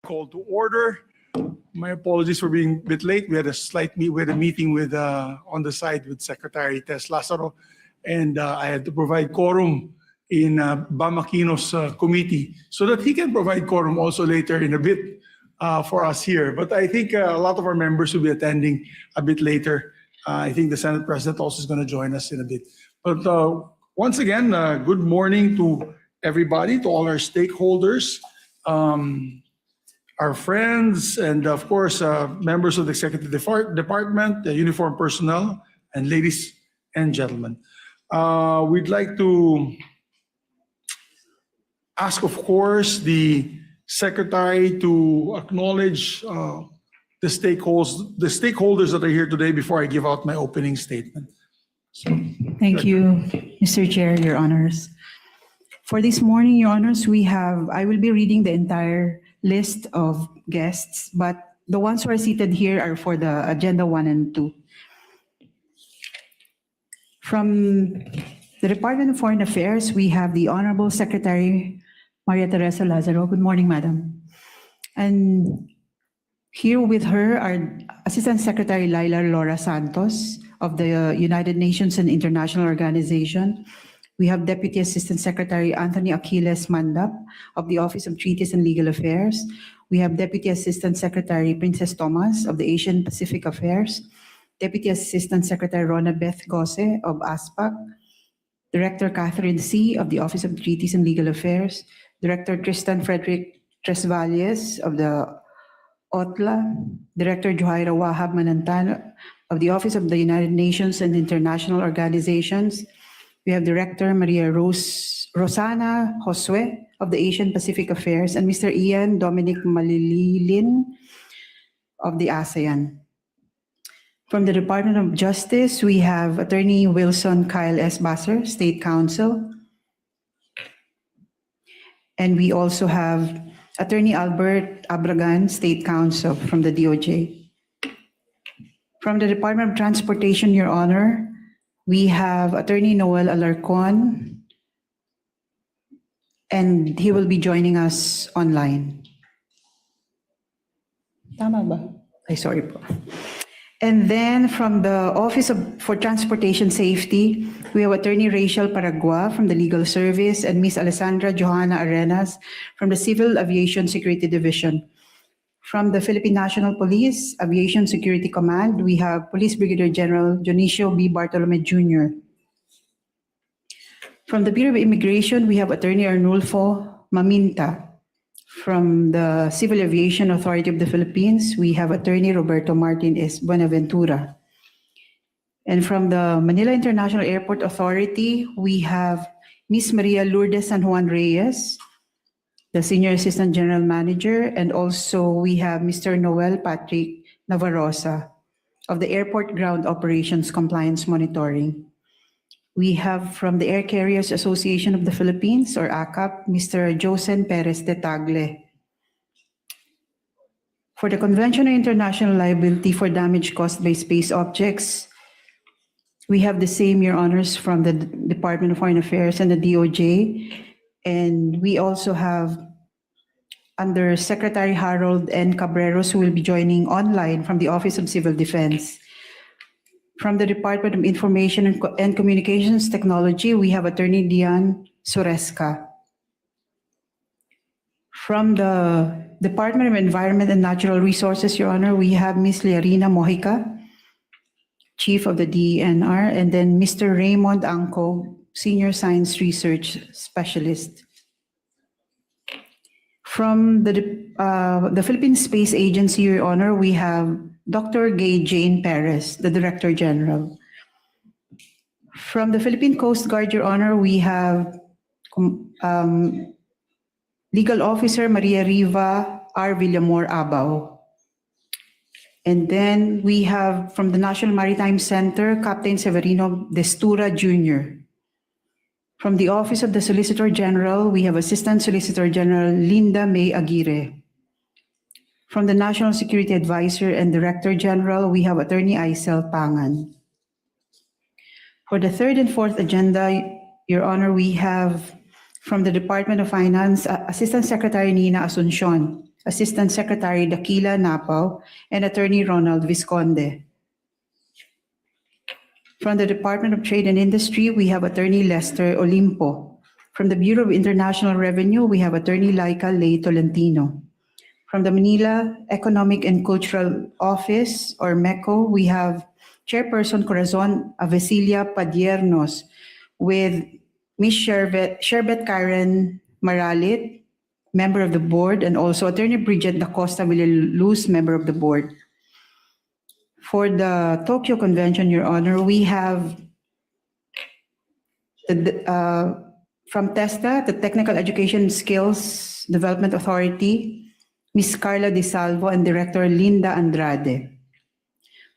Call to order. My apologies for being a bit late. We had a meeting with on the side with Secretary Tess Lazaro, and I had to provide quorum in Bam Aquino's committee so that he can provide quorum also later in a bit for us here. But I think a lot of our members will be attending a bit later. I think the Senate President also is going to join us in a bit. But once again, good morning to everybody, to all our stakeholders, our friends, and of course, members of the Executive Department, the uniformed personnel, and ladies and gentlemen. We'd like to ask, of course, the Secretary to acknowledge the stakeholders that are here today before I give out my opening statement. So, thank you, Mr. Chair, Your Honors. For this morning, Your Honors, I will be reading the entire list of guests, but the ones who are seated here are for the Agenda 1 and 2. From the Department of Foreign Affairs, we have the Honorable Secretary Maria Teresa Lazaro. Good morning, Madam. And here with her are Assistant Secretary Laila Laura Santos of the United Nations and International Organization. We have Deputy Assistant Secretary Anthony Aquiles Mandap of the Office of Treaties and Legal Affairs. We have Deputy Assistant Secretary Princess Thomas of the Asian Pacific Affairs. Deputy Assistant Secretary Rona Beth Gosse of ASPAC. Director Catherine C. of the Office of Treaties and Legal Affairs. Director Tristan Frederick Tresvalles of the OTLA. Director Johaira Wahab Manantano of the Office of the United Nations and International Organizations. We have Director Maria Rosana Josue of the Asian Pacific Affairs, and Mr. Ian Dominic Malililin of the ASEAN. From the Department of Justice, we have Attorney Wilson Kyle S. Basser, State Counsel. And we also have Attorney Albert Abragan, State Counsel from the DOJ. From the Department of Transportation, Your Honor, we have Attorney Noel Alarcon, and he will be joining us online. Tama ba? Ay, sorry po. And then from the Office for Transportation Safety, we have Attorney Rachel Paragua from the Legal Service and Ms. Alessandra Johanna Arenas from the Civil Aviation Security Division. From the Philippine National Police Aviation Security Command, we have Police Brigadier General Dionisio B. Bartolome Jr. From the Bureau of Immigration, we have Attorney Arnulfo Maminta. From the Civil Aviation Authority of the Philippines, we have Attorney Roberto Martin S. Buenaventura. And from the Manila International Airport Authority, we have Ms. Maria Lourdes San Juan Reyes, the Senior Assistant General Manager, and also we have Mr. Noel Patrick Navarroza of the Airport Ground Operations Compliance Monitoring. We have from the Air Carriers Association of the Philippines, or ACAP, Mr. Josen Perez de Tagle. For the Convention on International Liability for Damage Caused by Space Objects, we have the same, Your Honors, from the Department of Foreign Affairs and the DOJ. And we also have under Secretary Harold N. Cabreros, who will be joining online from the Office of Civil Defense. From the Department of Information and Communications Technology, we have Attorney Dian Suresca. From the Department of Environment and Natural Resources, Your Honor, we have Ms. Liarina Mojica, Chief of the DENR, and then Mr. Raymond Angco, Senior Science Research Specialist. From the Philippine Space Agency, Your Honor, we have Dr. Gay Jane Perez, the Director General. From the Philippine Coast Guard, Your Honor, we have Legal Officer Maria Riva R. Villamor Abao. And then we have from the National Maritime Center, Captain Severino Destura Jr. From the Office of the Solicitor General, we have Assistant Solicitor General Linda May Aguirre. From the National Security Advisor and Director General, we have Attorney Aisel Pangan. For the third and fourth agenda, Your Honor, we have from the Department of Finance, Assistant Secretary Nina Asuncion. Assistant Secretary Dakila Napao, and Attorney Ronald Visconde. From the Department of Trade and Industry, we have Attorney Lester Olimpo. From the Bureau of International Revenue, we have Attorney Laika Ley Tolentino. From the Manila Economic and Cultural Office, or MECO, we have Chairperson Corazon Avesilia Padiernos with Ms. Sherbet Karen Maralit, member of the board, and also Attorney Bridget Da Costa Villaluz, member of the board. For the Tokyo Convention, Your Honor, we have from TESTA, the Technical Education Skills Development Authority, Ms. Carla De Salvo and Director Linda Andrade.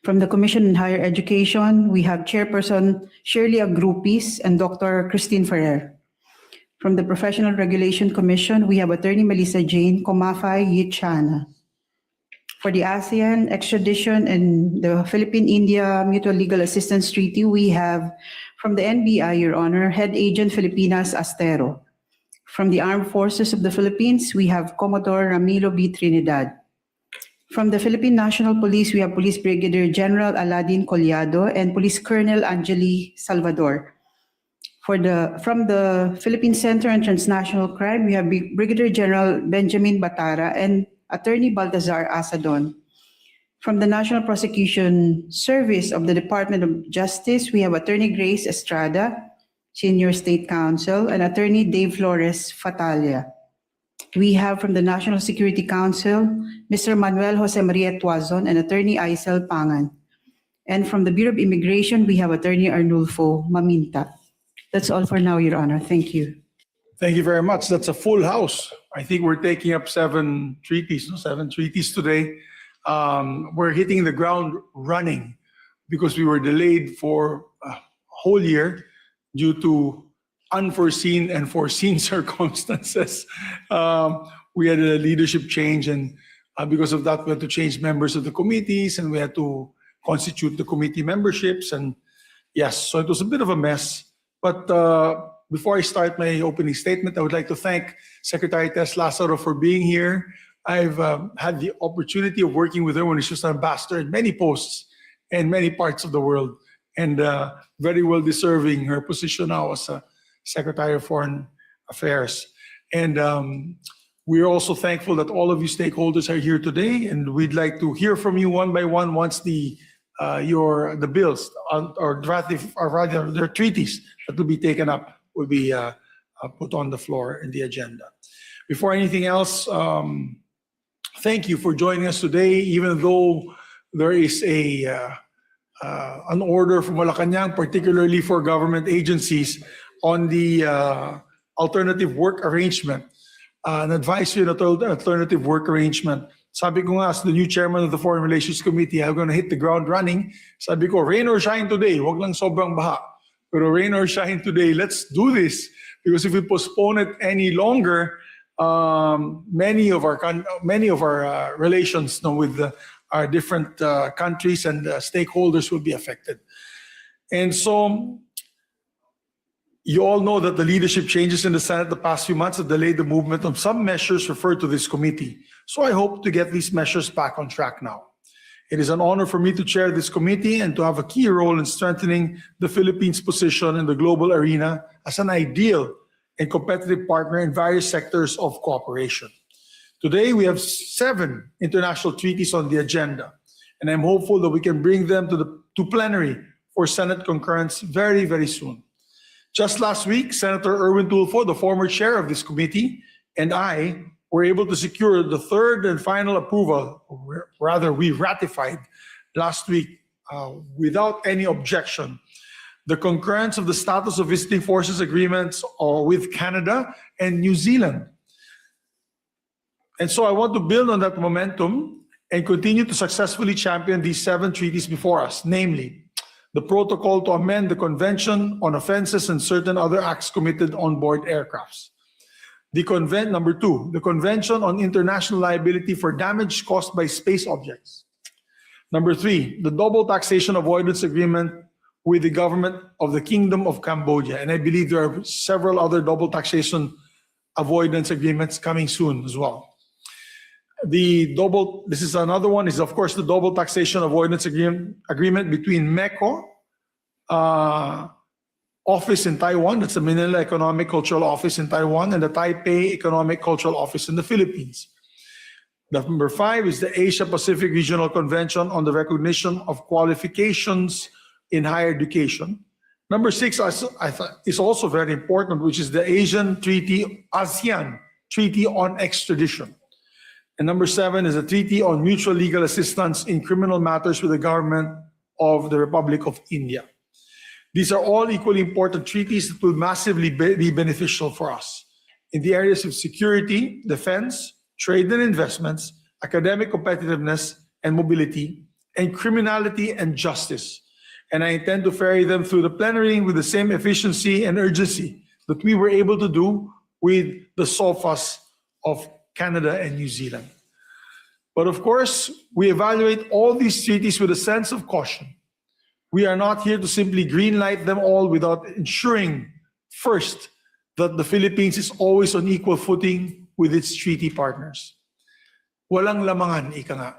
From the Commission on Higher Education, we have Chairperson Shirley Agrupis and Dr. Christine Ferrer. From the Professional Regulation Commission, we have Attorney Melissa Jane Comafay Yichana. For the ASEAN extradition and the Philippine-India Mutual Legal Assistance Treaty, we have from the NBI, Your Honor, Head Agent Filipinas Astero. From the Armed Forces of the Philippines, we have Commodore Ramilo B. Trinidad. From the Philippine National Police, we have Police Brigadier General Aladin Collado and Police Colonel Angeli Salvador. From the Philippine Center on Transnational Crime, we have Brigadier General Benjamin Batara and Attorney Baltazar Asadon. From the National Prosecution Service of the Department of Justice, we have Attorney Grace Estrada, Senior State Counsel, and Attorney Dave Flores Fatalia. We have from the National Security Council, Mr. Manuel Jose Maria Tuazon and Attorney Aisel Pangan. And from the Bureau of Immigration, we have Attorney Arnulfo Maminta. That's all for now, Your Honor. Thank you. Thank you very much. That's a full house. I think we're taking up seven treaties today. We're hitting the ground running because we were delayed for a whole year due to unforeseen and foreseen circumstances. We had a leadership change, and because of that, we had to change members of the committees, and we had to constitute the committee memberships. And yes, so it was a bit of a mess. But before I start my opening statement, I would like to thank Secretary Tess Lazaro for being here. I've had the opportunity of working with her when she was an ambassador in many posts in many parts of the world, and very well deserving her position now as a Secretary of Foreign Affairs. And we're also thankful that all of you stakeholders are here today, and we'd like to hear from you one by one once the bills or rather their treaties that will be taken up will be put on the floor in the agenda. Before anything else, thank you for joining us today, even though there is an order from Malacanang, particularly for government agencies, on the alternative work arrangement, an advisory alternative work arrangement. Sabi ko nga, as the new chairman of the Foreign Relations Committee, I'm going to hit the ground running. Sabi ko, rain or shine today, wag lang sobrang baha. Pero rain or shine today, let's do this. Because if we postpone it any longer, many of our relations with our different countries and stakeholders will be affected. And so, you all know that the leadership changes in the Senate the past few months have delayed the movement of some measures referred to this committee. So I hope to get these measures back on track now. It is an honor for me to chair this committee and to have a key role in strengthening the Philippines' position in the global arena as an ideal and competitive partner in various sectors of cooperation. Today, we have 7 international treaties on the agenda, and I'm hopeful that we can bring them to plenary for Senate concurrence very, very soon. Just last week, Senator Erwin Tulfo, the former chair of this committee, and I were able to secure the third and final approval, or rather we ratified last week without any objection, the concurrence of the status of visiting forces agreements with Canada and New Zealand. And so I want to build on that momentum and continue to successfully champion these 7 treaties before us, namely, the protocol to amend the Convention on Offenses and certain other acts committed on board aircrafts. Number 2, the Convention on International Liability for Damage Caused by Space Objects. Number 3, the Double Taxation Avoidance Agreement with the government of the Kingdom of Cambodia. And I believe there are several other double taxation avoidance agreements coming soon as well. This is another one, is of course the double taxation avoidance agreement between MECO office in Taiwan, that's the Manila Economic Cultural Office in Taiwan, and the Taipei Economic Cultural Office in the Philippines. Number 5 is the Asia Pacific Regional Convention on the Recognition of Qualifications in Higher Education. Number 6 is also very important, which is the ASEAN Treaty on Extradition. And number 7 is a treaty on mutual legal assistance in criminal matters with the government of the Republic of India. These are all equally important treaties that will massively be beneficial for us in the areas of security, defense, trade and investments, academic competitiveness and mobility, and criminality and justice. And I intend to ferry them through the plenary with the same efficiency and urgency that we were able to do with the SOFAs of Canada and New Zealand. But of course, we evaluate all these treaties with a sense of caution. We are not here to simply greenlight them all without ensuring first that the Philippines is always on equal footing with its treaty partners. Walang lamangan, ika nga.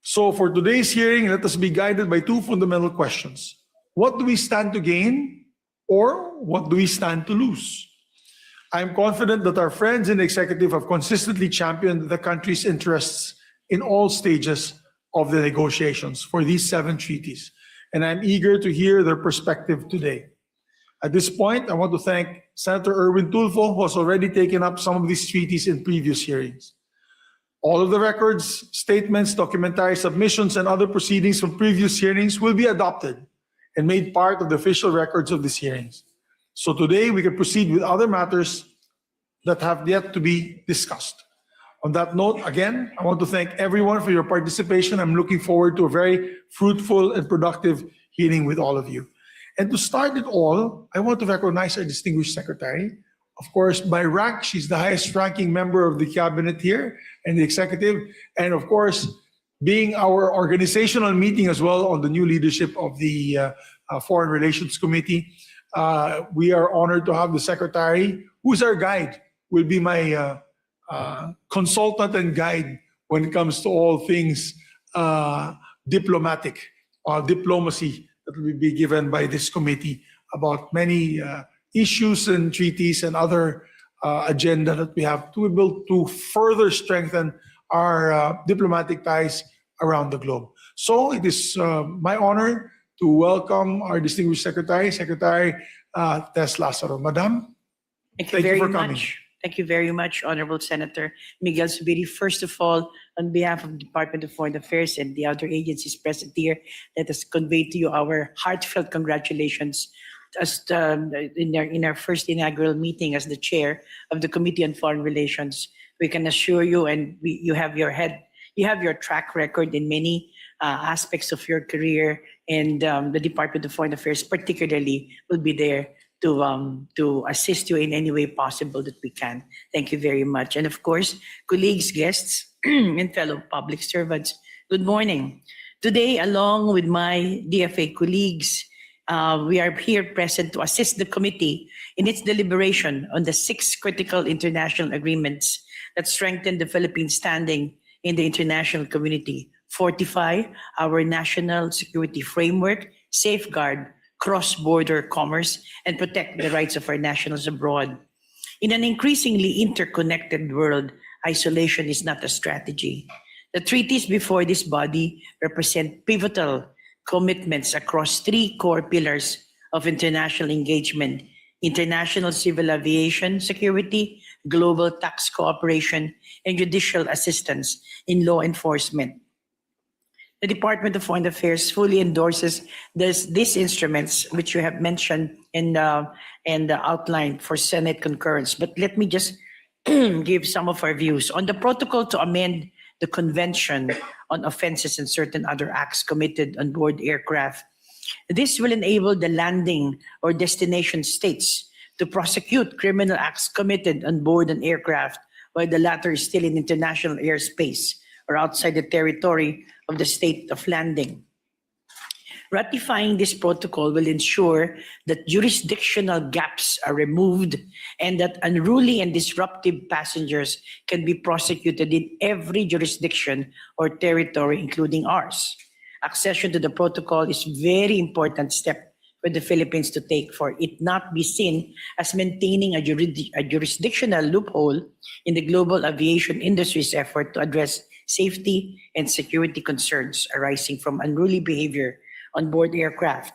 So for today's hearing, let us be guided by 2 fundamental questions. What do we stand to gain, or what do we stand to lose? I am confident that our friends in the executive have consistently championed the country's interests in all stages of the negotiations for these 7 treaties, and I'm eager to hear their perspective today. At this point, I want to thank Senator Erwin Tulfo, who has already taken up some of these treaties in previous hearings. All of the records, statements, documentary submissions, and other proceedings from previous hearings will be adopted and made part of the official records of these hearings. So today, we can proceed with other matters that have yet to be discussed. On that note, again, I want to thank everyone for your participation. I'm looking forward to a very fruitful and productive hearing with all of you. And to start it all, I want to recognize our distinguished secretary. Of course, by rank, she's the highest ranking member of the cabinet here and the executive. And of course, being our organizational meeting as well on the new leadership of the Foreign Relations Committee, we are honored to have the secretary, who's our guide, will be my consultant and guide when it comes to all things diplomatic or diplomacy that will be given by this committee about many issues and treaties and other agenda that we have to build to further strengthen our diplomatic ties around the globe. So it is my honor to welcome our distinguished secretary, Secretary Tess Lazaro. Madam, Thank you for very coming. much. Thank you very much, Honorable Senator Miguel Zubiri. First of all, on behalf of the Department of Foreign Affairs and the other agencies present here, let us convey to you our heartfelt congratulations as in our first inaugural meeting as the chair of the Committee on Foreign Relations. We can assure you, and you have your track record in many aspects of your career, and the Department of Foreign Affairs particularly will be there to assist you in any way possible that we can. Thank you very much. And of course, colleagues, guests, and fellow public servants, good morning. Today, along with my DFA colleagues, we are here present to assist the committee in its deliberation on the 6 critical international agreements that strengthen the Philippines' standing in the international community, fortify our national security framework, safeguard cross-border commerce, and protect the rights of our nationals abroad. In an increasingly interconnected world, isolation is not a strategy. The treaties before this body represent pivotal commitments across 3 core pillars of international engagement: international civil aviation security, global tax cooperation, and judicial assistance in law enforcement. The Department of Foreign Affairs fully endorses these instruments, which you have mentioned and outlined for Senate concurrence. But let me just give some of our views. On the protocol to amend the Convention on Offenses and Certain Other Acts Committed on Board Aircraft, this will enable the landing or destination states to prosecute criminal acts committed on board an aircraft while the latter is still in international airspace or outside the territory of the state of landing. Ratifying this protocol will ensure that jurisdictional gaps are removed and that unruly and disruptive passengers can be prosecuted in every jurisdiction or territory, including ours. Accession to the protocol is a very important step for the Philippines to take, for it not be seen as maintaining a jurisdictional loophole in the global aviation industry's effort to address safety and security concerns arising from unruly behavior on board aircraft.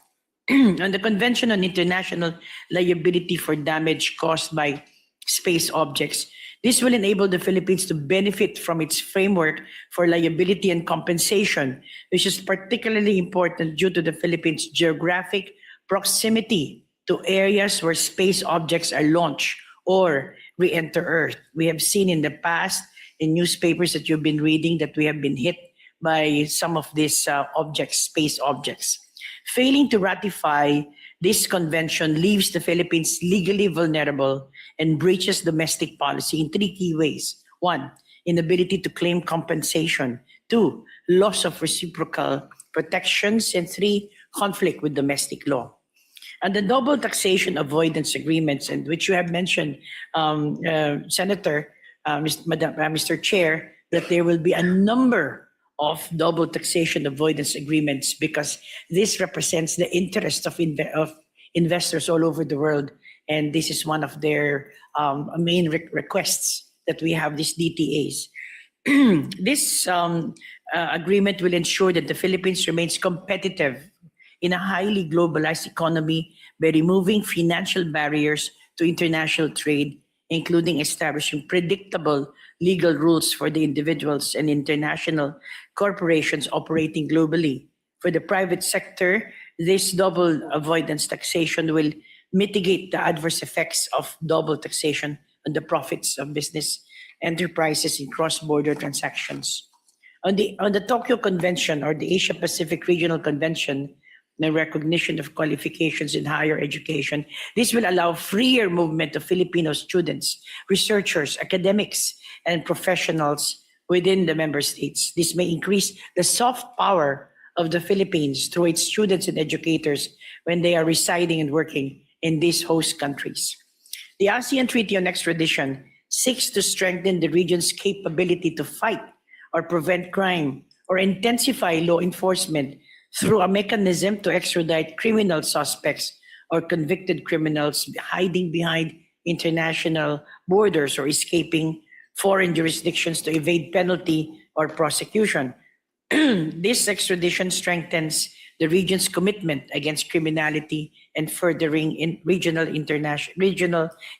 On the Convention on International Liability for Damage Caused by Space Objects, this will enable the Philippines to benefit from its framework for liability and compensation, which is particularly important due to the Philippines' geographic proximity to areas where space objects are launched or re-enter Earth. We have seen in the past in newspapers that you've been reading that we have been hit by some of these objects, space objects. Failing to ratify this convention leaves the Philippines legally vulnerable and breaches domestic policy in three key ways. One, inability to claim compensation. Two, loss of reciprocal protections. And three, conflict with domestic law. And the double taxation avoidance agreements, and which you have mentioned, Senator, Mr. Chair, that there will be a number of double taxation avoidance agreements because this represents the interest of investors all over the world. And this is one of their main requests, that we have these DTAs. This agreement will ensure that the Philippines remains competitive in a highly globalized economy by removing financial barriers to international trade, including establishing predictable legal rules for the individuals and international corporations operating globally. For the private sector, this double avoidance taxation will mitigate the adverse effects of double taxation on the profits of business enterprises in cross-border transactions. On the Tokyo Convention, or the Asia Pacific Regional Convention, the recognition of qualifications in higher education, this will allow freer movement of Filipino students, researchers, academics, and professionals within the member states. This may increase the soft power of the Philippines through its students and educators when they are residing and working in these host countries. The ASEAN Treaty on Extradition seeks to strengthen the region's capability to fight or prevent crime or intensify law enforcement through a mechanism to extradite criminal suspects or convicted criminals hiding behind international borders or escaping foreign jurisdictions to evade penalty or prosecution. This extradition strengthens the region's commitment against criminality and furthering regional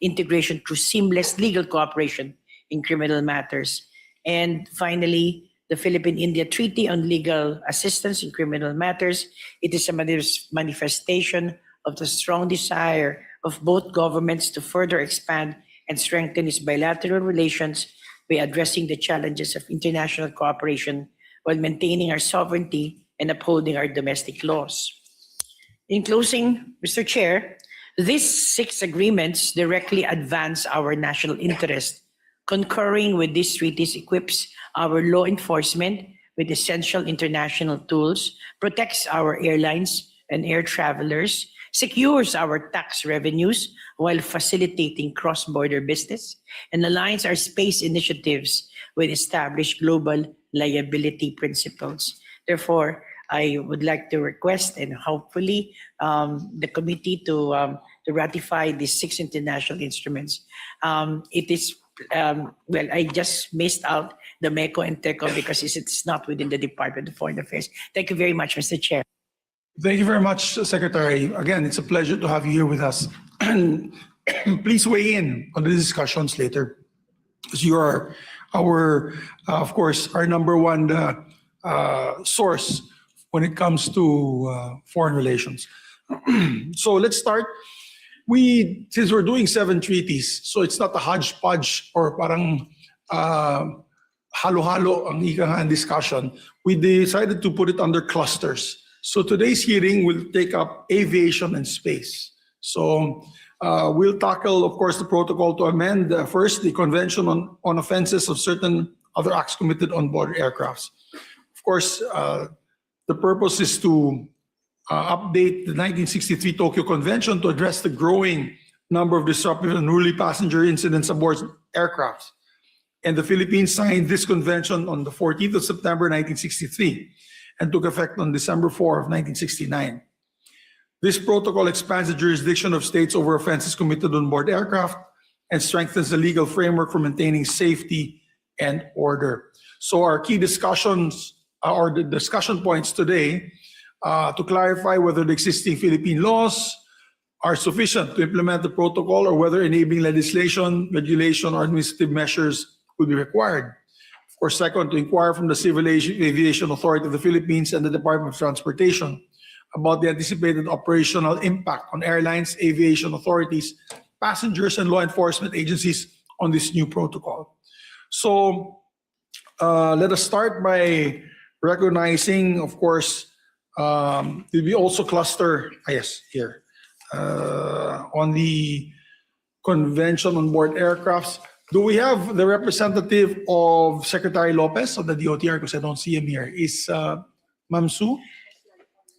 integration through seamless legal cooperation in criminal matters. And finally, the Philippine-India Treaty on Legal Assistance in Criminal Matters. It is a manifestation of the strong desire of both governments to further expand and strengthen its bilateral relations by addressing the challenges of international cooperation while maintaining our sovereignty and upholding our domestic laws. In closing, Mr. Chair, these 6 agreements directly advance our national interest. Concurring with these treaties equips our law enforcement with essential international tools, protects our airlines and air travelers, secures our tax revenues while facilitating cross-border business, and aligns our space initiatives with established global liability principles. Therefore, I would like to request and hopefully the committee to ratify these 6 international instruments. It is, well, I just missed out the MECO and TECO because it's not within the Department of Foreign Affairs. Thank you very much, Mr. Chair. Thank you very much, Secretary. Again, it's a pleasure to have you here with us. And please weigh in on the discussions later, because you are our, of course, our #1 source when it comes to foreign relations. So let's start. Since we're doing 7 treaties, so it's not a hodgepodge or parang halo-halo ang ika nga discussion, we decided to put it under clusters. So today's hearing will take up aviation and space. So we'll tackle, of course, the protocol to amend first the Convention on Offenses of Certain Other Acts Committed on Board Aircrafts. Of course, the purpose is to update the 1963 Tokyo Convention to address the growing number of disruptive and unruly passenger incidents aboard aircraft. And the Philippines signed this convention on the 14th of September 1963 and took effect on December 4 of 1969. This protocol expands the jurisdiction of states over offenses committed on board aircraft and strengthens the legal framework for maintaining safety and order. So our key discussions or the discussion points today to clarify whether the existing Philippine laws are sufficient to implement the protocol or whether enabling legislation, regulation, or administrative measures will be required. Of course, second, to inquire from the Civil Aviation Authority of the Philippines and the Department of Transportation about the anticipated operational impact on airlines, aviation authorities, passengers, and law enforcement agencies on this new protocol. So let us start by recognizing, of course, we also cluster, yes, here, on the Convention on Board Aircrafts. Do we have the representative of Secretary Lopez of the DOTR? Because I don't see him here. Is Ma'am Sue?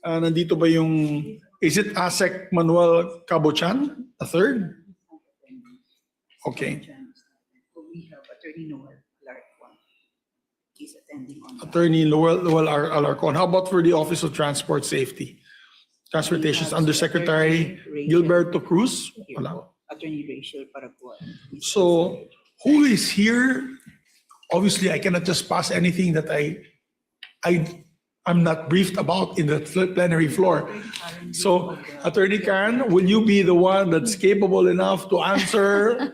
Nandito ba yung, is it ASEC Manuel Cabochan, a third? Okay. We have Attorney Noel Alarcon. He's attending on. Attorney Noel Alarcon. How about for the Office of Transportation, Undersecretary Gilberto Cruz? Wala. Attorney Rachel Paraguay. So who is here? Obviously, I cannot just pass anything that I'm not briefed about in the plenary floor. So, Attorney Karen, will you be the one that's capable enough to answer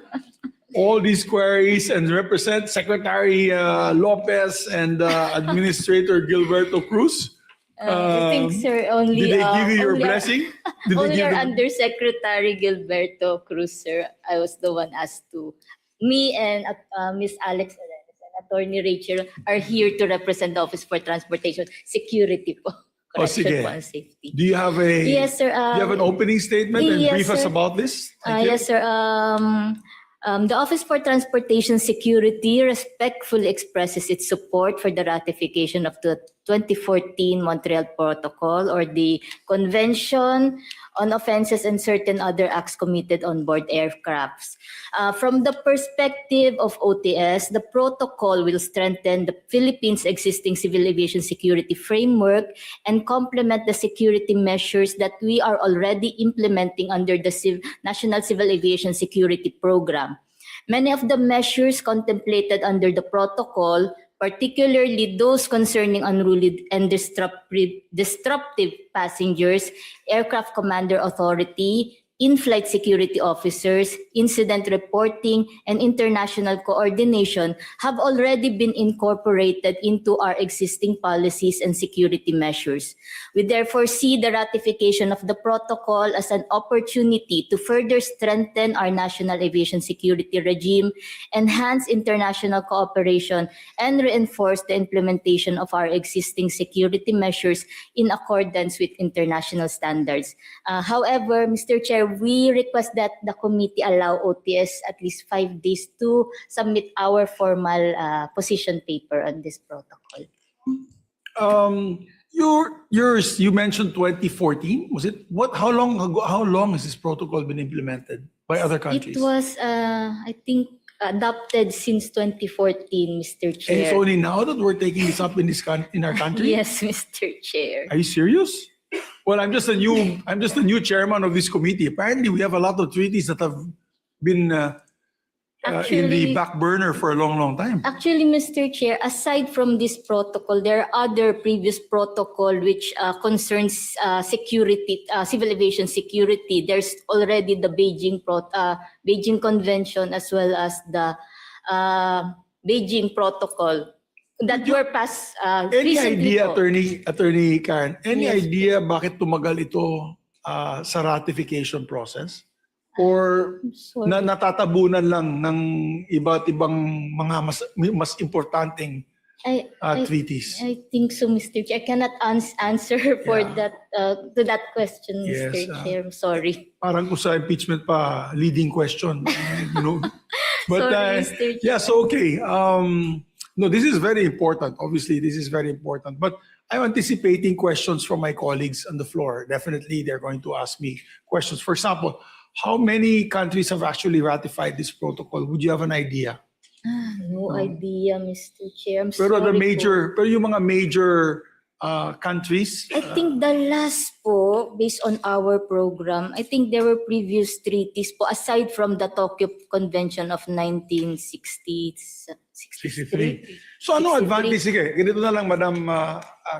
all these queries and represent Secretary Lopez and Administrator Gilberto Cruz? I think, sir, only... Did they give you your only our- blessing? Did they Only give our you- Undersecretary Gilberto Cruz, sir. I was the one asked to. Me and Miss Alex Arenas and Attorney Rachel are here to represent the Office for Transportation Security po. Correction sige. po and safety. Do you have a Yes, sir. do you have an opening statement and yes, brief us sir. about this? Thank you. Yes, sir. The Office for Transportation Security respectfully expresses its support for the ratification of the 2014 Montreal Protocol or the Convention on Offenses and Certain Other Acts Committed on Board Aircrafts. From the perspective of OTS, the protocol will strengthen the Philippines' existing civil aviation security framework and complement the security measures that we are already implementing under the National Civil Aviation Security Program. Many of the measures contemplated under the protocol, particularly those concerning unruly and disruptive passengers, aircraft commander authority, in-flight security officers, incident reporting, and international coordination have already been incorporated into our existing policies and security measures. We therefore see the ratification of the protocol as an opportunity to further strengthen our national aviation security regime, enhance international cooperation, and reinforce the implementation of our existing security measures in accordance with international standards. However, Mr. Chair, we request that the committee allow OTS at least 5 days to submit our formal position paper on this protocol. You mentioned 2014. Was it what? How long ago? How long has this protocol been implemented by other countries? It was, I think, adopted since 2014, Mr. And Chair. it's only now that we're taking this up in our country. Yes, Mr. Chair. Are you serious? Well, I'm just a new chairman of this committee. Apparently, we have a lot of treaties that have been in the Actually- back burner for a long, long time. Actually, Mr. Chair, aside from this protocol, there are other previous protocol which concerns security, civil aviation security. There's already the Beijing Convention as well as the Beijing Protocol that were passed Any recently idea, po. Attorney Karen, any Yes. idea bakit tumagal ito sa ratification process? Or Sorry. natatabunan lang ng iba't ibang mga mas importanteng treaties? I think so, Mr. Chair. I cannot answer for Yeah. that to that question, Yes, Mr. Chair. I'm sorry. Parang kung sa impeachment pa, leading question. You know? But Sorry, Mr. Chair. yes, okay. No, this is very important. Obviously, this is very important. But I'm anticipating questions from my colleagues on the floor. Definitely, they're going to ask me questions. For example, how many countries have actually ratified this protocol? Would you have an idea? No idea, Mr. Chair. I'm Pero sorry po. yung mga major countries, I think the last po, based on our program, I think there were previous treaties po, aside from the Tokyo Convention of 1963. 63. So ano 63. advantage? Sige, ganito na lang, Madam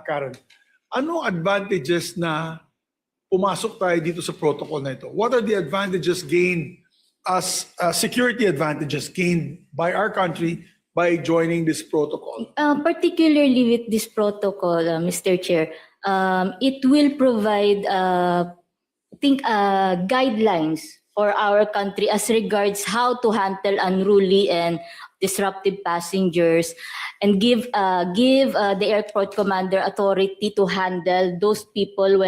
Karen. Ano advantages na pumasok tayo dito sa protocol na ito? What are the advantages gained as security advantages gained by our country by joining this protocol? Particularly with this protocol, Mr. Chair, it will provide, I think, guidelines for our country as regards how to handle unruly and disruptive passengers, and give the airport commander authority to handle those people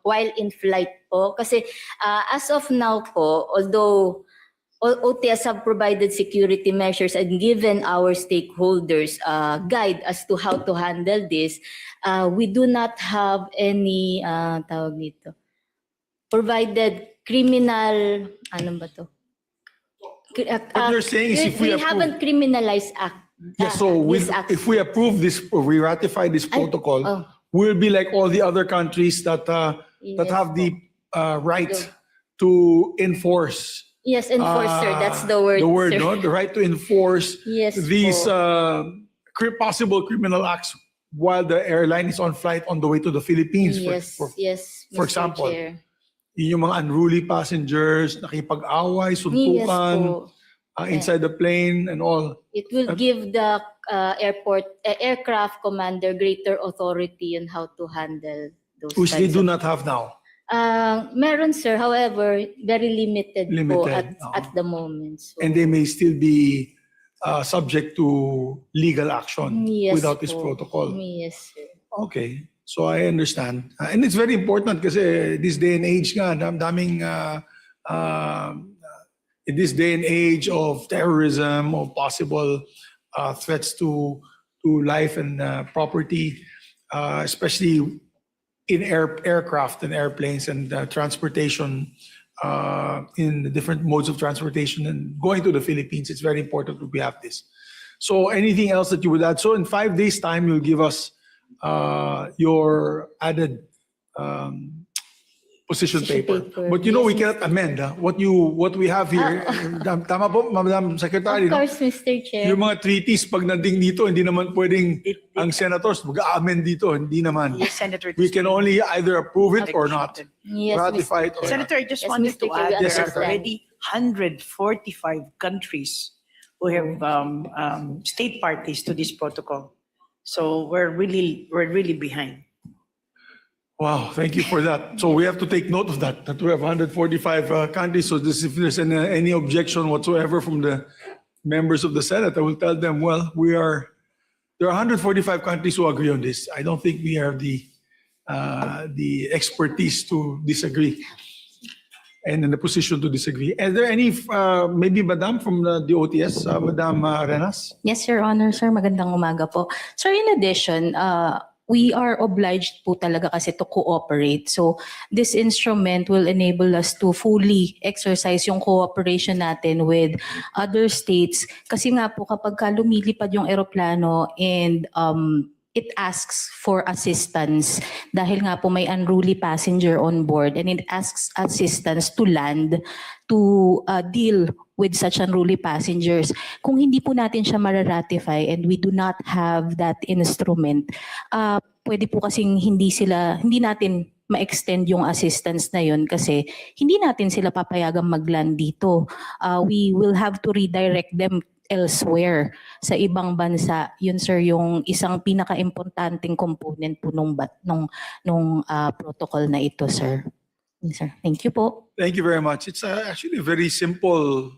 while in flight po. Kasi as of now po, although OTS have provided security measures and given our stakeholders guide as to how to handle this, we do not have any tawag nito, provided criminal, ano ba to? What you're saying is if we approve- haven't criminalized Yes, so these acts. if we approve this, or we ratify this protocol, oh. we'll be like all the other countries that Yes have the right The- to enforce. Yes, enforcer, that's the word. The word, sir. no? The right to enforce Yes these po. possible criminal acts while the airline is on flight on the way to the Philippines. Yes, yes, for Mr. example, Chair. yung mga unruly passengers, nakipag-away, Yes suntukan, po. inside the plane and all. It will give the aircraft commander greater authority on how to handle those Which they kinds do of- not have now. Meron, sir. However, very limited, po Limited, at the moment. So, And they may still be subject to legal action yes without this po. protocol. Yes, sir. Okay. So I understand. And it's very important kasi this day and age nga, daming in this day and age of terrorism, of possible threats to life and property, especially in aircraft and airplanes and transportation, in the different modes of transportation and going to the Philippines, it's very important that we have this. So anything else that you would add? So in 5 days' time, you'll give us your added position paper. paper. But you know, we Yes, cannot amend what we have here. Tama po, Madam Secretary. Of no? course, Mr. Chair. Yung mga treaties, pag nanding dito, hindi naman pwedeng ang senators mag-amend dito. Hindi naman. Yes, Senator. We can only either approve it or not. Yes, Ratify it or not. Senator, I just Yes, wanted Mr. to Chair, we add, there are understand. already 145 countries who have state parties to this protocol. So we're really behind. Wow, thank you for that. So we have to take note of that we have 145 countries. So if there's any objection whatsoever from the members of the Senate, I will tell them, well, there are 145 countries who agree on this. I don't think we have the expertise to disagree and in the position to disagree. Are there any, maybe Madam from the OTS, Madam Renas? Yes, Your Honor, sir. Magandang umaga po. Sir, in addition, we are obliged po talaga kasi to cooperate. So this instrument will enable us to fully exercise yung cooperation natin with other states. Kasi nga po kapag lumilipad yung eroplano and it asks for assistance dahil nga po may unruly passenger on board and it asks assistance to land to deal with such unruly passengers. Kung hindi po natin siya mararatify and we do not have that instrument, pwede po kasing hindi natin ma-extend yung assistance na yun kasi hindi natin sila papayagang mag-land dito. We will have to redirect them elsewhere sa ibang bansa. Yun sir yung isang pinaka-importanting component po nung protocol na ito sir. Yes, sir. Thank you po. Thank you very much. It's actually a very simple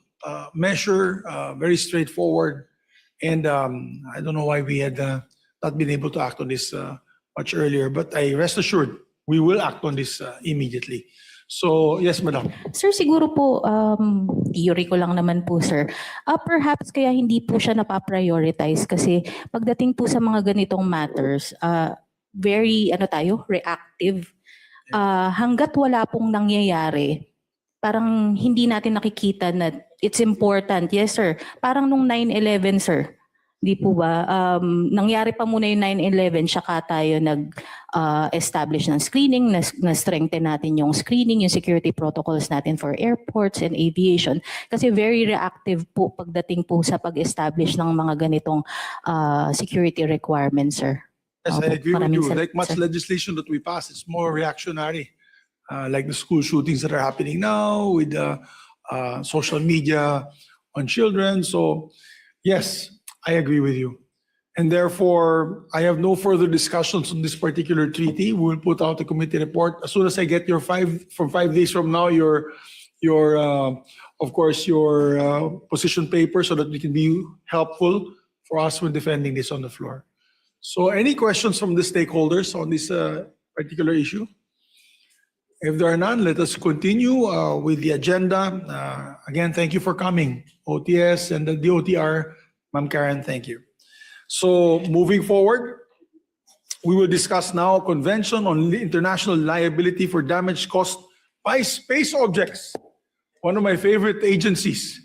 measure, very straightforward. And I don't know why we had not been able to act on this much earlier, but I rest assured we will act on this immediately. So, yes, Madam. Sir, siguro po, theory ko lang naman po, sir. Perhaps kaya hindi po siya napaprioritize kasi pagdating po sa mga ganitong matters, very reactive. Hanggat wala pong nangyayari, parang hindi natin nakikita na it's important. Yes, sir. Parang nung 9/11, sir. Di po ba? Nangyari pa muna yung 9/11, saka tayo nag-establish ng screening, na-strengthen natin yung screening, yung security protocols natin for airports and aviation. Kasi very reactive po pagdating po sa pag-establish ng mga ganitong security requirements, sir. Yes, I agree with Maraming you. Like much sir. legislation that we pass, it's more reactionary. Like the school shootings that are happening now with social media on children. So, yes, I agree with you. And therefore, I have no further discussions on this particular treaty. We will put out a committee report as soon as I get your 5 days from now, your of course, your position paper, so that we can be helpful for us when defending this on the floor. So any questions from the stakeholders on this particular issue? If there are none, let us continue with the agenda. Again, thank you for coming, OTS and the DOTR. Ma'am Karen, thank you. So moving forward, we will discuss now Convention on International Liability for Damage Caused by Space Objects. One of my favorite agencies,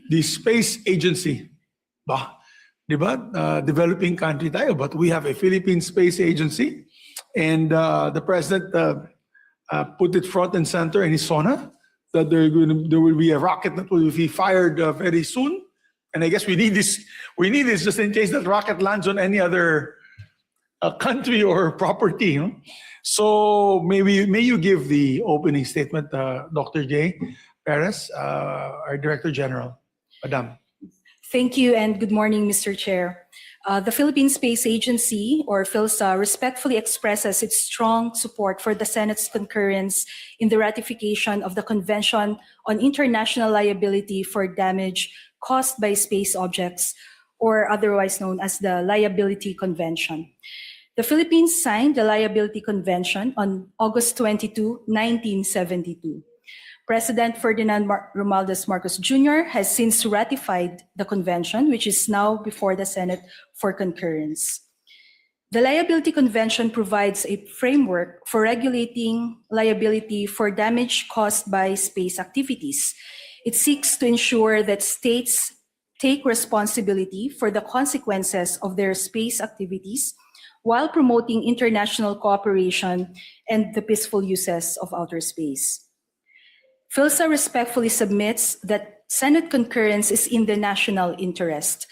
the Space Agency. Bah, di ba? Developing country tayo, but we have a Philippine Space Agency, and the president put it front and center in his SONA that there will be a rocket that will be fired very soon. And I guess we need this just in case that rocket lands on any other country or property. You know? So may you give the opening statement, Dr. J. Perez, our Director General. Madam. Thank you and good morning, Mr. Chair. The Philippine Space Agency, or PhilSA, respectfully expresses its strong support for the Senate's concurrence in the ratification of the Convention on International Liability for Damage Caused by Space Objects, or otherwise known as the Liability Convention. The Philippines signed the Liability Convention on August 22, 1972. President Ferdinand Romualdez Marcos Jr. has since ratified the convention, which is now before the Senate for concurrence. The Liability Convention provides a framework for regulating liability for damage caused by space activities. It seeks to ensure that states take responsibility for the consequences of their space activities while promoting international cooperation and the peaceful uses of outer space. PhilSA respectfully submits that Senate concurrence is in the national interest.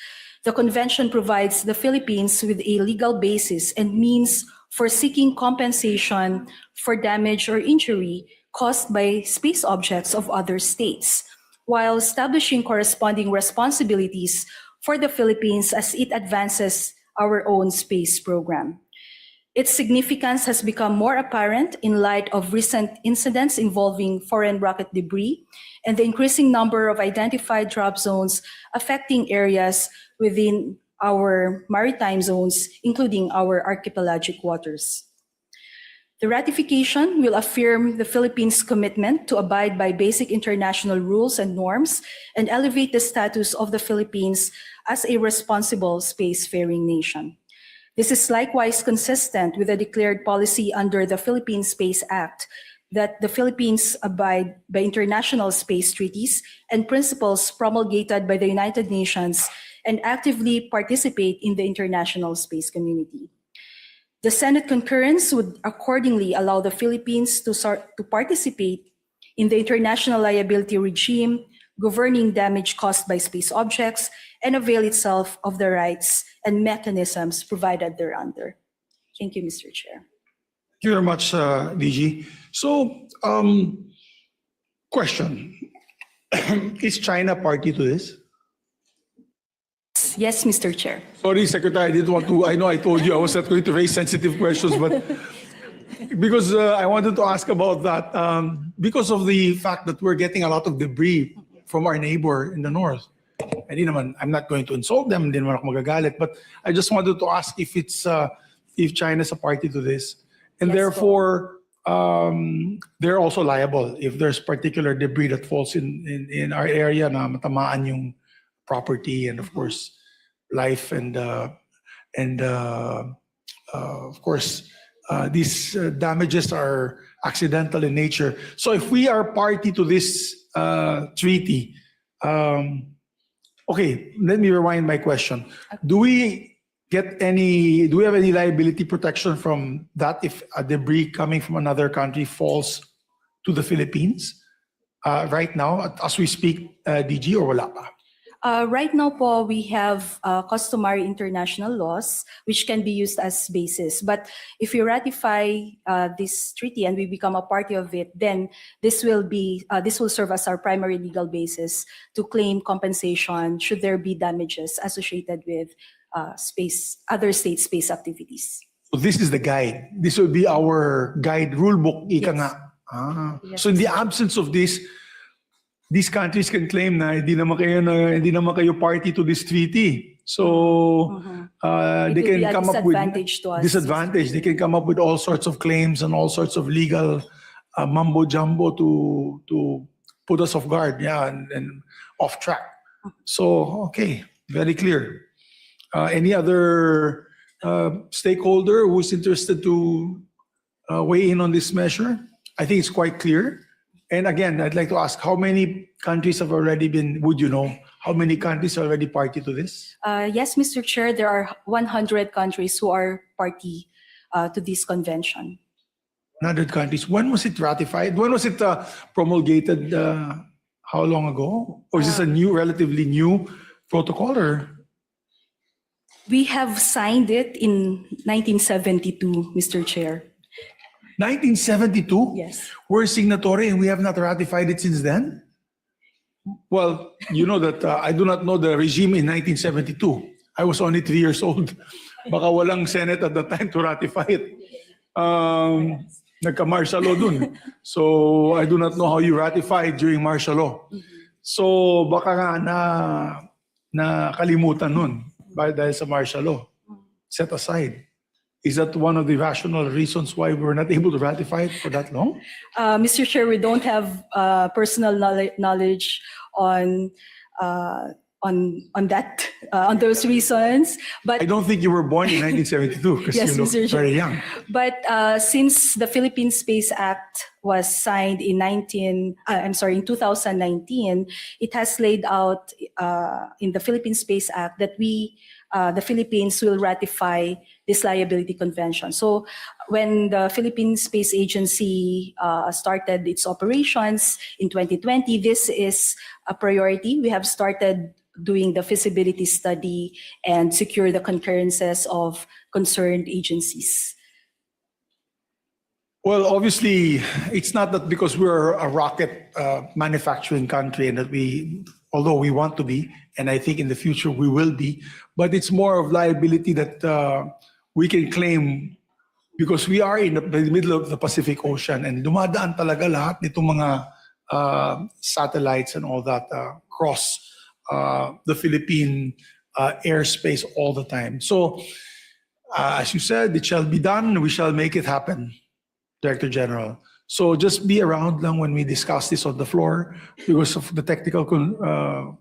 The convention provides the Philippines with a legal basis and means for seeking compensation for damage or injury caused by space objects of other states, while establishing corresponding responsibilities for the Philippines as it advances our own space program. Its significance has become more apparent in light of recent incidents involving foreign rocket debris and the increasing number of identified drop zones affecting areas within our maritime zones, including our archipelagic waters. The ratification will affirm the Philippines' commitment to abide by basic international rules and norms and elevate the status of the Philippines as a responsible spacefaring nation. This is likewise consistent with the declared policy under the Philippine Space Act that the Philippines abide by international space treaties and principles promulgated by the United Nations and actively participate in the international space community. The Senate concurrence would accordingly allow the Philippines to participate in the international liability regime governing damage caused by space objects and avail itself of the rights and mechanisms provided thereunder. Thank you, Mr. Chair. Thank you very much, DG. So, question. Is China party to this? Yes, Mr. Chair. Sorry, Secretary, I didn't want to, I know I told you I was not going to raise sensitive questions, but because I wanted to ask about that, because of the fact that we're getting a lot of debris from our neighbor in the north. I'm not going to insult them, hindi naman ako magagalit, but I just wanted to ask if China's a party to this. And Yes, therefore, they're also liable if there's particular debris that falls in our area na matamaan yung property and of course life and of course, these damages are accidental in nature. So if we are party to this treaty, okay, let me rewind my question. Do we have any liability protection from that if a debris coming from another country falls to the Philippines right now, as we speak, DG, or wala pa? Right now po, we have customary international laws which can be used as basis. But if we ratify this treaty and we become a party of it, then this will serve as our primary legal basis to claim compensation should there be damages associated with other state space activities. So this is the guide. This will be our guide rule book. Ika nga. Yes. So in the absence of this, these countries can claim na hindi naman kayo party to this treaty. So It they will can be a come up with disadvantage to us. disadvantage. They can come up with all sorts of claims and all sorts of legal mumbo jumbo to put us off guard, and off track. So okay, very clear. Any other stakeholder who's interested to weigh in on this measure? I think it's quite clear. And again, I'd like to ask, how many countries have already been, would you know, how many countries are already party to this? Yes, Mr. Chair, there are 100 countries who are party to this convention. 100 countries. When was it ratified? When was it promulgated? How long ago? Or is this a relatively new protocol? Or We have signed it in 1972, Mr. Chair. 1972? Yes. We're signatory and we have not ratified it since then? Well, you know that I do not know the regime in 1972. I was only 3 years old. Baka walang Senate at the time to ratify it. Nagka-martial law dun. So I do not know how you ratify during martial law. So baka nga nakalimutan nun dahil sa martial law. Set aside. Is that one of the rational reasons why we were not able to ratify it for that long? Mr. Chair, we don't have personal knowledge on that, on those reasons. But I don't think you were born in 1972 because Yes, you look Mr. Chair. very young. But since the Philippine Space Act was signed in 2019, it has laid out in the Philippine Space Act that the Philippines will ratify this liability convention. So when the Philippine Space Agency started its operations in 2020, this is a priority. We have started doing the feasibility study and secure the concurrences of concerned agencies. Well, obviously, it's not that because we're a rocket manufacturing country and that although we want to be, and I think in the future we will be, but it's more of liability that we can claim because we are in the middle of the Pacific Ocean and dumadaan talaga lahat nitong mga satellites and all that cross the Philippine airspace all the time. So, as you said, it shall be done. We shall make it happen, Director General. So just be around lang when we discuss this on the floor because of the technical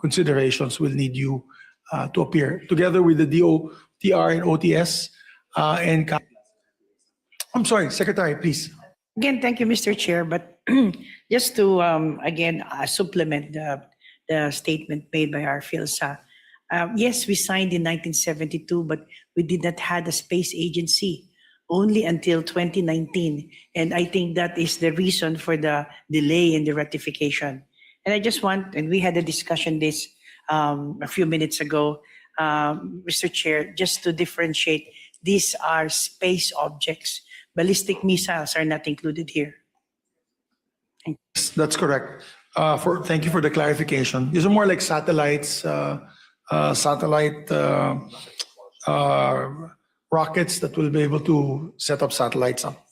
considerations. We'll need you to appear together with the DOTR and OTS and. I'm sorry, Secretary, please. Again, thank you, Mr. Chair. But just to, again, supplement the statement made by our PhilSA. Yes, we signed in 1972, but we did not have a space agency only until 2019. And I think that is the reason for the delay in the ratification. And I just want, and we had a discussion this a few minutes ago, Mr. Chair, just to differentiate, these are space objects. Ballistic missiles are not included here. That's correct. Thank you for the clarification. These are more like satellites, rockets that will be able to set up satellites up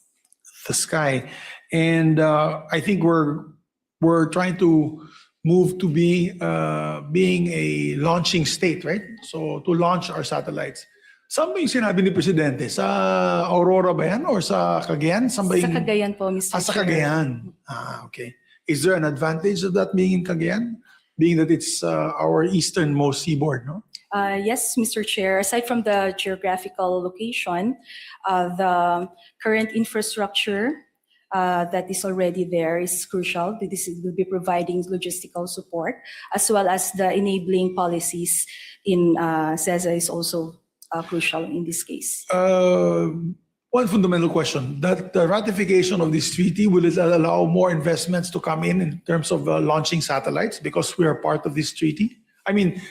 the sky. And I think we're trying to move to being a launching state, right? So to launch our satellites. Saan ba yung sinabi ni Presidente? Sa Aurora ba yan? Or sa Cagayan? Sa Cagayan po, Mr. Sa Chair. Cagayan. Okay. Is there an advantage of that being in Cagayan? Being that it's our easternmost seaboard, no? Yes, Mr. Chair. Aside from the geographical location, the current infrastructure that is already there is crucial. This will be providing logistical support, as well as the enabling policies in CESA is also crucial in this case. One fundamental question, that the ratification of this treaty, will it allow more investments to come in terms of launching satellites because we are part of this treaty? I mean,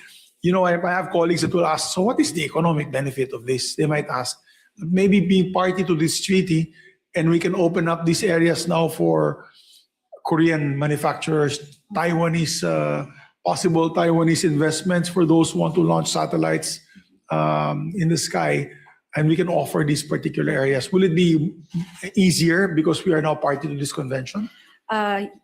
you know, I have colleagues that will ask, so what is the economic benefit of this? They might ask, maybe being party to this treaty and we can open up these areas now for Korean manufacturers, Taiwanese, possible Taiwanese investments for those who want to launch satellites in the sky, and we can offer these particular areas. Will it be easier because we are now party to this convention?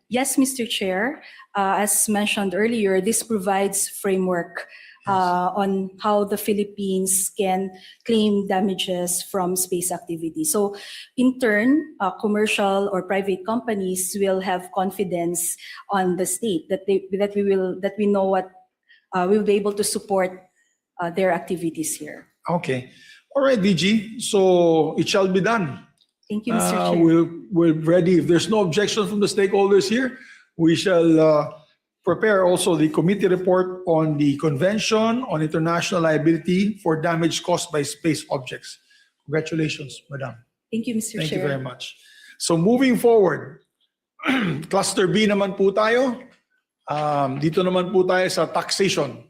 Yes, Mr. Chair. As mentioned earlier, this provides framework on how the Philippines can claim damages from space activity. So, in turn, commercial or private companies will have confidence on the state that we know what we will be able to support their activities here. Okay. All right, DG. So it shall be done. Thank you, Mr. Chair. We're ready. If there's no objection from the stakeholders here, we shall prepare also the committee report on the Convention on International Liability for damage caused by space objects. Congratulations, Madam. Thank you, Mr. Chair. Thank you very much. So moving forward, Cluster B naman po tayo. Dito naman po tayo sa taxation.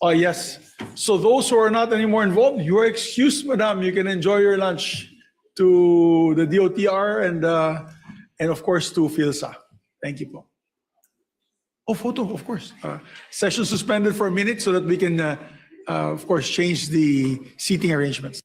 Oh, yes. So those who are not anymore involved, you are excused, Madam. You can enjoy your lunch to the DOTR and of course to PhilSA. Thank you po. Oh, photo, of course. Session suspended for a minute so that we can, of course, change the seating arrangements.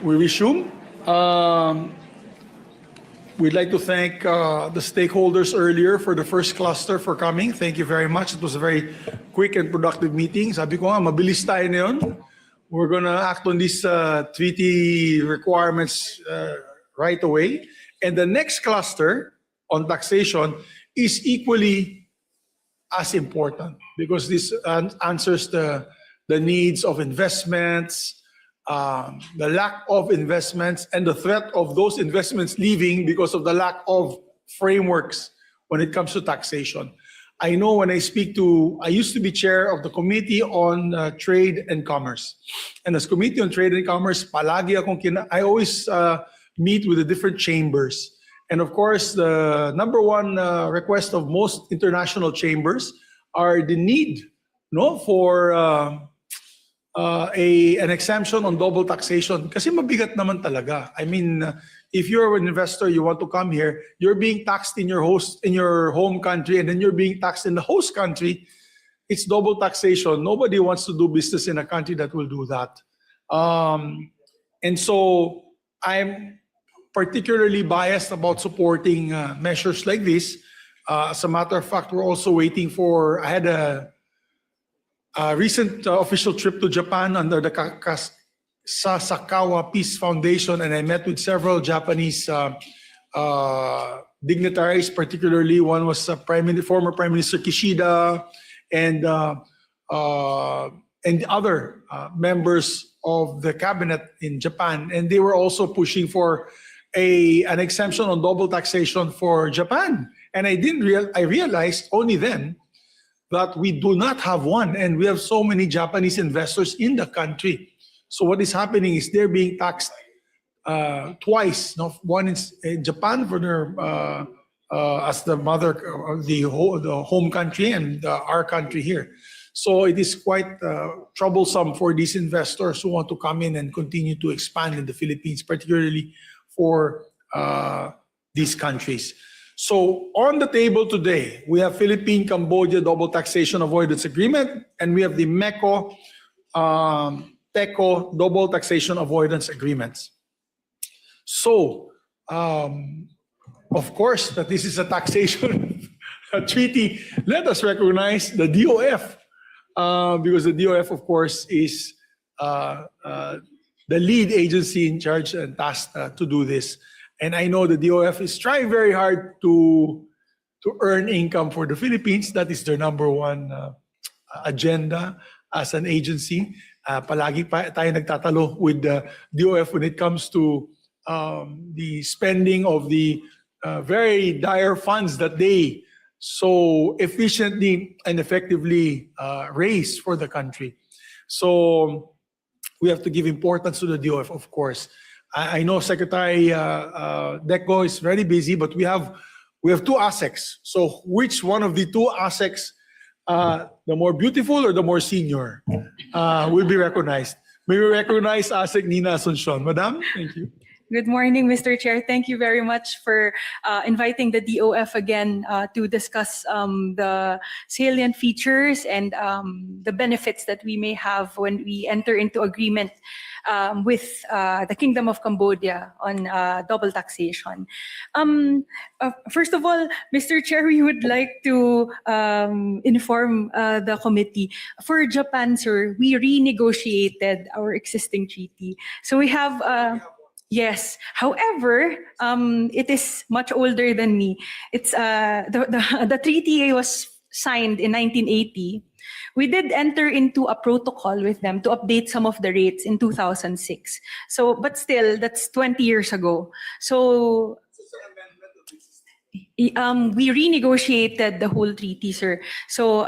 we resume. We'd like to thank the stakeholders earlier for the first cluster for coming. Thank you very much. It was a very quick and productive meeting. Sabi ko nga, mabilis tayo na yun. We're gonna act on these treaty requirements right away. And the next cluster on taxation is equally as important because this answers the needs of investments, the lack of investments, and the threat of those investments leaving because of the lack of frameworks when it comes to taxation. I know when I used to be chair of the Committee on Trade and Commerce. And as Committee on Trade and Commerce, I always meet with the different chambers. And of course, the number one request of most international chambers are the need for an exemption on double taxation. Kasi mabigat naman talaga. I mean, if you're an investor, you want to come here, you're being taxed in your home country, and then you're being taxed in the host country. It's double taxation. Nobody wants to do business in a country that will do that. And so I'm particularly biased about supporting measures like this. As a matter of fact, we're also waiting for, I had a recent official trip to Japan under the Sasakawa Peace Foundation, and I met with several Japanese dignitaries, particularly one was former Prime Minister Kishida and other members of the cabinet in Japan. And they were also pushing for an exemption on double taxation for Japan. And I realized only then that we do not have one, and we have so many Japanese investors in the country. So what is happening is they're being taxed twice. One in Japan for their as the mother of the home country, and our country here. So it is quite troublesome for these investors who want to come in and continue to expand in the Philippines, particularly for these countries. So on the table today, we have Philippine-Cambodia Double Taxation Avoidance Agreement, and we have the MECO-TECO Double Taxation Avoidance Agreements. So, of course, that this is a taxation treaty. Let us recognize the DOF, because the DOF, of course, is the lead agency in charge and tasked to do this. And I know the DOF is trying very hard to earn income for the Philippines. That is their number one agenda as an agency. Palagi tayo nagtatalo with the DOF when it comes to the spending of the very dire funds that they so efficiently and effectively raise for the country. So we have to give importance to the DOF, of course. I know Secretary Deco is very busy, but we have two ASECs. So which one of the two ASECs, the more beautiful or the more senior, will be recognized? May we recognize ASEC Nina Asuncion. Madam, thank you. Good morning, Mr. Chair. Thank you very much for inviting the DOF again to discuss the salient features and the benefits that we may have when we enter into agreement with the Kingdom of Cambodia on double taxation. First of all, Mr. Chair, we would like to inform the committee. For Japan, sir, we renegotiated our existing treaty. So we have... Yes. However, it is much older than me. It's the treaty was signed in 1980. We did enter into a protocol with them to update some of the rates in 2006. So, but still, that's 20 years ago. So. We renegotiated the whole treaty, sir. So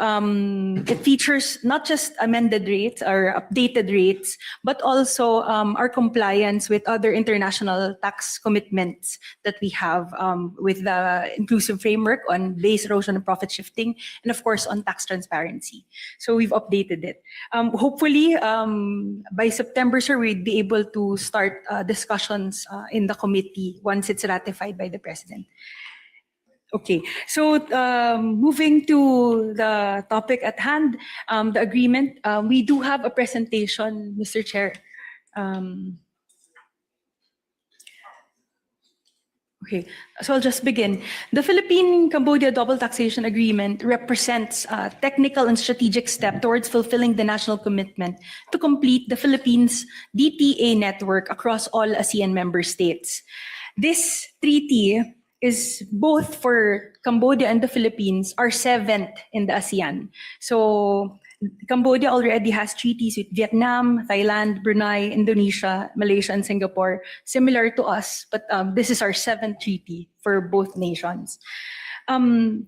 it features not just amended rates or updated rates, but also our compliance with other international tax commitments that we have with the inclusive framework on base erosion and profit shifting, and of course on tax transparency. So we've updated it. Hopefully by September, sir, we'd be able to start discussions in the committee once it's ratified by the President. Okay, so moving to the topic at hand, the agreement, we do have a presentation, Mr. Chair. Okay, so I'll just begin. The Philippine-Cambodia Double Taxation Agreement represents a technical and strategic step towards fulfilling the national commitment to complete the Philippines' DTA network across all ASEAN member states. This treaty is both for Cambodia and the Philippines, our seventh in the ASEAN. So Cambodia already has treaties with Vietnam, Thailand, Brunei, Indonesia, Malaysia, and Singapore, similar to us, but this is our seventh treaty for both nations. The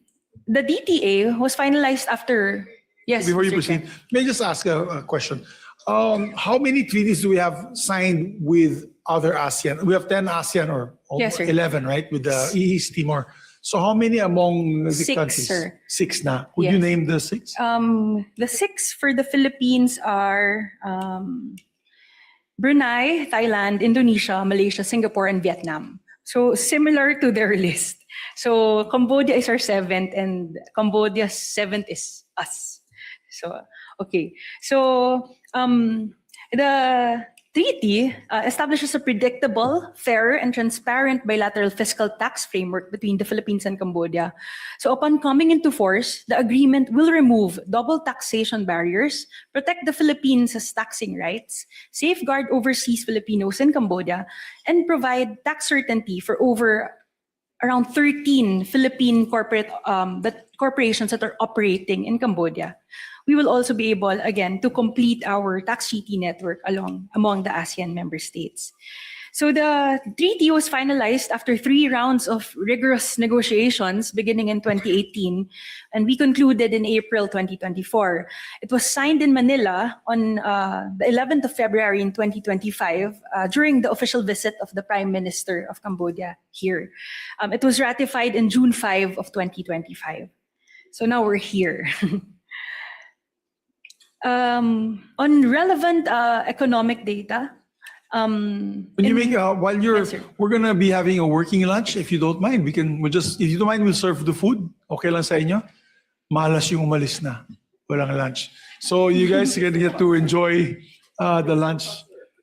DTA was finalized after, yes. Before you Mr. Chair. proceed, may I just ask a question? How many treaties do we have signed with other ASEAN? We have 10 ASEAN or Yes, sir. 11, right? With the East Timor. So how many among the 6, countries? sir. 6 na. Could you Yes. name the 6? The 6 for the Philippines are Brunei, Thailand, Indonesia, Malaysia, Singapore, and Vietnam. So similar to their list. So Cambodia is our 7th, and Cambodia's 7th is us. So okay. So the treaty establishes a predictable, fair, and transparent bilateral fiscal tax framework between the Philippines and Cambodia. So upon coming into force, the agreement will remove double taxation barriers, protect the Philippines' taxing rights, safeguard overseas Filipinos in Cambodia, and provide tax certainty for around 13 Philippine corporations that are operating in Cambodia. We will also be able, again, to complete our tax treaty network among the ASEAN member states. So the treaty was finalized after 3 rounds of rigorous negotiations beginning in 2018, and we concluded in April 2024. It was signed in Manila on the 11th of February in 2025 during the official visit of the Prime Minister of Cambodia here. It was ratified in June 5 of 2025. So now we're here. On relevant economic data, When you make while you're, Yes, sir. we're gonna be having a working lunch. If you don't mind, if you don't mind, we'll serve the food. Okay lang sa inyo? Malas yung umalis na. Walang lunch. So you guys are gonna get to enjoy the lunch.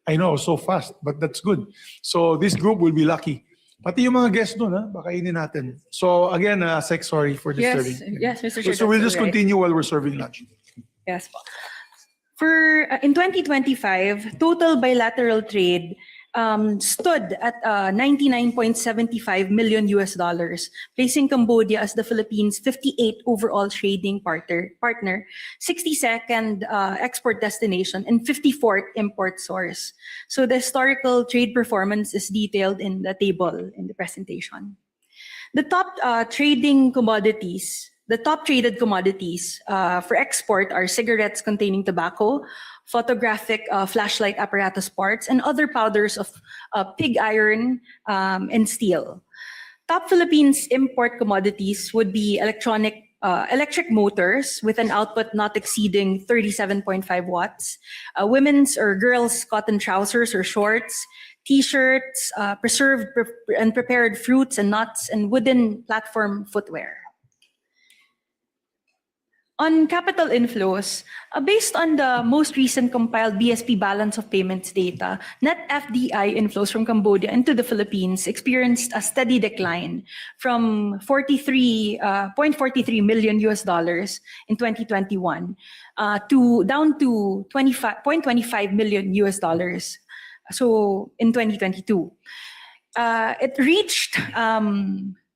I know, so fast, but that's good. So this group will be lucky. Pati yung mga guests doon, bakainin natin. So again, Sec, sorry for disturbing. yes, Mr. Chair. So we'll that's just all right. continue while we're serving lunch. Yes po. For in 2025, total bilateral trade stood at $99.75 million, placing Cambodia as the Philippines' 58th overall trading partner, 62nd export destination, and 54th import source. So the historical trade performance is detailed in the table in the presentation. The top traded commodities for export are cigarettes containing tobacco, photographic flashlight apparatus parts, and other powders of pig iron and steel. Top Philippines import commodities would be electric motors with an output not exceeding 37.5 watts, women's or girls' cotton trousers or shorts, T-shirts, preserved and prepared fruits and nuts, and wooden platform footwear. On capital inflows, based on the most recent compiled BSP balance of payments data, net FDI inflows from Cambodia into the Philippines experienced a steady decline from $43.43 million in 2021 down to $25.25 million. So in 2022, it reached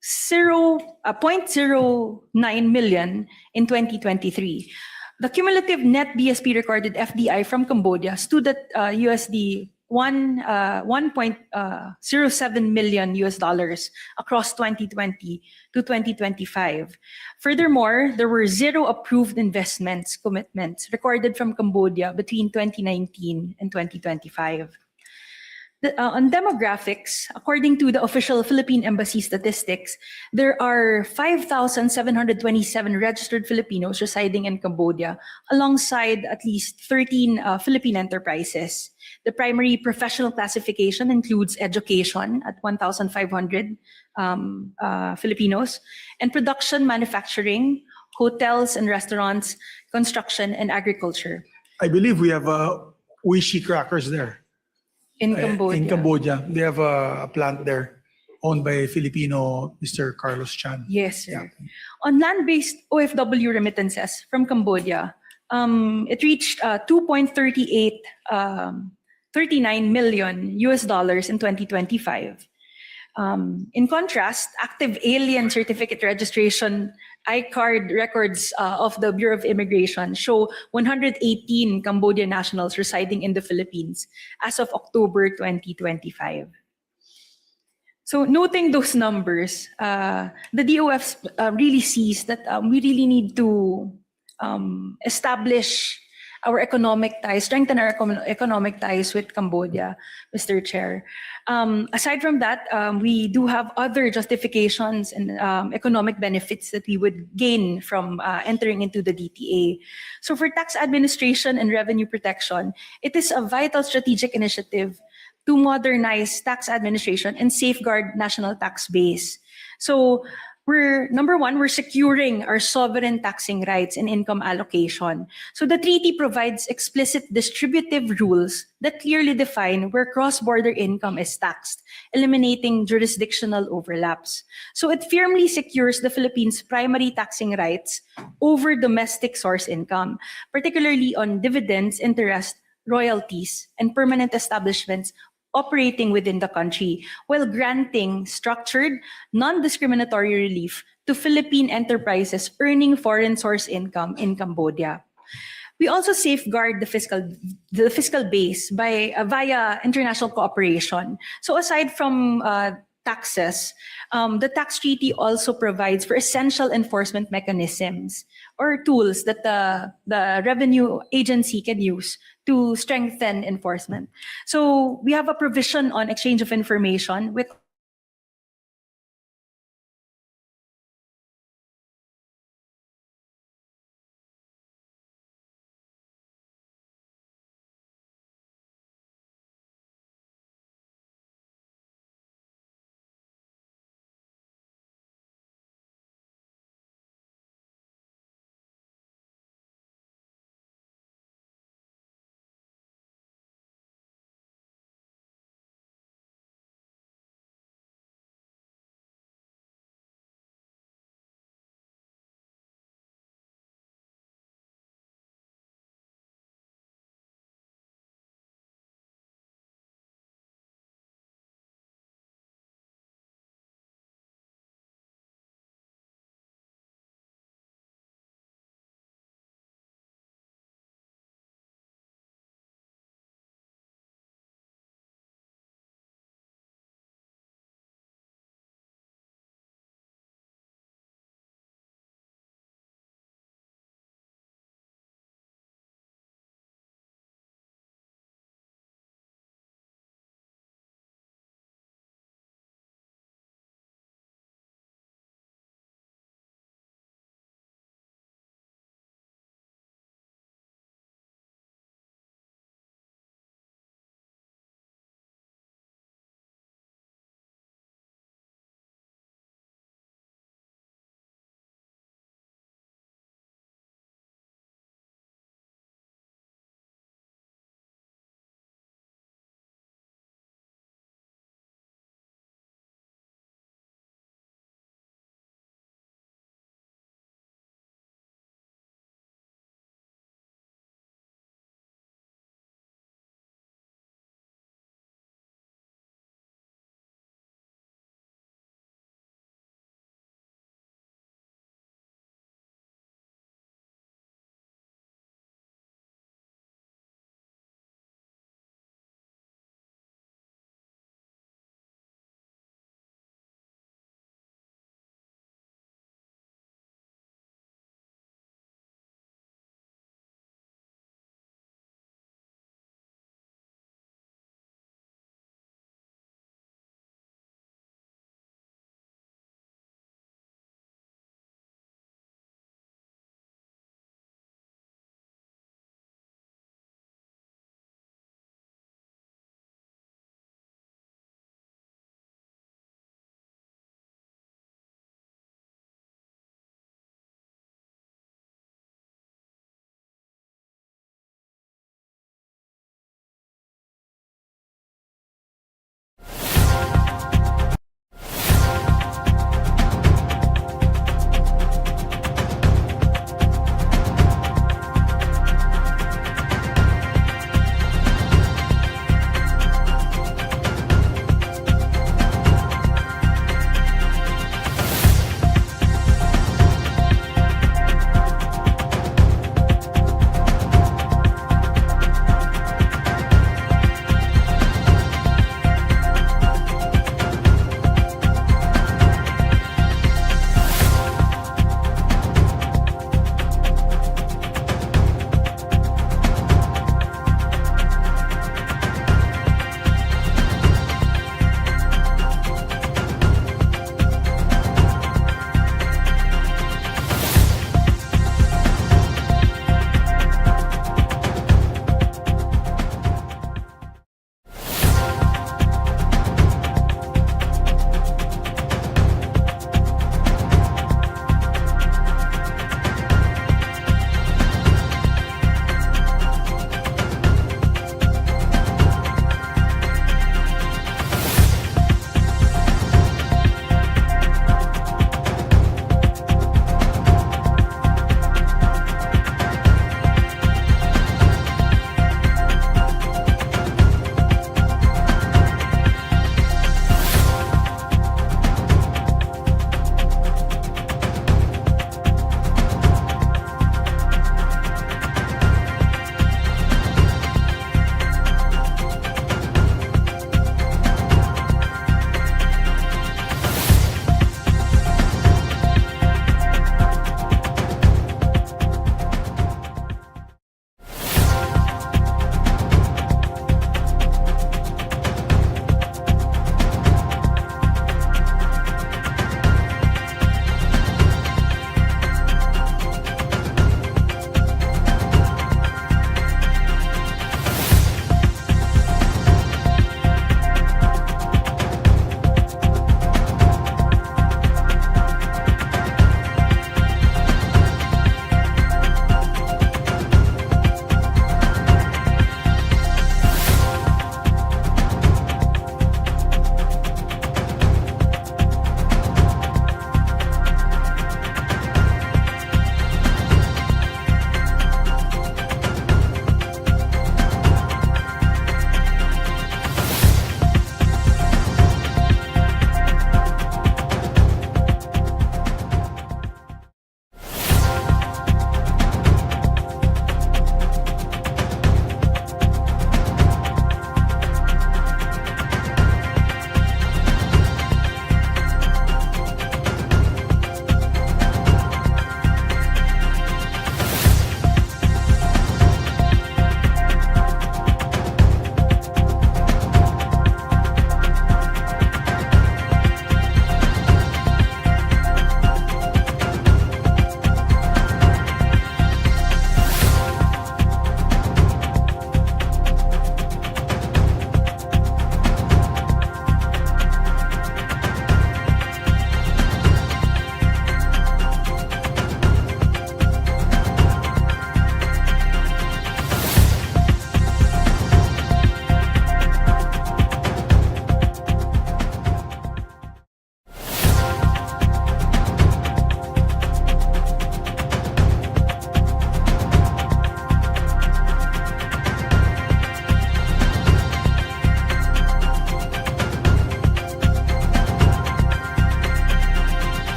0.09 million in 2023. The cumulative net BSP recorded FDI from Cambodia stood at USD $1.07 million across 2020 to 2025. Furthermore, there were 0 approved investments commitments recorded from Cambodia between 2019 and 2025. On demographics, according to the official Philippine Embassy statistics, there are 5,727 registered Filipinos residing in Cambodia, alongside at least 13 Philippine enterprises. The primary professional classification includes education at 1,500 Filipinos, and production, manufacturing, hotels and restaurants, construction, and agriculture. I believe we have Uishi crackers there. In Cambodia. In Cambodia, they have a plant there. owned by a Filipino, Mr. Carlos Chan. Yes, sir. Yeah. On land-based OFW remittances from Cambodia, it reached 2.39 million US dollars in 2025. In contrast, active alien certificate registration I-card records of the Bureau of Immigration show 118 Cambodian nationals residing in the Philippines as of October 2025. So noting those numbers, the DOF really sees that we really need to establish our economic ties, strengthen our economic ties with Cambodia, Mr. Chair. Aside from that, we do have other justifications and economic benefits that we would gain from entering into the DTA. So for tax administration and revenue protection, it is a vital strategic initiative to modernize tax administration and safeguard national tax base. So number one, we're securing our sovereign taxing rights and income allocation. So the treaty provides explicit distributive rules that clearly define where cross-border income is taxed, eliminating jurisdictional overlaps. So it firmly secures the Philippines' primary taxing rights over domestic source income, particularly on dividends, interest, royalties, and permanent establishments operating within the country, while granting structured, non-discriminatory relief to Philippine enterprises earning foreign source income in Cambodia. We also safeguard the fiscal base via international cooperation. So aside from taxes, the tax treaty also provides for essential enforcement mechanisms or tools that the revenue agency can use to strengthen enforcement. So we have a provision on exchange of information with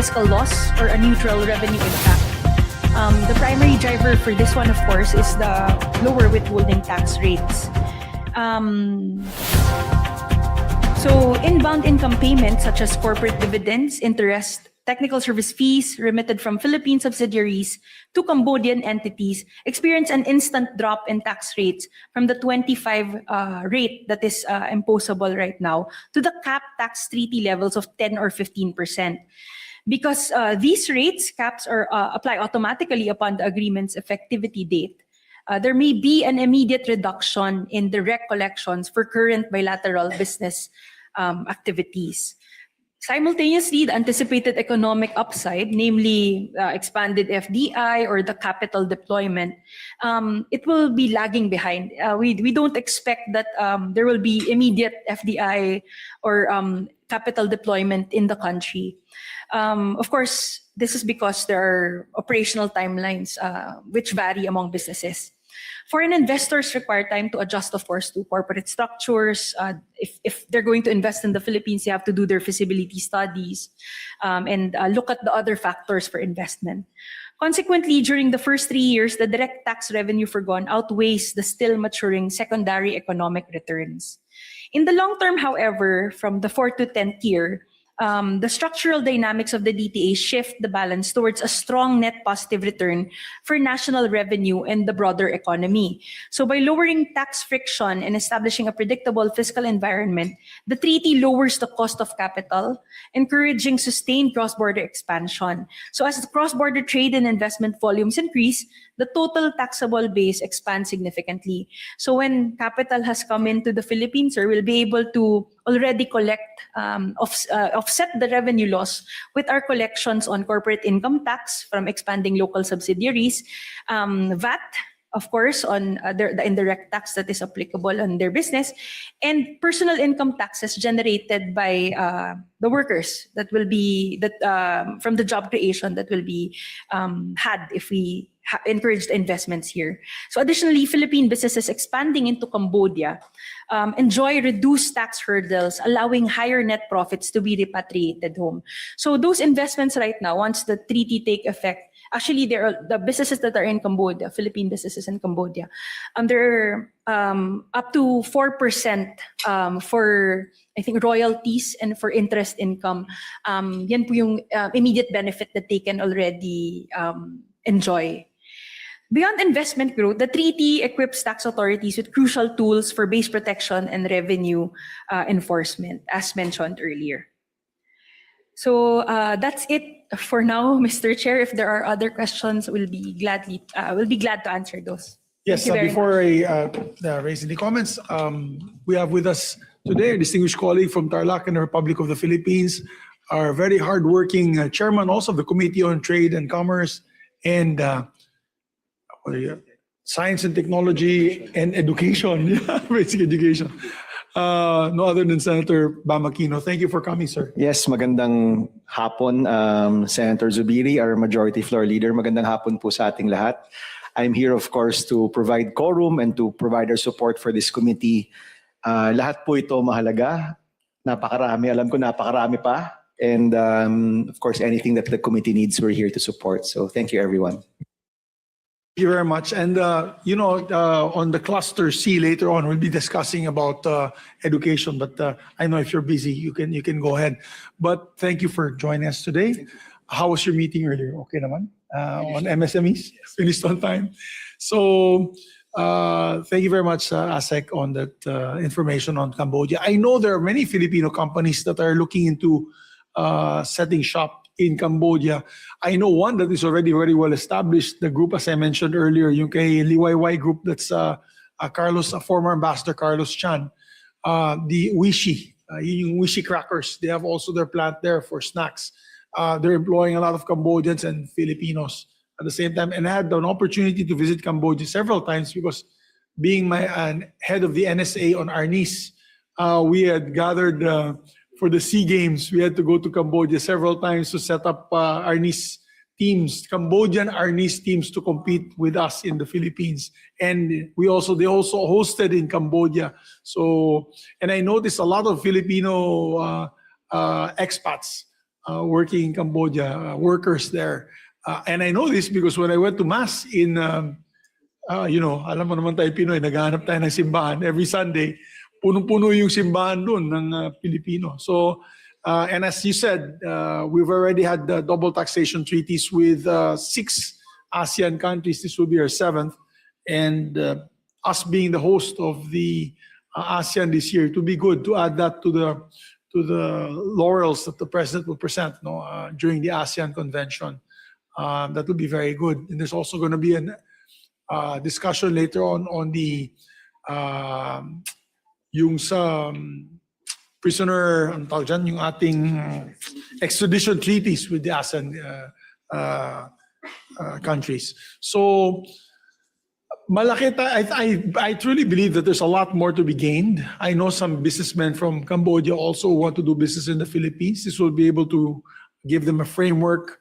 fiscal loss or a neutral revenue impact. The primary driver for this one, of course, is the lower withholding tax rates. So inbound income payments such as corporate dividends, interest, technical service fees remitted from Philippine subsidiaries to Cambodian entities experience an instant drop in tax rates from the 25 rate that is imposable right now to the cap tax treaty levels of 10 or 15%. Because these rates, caps, are apply automatically upon the agreement's effectivity date. There may be an immediate reduction in direct collections for current bilateral business activities. Simultaneously, the anticipated economic upside, namely expanded FDI or the capital deployment, it will be lagging behind. We don't expect that there will be immediate FDI or capital deployment in the country. Of course, this is because there are operational timelines which vary among businesses. Foreign investors require time to adjust, of course, to corporate structures. If they're going to invest in the Philippines, they have to do their feasibility studies and look at the other factors for investment. Consequently, during the first 3 years, the direct tax revenue forgone outweighs the still maturing secondary economic returns. In the long term, however, from the 4th to 10th year, the structural dynamics of the DTA shift the balance towards a strong net positive return for national revenue and the broader economy. So by lowering tax friction and establishing a predictable fiscal environment, the treaty lowers the cost of capital, encouraging sustained cross-border expansion. So as the cross-border trade and investment volumes increase, the total taxable base expands significantly. So when capital has come into the Philippines, we'll be able to already collect, offset the revenue loss with our collections on corporate income tax from expanding local subsidiaries, VAT, of course, on the indirect tax that is applicable on their business, and personal income taxes generated by the workers that will be from the job creation that will be had if we encouraged investments here. So additionally, Philippine businesses expanding into Cambodia enjoy reduced tax hurdles, allowing higher net profits to be repatriated home. So those investments right now, once the treaty take effect, actually there are the businesses that are in Cambodia, Philippine businesses in Cambodia, they're up to 4% for, I think, royalties and for interest income. Yan po yung immediate benefit that they can already enjoy. Beyond investment growth, the treaty equips tax authorities with crucial tools for base protection and revenue enforcement, as mentioned earlier. So that's it for now, Mr. Chair. If there are other questions, we'll be glad to answer those. Yes, Thank you very before I raise any comments, we have with us today a distinguished colleague from Tarlac and the Republic of the Philippines, our very hardworking chairman also of the Committee on Trade and Commerce and Science and Technology and Education, basic education. No other than Senator Bam Aquino. Thank you for coming, sir. Yes, magandang hapon, Senator Zubiri, our Majority Floor Leader. Magandang hapon po sa ating lahat. I'm here, of course, to provide quorum and to provide our support for this committee. Lahat po ito mahalaga. Napakarami. Alam ko napakarami pa. And, of course, anything that the committee needs, we're here to support. So thank you, everyone. Thank you very much. And, on the cluster C later on, we'll be discussing about education. But I know if you're busy, you can go ahead. But thank you for joining us today. How was your meeting earlier? Okay naman? On MSMEs? Yes. Finished on time. So thank you very much, ASEC, on that information on Cambodia. I know there are many Filipino companies that are looking into setting shop in Cambodia. I know one that is already very well established. The group, as I mentioned earlier, yung kay Liwayway Group, that's former Ambassador Carlos Chan. The Wishi, yung Wishi Crackers, they have also their plant there for snacks. They're employing a lot of Cambodians and Filipinos at the same time. And I had an opportunity to visit Cambodia several times because being head of the NSA on Arnis, we had gathered for the SEA Games. We had to go to Cambodia several times to set up Arnis teams, Cambodian Arnis teams, to compete with us in the Philippines. And they also hosted in Cambodia. So, and I noticed a lot of Filipino expats working in Cambodia, workers there. And I know this because when I went to Mass in, alam mo naman tayo Pinoy, naghahanap tayo ng simbahan. Every Sunday, punong-puno yung simbahan doon ng Pilipino. So, and as you said, we've already had the double taxation treaties with 6 ASEAN countries. This will be our 7th. And us being the host of the ASEAN this year, to be good to add that to the laurels that the president will present during the ASEAN convention. That will be very good. And there's also going to be a discussion later on the yung sa prisoner, ang tawag dyan, yung ating extradition treaties with the ASEAN countries. So, malaki I truly believe that there's a lot more to be gained. I know some businessmen from Cambodia also want to do business in the Philippines. This will be able to give them a framework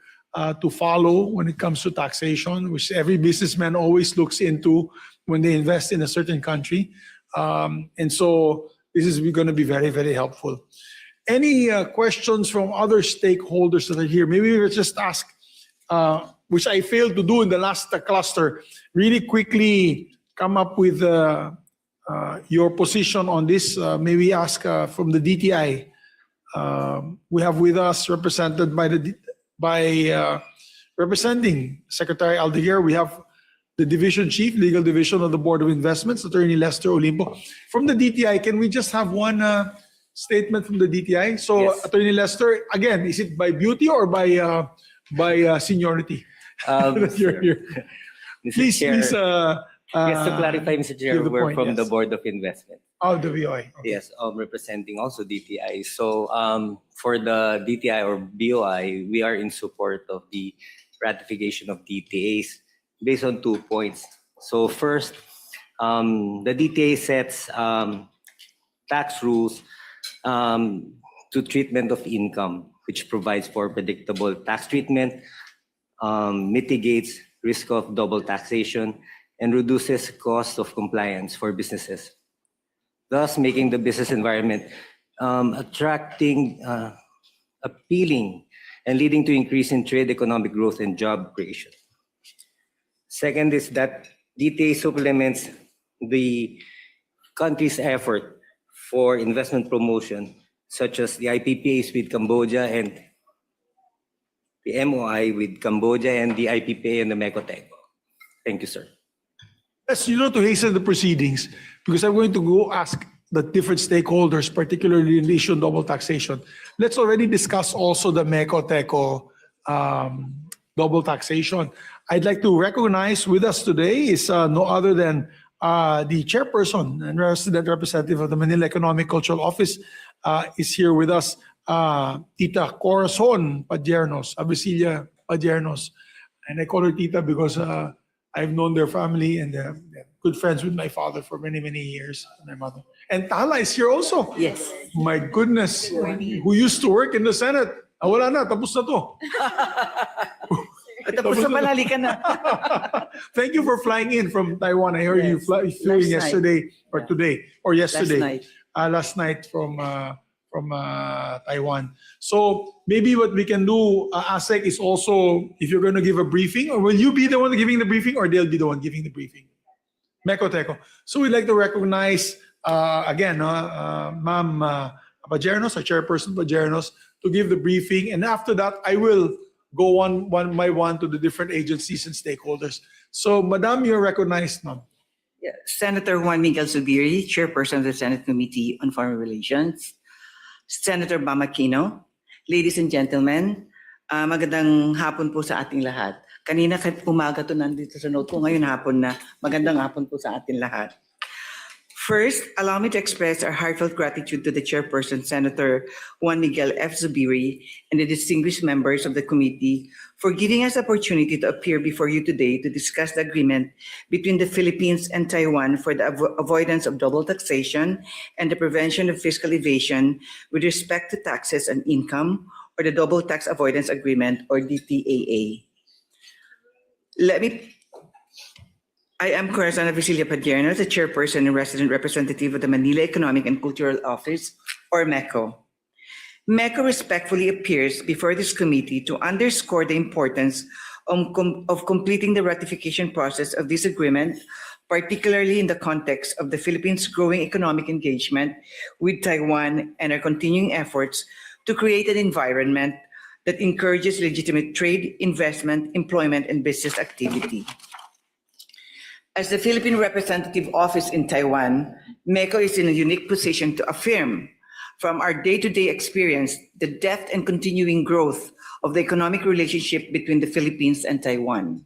to follow when it comes to taxation, which every businessman always looks into when they invest in a certain country. And so this is going to be very, very helpful. Any questions from other stakeholders that are here? Maybe we'll just ask, which I failed to do in the last cluster, really quickly come up with your position on this. Maybe ask from the DTI. We have with us represented by representing Secretary Aldeguer, we have the Division Chief, Legal Division of the Board of Investments, Attorney Lester Olimpo. From the DTI, can we just have one statement from the DTI? So, Yes. Attorney Lester, again, is it by beauty or by seniority? that you're here? Mr. Please, Chair, please. just to clarify, Mr. Chair, give the we're point, from the yes. Board of Investment. Oh, the VOI. Okay. Yes, representing also DTI. So for the DTI or BOI, we are in support of the ratification of DTAs based on 2 points. So first, the DTA sets tax rules to treatment of income, which provides for predictable tax treatment, mitigates risk of double taxation, and reduces cost of compliance for businesses, thus making the business environment attracting, appealing, and leading to increase in trade, economic growth, and job creation. Second is that DTA supplements the country's effort for investment promotion, such as the IPPAs with Cambodia and the MOI with Cambodia and the IPPA and the MECOTECO. Thank you, sir. Yes, to hasten the proceedings, because I'm going to go ask the different stakeholders, particularly in the issue of double taxation. Let's already discuss also the MECOTECO double taxation. I'd like to recognize with us today is no other than the chairperson and resident representative of the Manila Economic Cultural Office is here with us, Tita Corazon Padiernos, Abisilia Padiernos. And I call her Tita because I've known their family and they're good friends with my father for many, many years, and my mother. And Tala is here also. Yes. My goodness, who used to work in the Senate. Wala na, tapos na to. Tapos na palali ka na. Thank you for flying in from Taiwan. I heard you flew Last yesterday or today or yesterday. night. Last night from Taiwan. So maybe what we can do, ASEC, is also, if you're going to give a briefing, or will you be the one giving the briefing, or they'll be the one giving the briefing? MECOTECO. So we'd like to recognize again, Ma'am Padiernos, our chairperson Padiernos, to give the briefing, and after that, I will go one by one to the different agencies and stakeholders. So, Madam, you're recognized, ma'am. Yeah. Senator Juan Miguel Zubiri, Chairperson of the Senate Committee on Foreign Relations. Senator Bamakino, ladies and gentlemen, magandang hapon po sa ating lahat. Kanina kahit umaga to nandito sa note ko, ngayon hapon na. Magandang hapon po sa ating lahat. First, allow me to express our heartfelt gratitude to the Chairperson, Senator Juan Miguel F. Zubiri, and the distinguished members of the committee for giving us the opportunity to appear before you today to discuss the agreement between the Philippines and Taiwan for the avoidance of double taxation and the prevention of fiscal evasion with respect to taxes and income, or the Double Tax Avoidance Agreement, or DTAA. I am Corazon Vicilia Padierno, the chairperson and resident representative of the Manila Economic and Cultural Office, or MECO. MECO respectfully appears before this committee to underscore the importance of completing the ratification process of this agreement, particularly in the context of the Philippines' growing economic engagement with Taiwan and our continuing efforts to create an environment that encourages legitimate trade, investment, employment, and business activity. As the Philippine Representative Office in Taiwan, MECO is in a unique position to affirm from our day-to-day experience the depth and continuing growth of the economic relationship between the Philippines and Taiwan.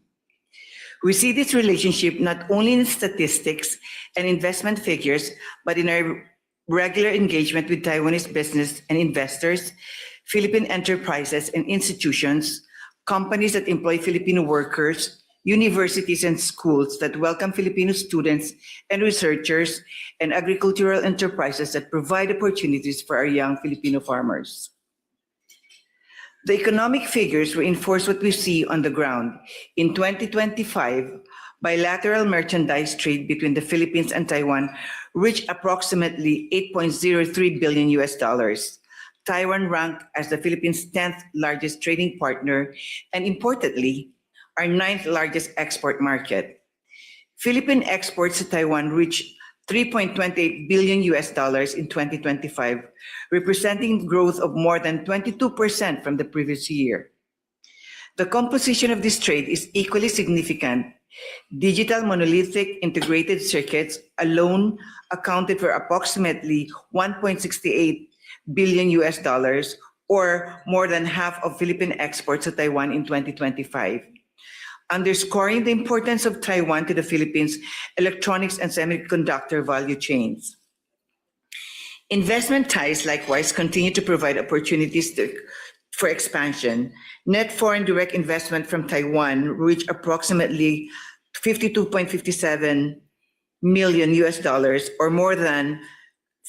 We see this relationship not only in statistics and investment figures, but in our regular engagement with Taiwanese business and investors, Philippine enterprises and institutions, companies that employ Filipino workers, universities and schools that welcome Filipino students and researchers, and agricultural enterprises that provide opportunities for our young Filipino farmers. The economic figures reinforce what we see on the ground. In 2025, bilateral merchandise trade between the Philippines and Taiwan reached approximately $8.03 billion. Taiwan ranked as the Philippines' 10th largest trading partner, and importantly, our 9th largest export market. Philippine exports to Taiwan reached $3.28 billion in 2025, representing growth of more than 22% from the previous year. The composition of this trade is equally significant. Digital monolithic integrated circuits alone accounted for approximately $1.68 billion, or more than half of Philippine exports to Taiwan in 2025. Underscoring the importance of Taiwan to the Philippines' electronics and semiconductor value chains. Investment ties likewise continue to provide opportunities for expansion. Net foreign direct investment from Taiwan reached approximately $52.57 million, or more than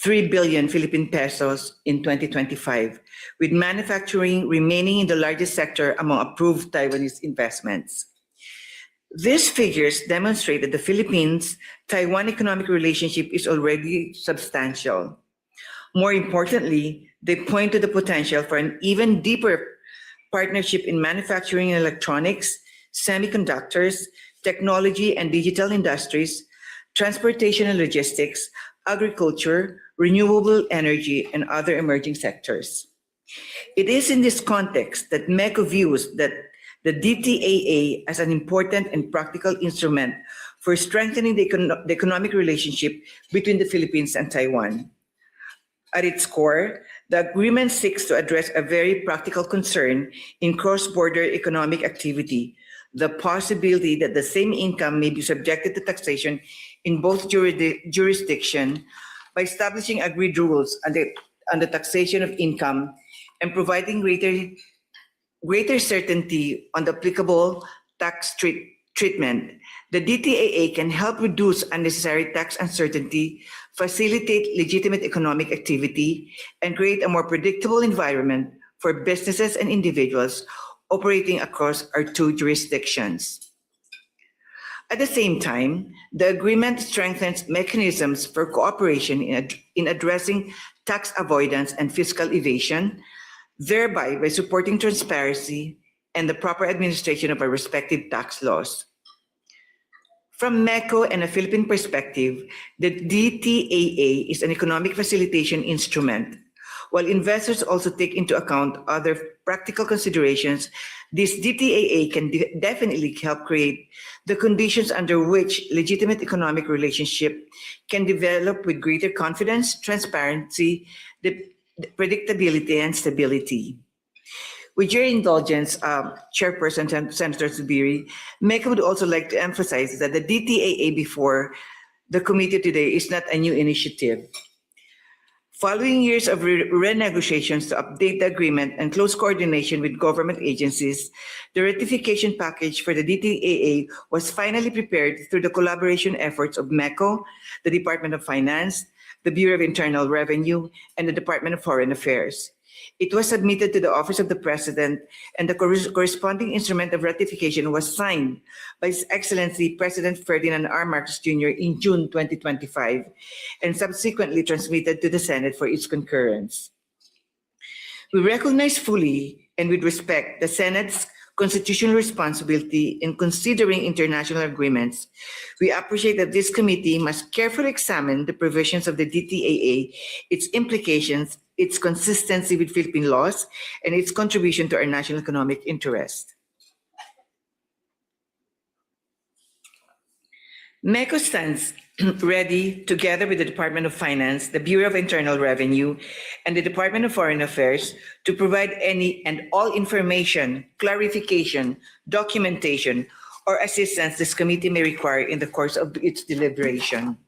3 billion Philippine pesos in 2025, with manufacturing remaining in the largest sector among approved Taiwanese investments. These figures demonstrate that the Philippines-Taiwan economic relationship is already substantial. More importantly, they point to the potential for an even deeper partnership in manufacturing and electronics, semiconductors, technology and digital industries, transportation and logistics, agriculture, renewable energy, and other emerging sectors. It is in this context that MECO views that the DTAA as an important and practical instrument for strengthening the economic relationship between the Philippines and Taiwan. At its core, the agreement seeks to address a very practical concern in cross-border economic activity, the possibility that the same income may be subjected to taxation in both jurisdictions by establishing agreed rules on the taxation of income and providing greater certainty on the applicable tax treatment. The DTAA can help reduce unnecessary tax uncertainty, facilitate legitimate economic activity, and create a more predictable environment for businesses and individuals operating across our two jurisdictions. At the same time, the agreement strengthens mechanisms for cooperation in addressing tax avoidance and fiscal evasion, thereby by supporting transparency and the proper administration of our respective tax laws. From MECO and a Philippine perspective, the DTAA is an economic facilitation instrument. While investors also take into account other practical considerations, this DTAA can definitely help create the conditions under which legitimate economic relationship can develop with greater confidence, transparency, predictability, and stability. With your indulgence, Chairperson Senator Zubiri, MECO would also like to emphasize that the DTAA before the committee today is not a new initiative. Following years of renegotiations to update the agreement and close coordination with government agencies, the ratification package for the DTAA was finally prepared through the collaboration efforts of MECO, the Department of Finance, the Bureau of Internal Revenue, and the Department of Foreign Affairs. It was submitted to the Office of the President, and the corresponding instrument of ratification was signed by His Excellency President Ferdinand R. Marcos Jr. in June 2025, and subsequently transmitted to the Senate for its concurrence. We recognize fully and with respect the Senate's constitutional responsibility in considering international agreements. We appreciate that this committee must carefully examine the provisions of the DTAA, its implications, its consistency with Philippine laws, and its contribution to our national economic interest. MECO stands ready, together with the Department of Finance, the Bureau of Internal Revenue, and the Department of Foreign Affairs to provide any and all information, clarification, documentation, or assistance this committee may require in the course of its deliberation.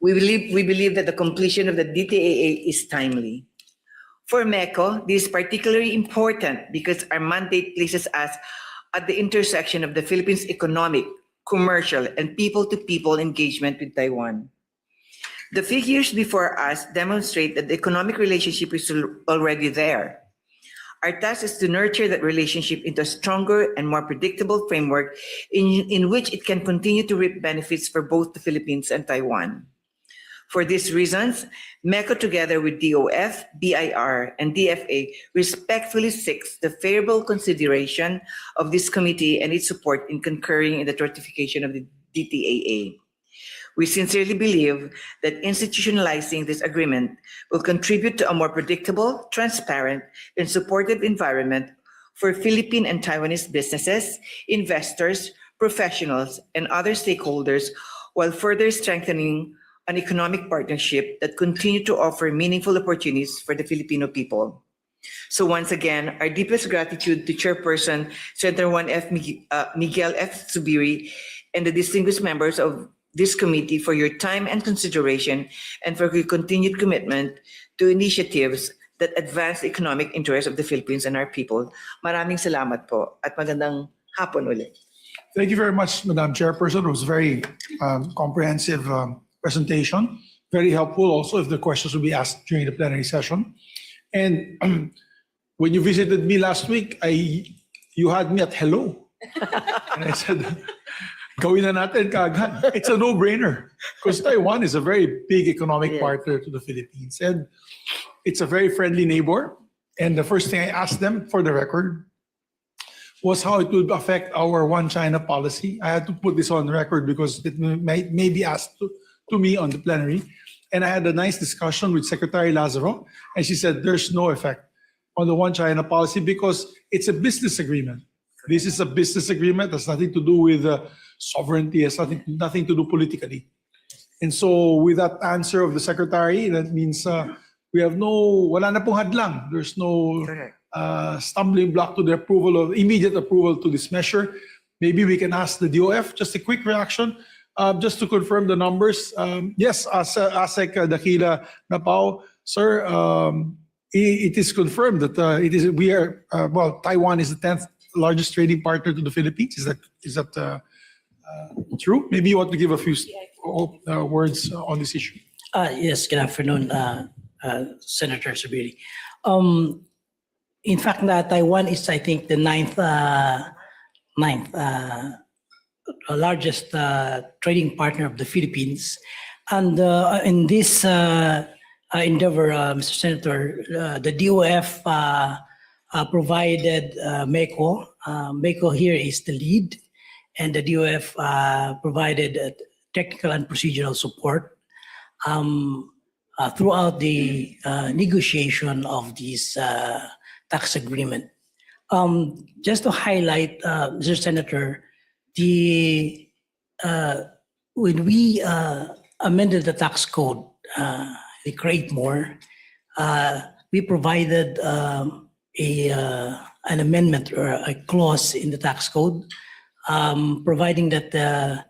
We believe that the completion of the DTAA is timely. For MECO, this is particularly important because our mandate places us at the intersection of the Philippines' economic, commercial, and people-to-people engagement with Taiwan. The figures before us demonstrate that the economic relationship is already there. Our task is to nurture that relationship into a stronger and more predictable framework in which it can continue to reap benefits for both the Philippines and Taiwan. For these reasons, MECO, together with DOF, BIR, and DFA, respectfully seeks the favorable consideration of this committee and its support in concurring in the ratification of the DTAA. We sincerely believe that institutionalizing this agreement will contribute to a more predictable, transparent, and supportive environment for Philippine and Taiwanese businesses, investors, professionals, and other stakeholders, while further strengthening an economic partnership that continue to offer meaningful opportunities for the Filipino people. So once again, our deepest gratitude to Chairperson Senator Juan Miguel F. Zubiri and the distinguished members of this committee for your time and consideration and for your continued commitment to initiatives that advance the economic interests of the Philippines and our people. Maraming salamat po at magandang hapon ulit. Thank you very much, Madam Chairperson. It was a very comprehensive presentation, very helpful also if the questions will be asked during the plenary session. And when you visited me last week, you had me at hello. And I said, gawin na natin kaagad. It's a no-brainer because Taiwan is a very big economic partner to the Philippines. And it's a very friendly neighbor. And the first thing I asked them, for the record, was how it would affect our One China policy. I had to put this on record because it may be asked to me on the plenary. And I had a nice discussion with Secretary Lazaro, and she said there's no effect on the One China policy because it's a business agreement. This is a business agreement. It has nothing to do with sovereignty. It has nothing to do politically. And so with that answer of the Secretary, that means we have wala na pong hadlang. There's no stumbling block to the immediate approval to this measure. Maybe we can ask the DOF, just a quick reaction. Just to confirm the numbers, yes, ASEC Dakila Napao, sir, it is confirmed that Taiwan is the 10th largest trading partner to the Philippines. Is that true? Maybe you want to give a few words on this issue. Yes, good afternoon, Senator Zubiri. In fact, Taiwan is, I think, the ninth largest trading partner of the Philippines. And in this endeavor, Mr. Senator, the DOF provided MECO. MECO here is the lead, and the DOF provided technical and procedural support throughout the negotiation of this tax agreement. Just to highlight, Mr. Senator, when we amended the tax code, the Create More, we provided an amendment or a clause in the tax code, providing that the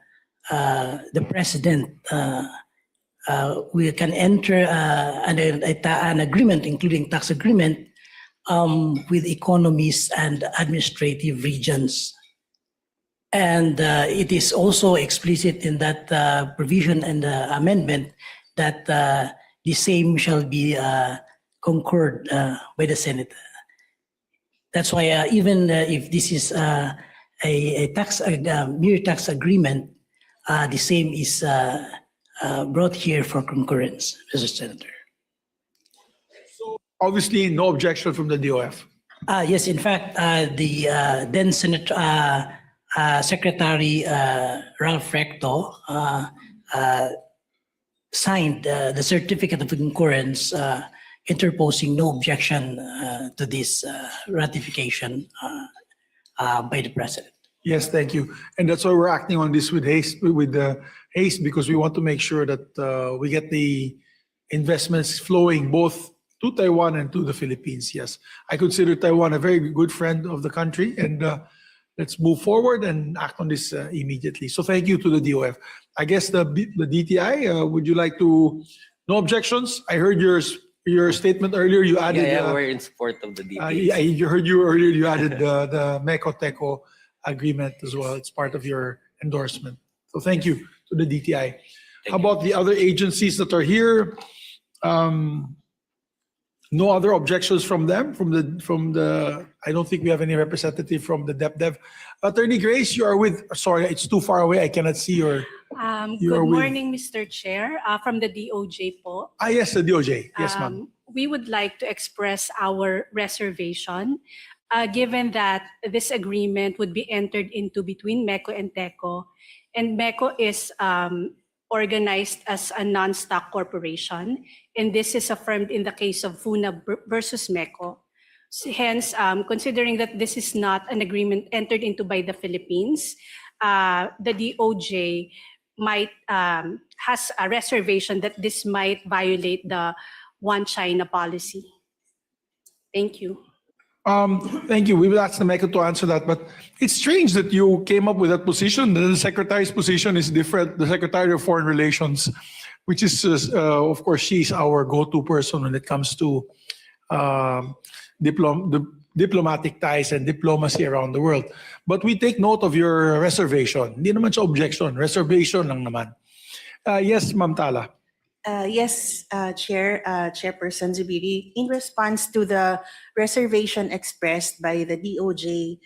president we can enter an agreement, including tax agreement, with economies and administrative regions. And it is also explicit in that provision and amendment that the same shall be concurred by the Senate. That's why even if this is a mere tax agreement, the same is brought here for concurrence, Mr. Senator. Obviously, no objection from the DOF. Yes, in fact, the then Senator Secretary Ralph Recto signed the certificate of concurrence, interposing no objection to this ratification by the president. Yes, thank you. And that's why we're acting on this with haste, because we want to make sure that we get the investments flowing both to Taiwan and to the Philippines. Yes, I consider Taiwan a very good friend of the country, and let's move forward and act on this immediately. So thank you to the DOF. I guess the DTI, would you like to, no objections? I heard your statement earlier, you added. Yeah, we're in support of the DTAs. I heard you earlier, you added the MECO-TECO agreement as well. It's part of your endorsement. So thank you to the DTI. How about the other agencies that are here? No other objections from them, from the, I don't think we have any representative from the DepDev. Attorney Grace, you are with, sorry, it's too far away. I cannot see your, you are Good with- morning, Mr. Chair. From the DOJ po. yes, the DOJ. Yes, ma'am. We would like to express our reservation, given that this agreement would be entered into between MECO and TECO, and MECO is organized as a non-stock corporation, and this is affirmed in the case of FUNA versus MECO. Hence, considering that this is not an agreement entered into by the Philippines, the DOJ might has a reservation that this might violate the One China policy. Thank you. Thank you. We will ask the MECO to answer that, but it's strange that you came up with that position. The Secretary's position is different. The Secretary of Foreign Relations, which is, of course, she's our go-to person when it comes to diplomatic ties and diplomacy around the world. But we take note of your reservation. Hindi naman siya objection. Reservation lang naman. Yes, Ma'am Tala. Yes, Chairperson Zubiri, in response to the reservation expressed by the DOJ,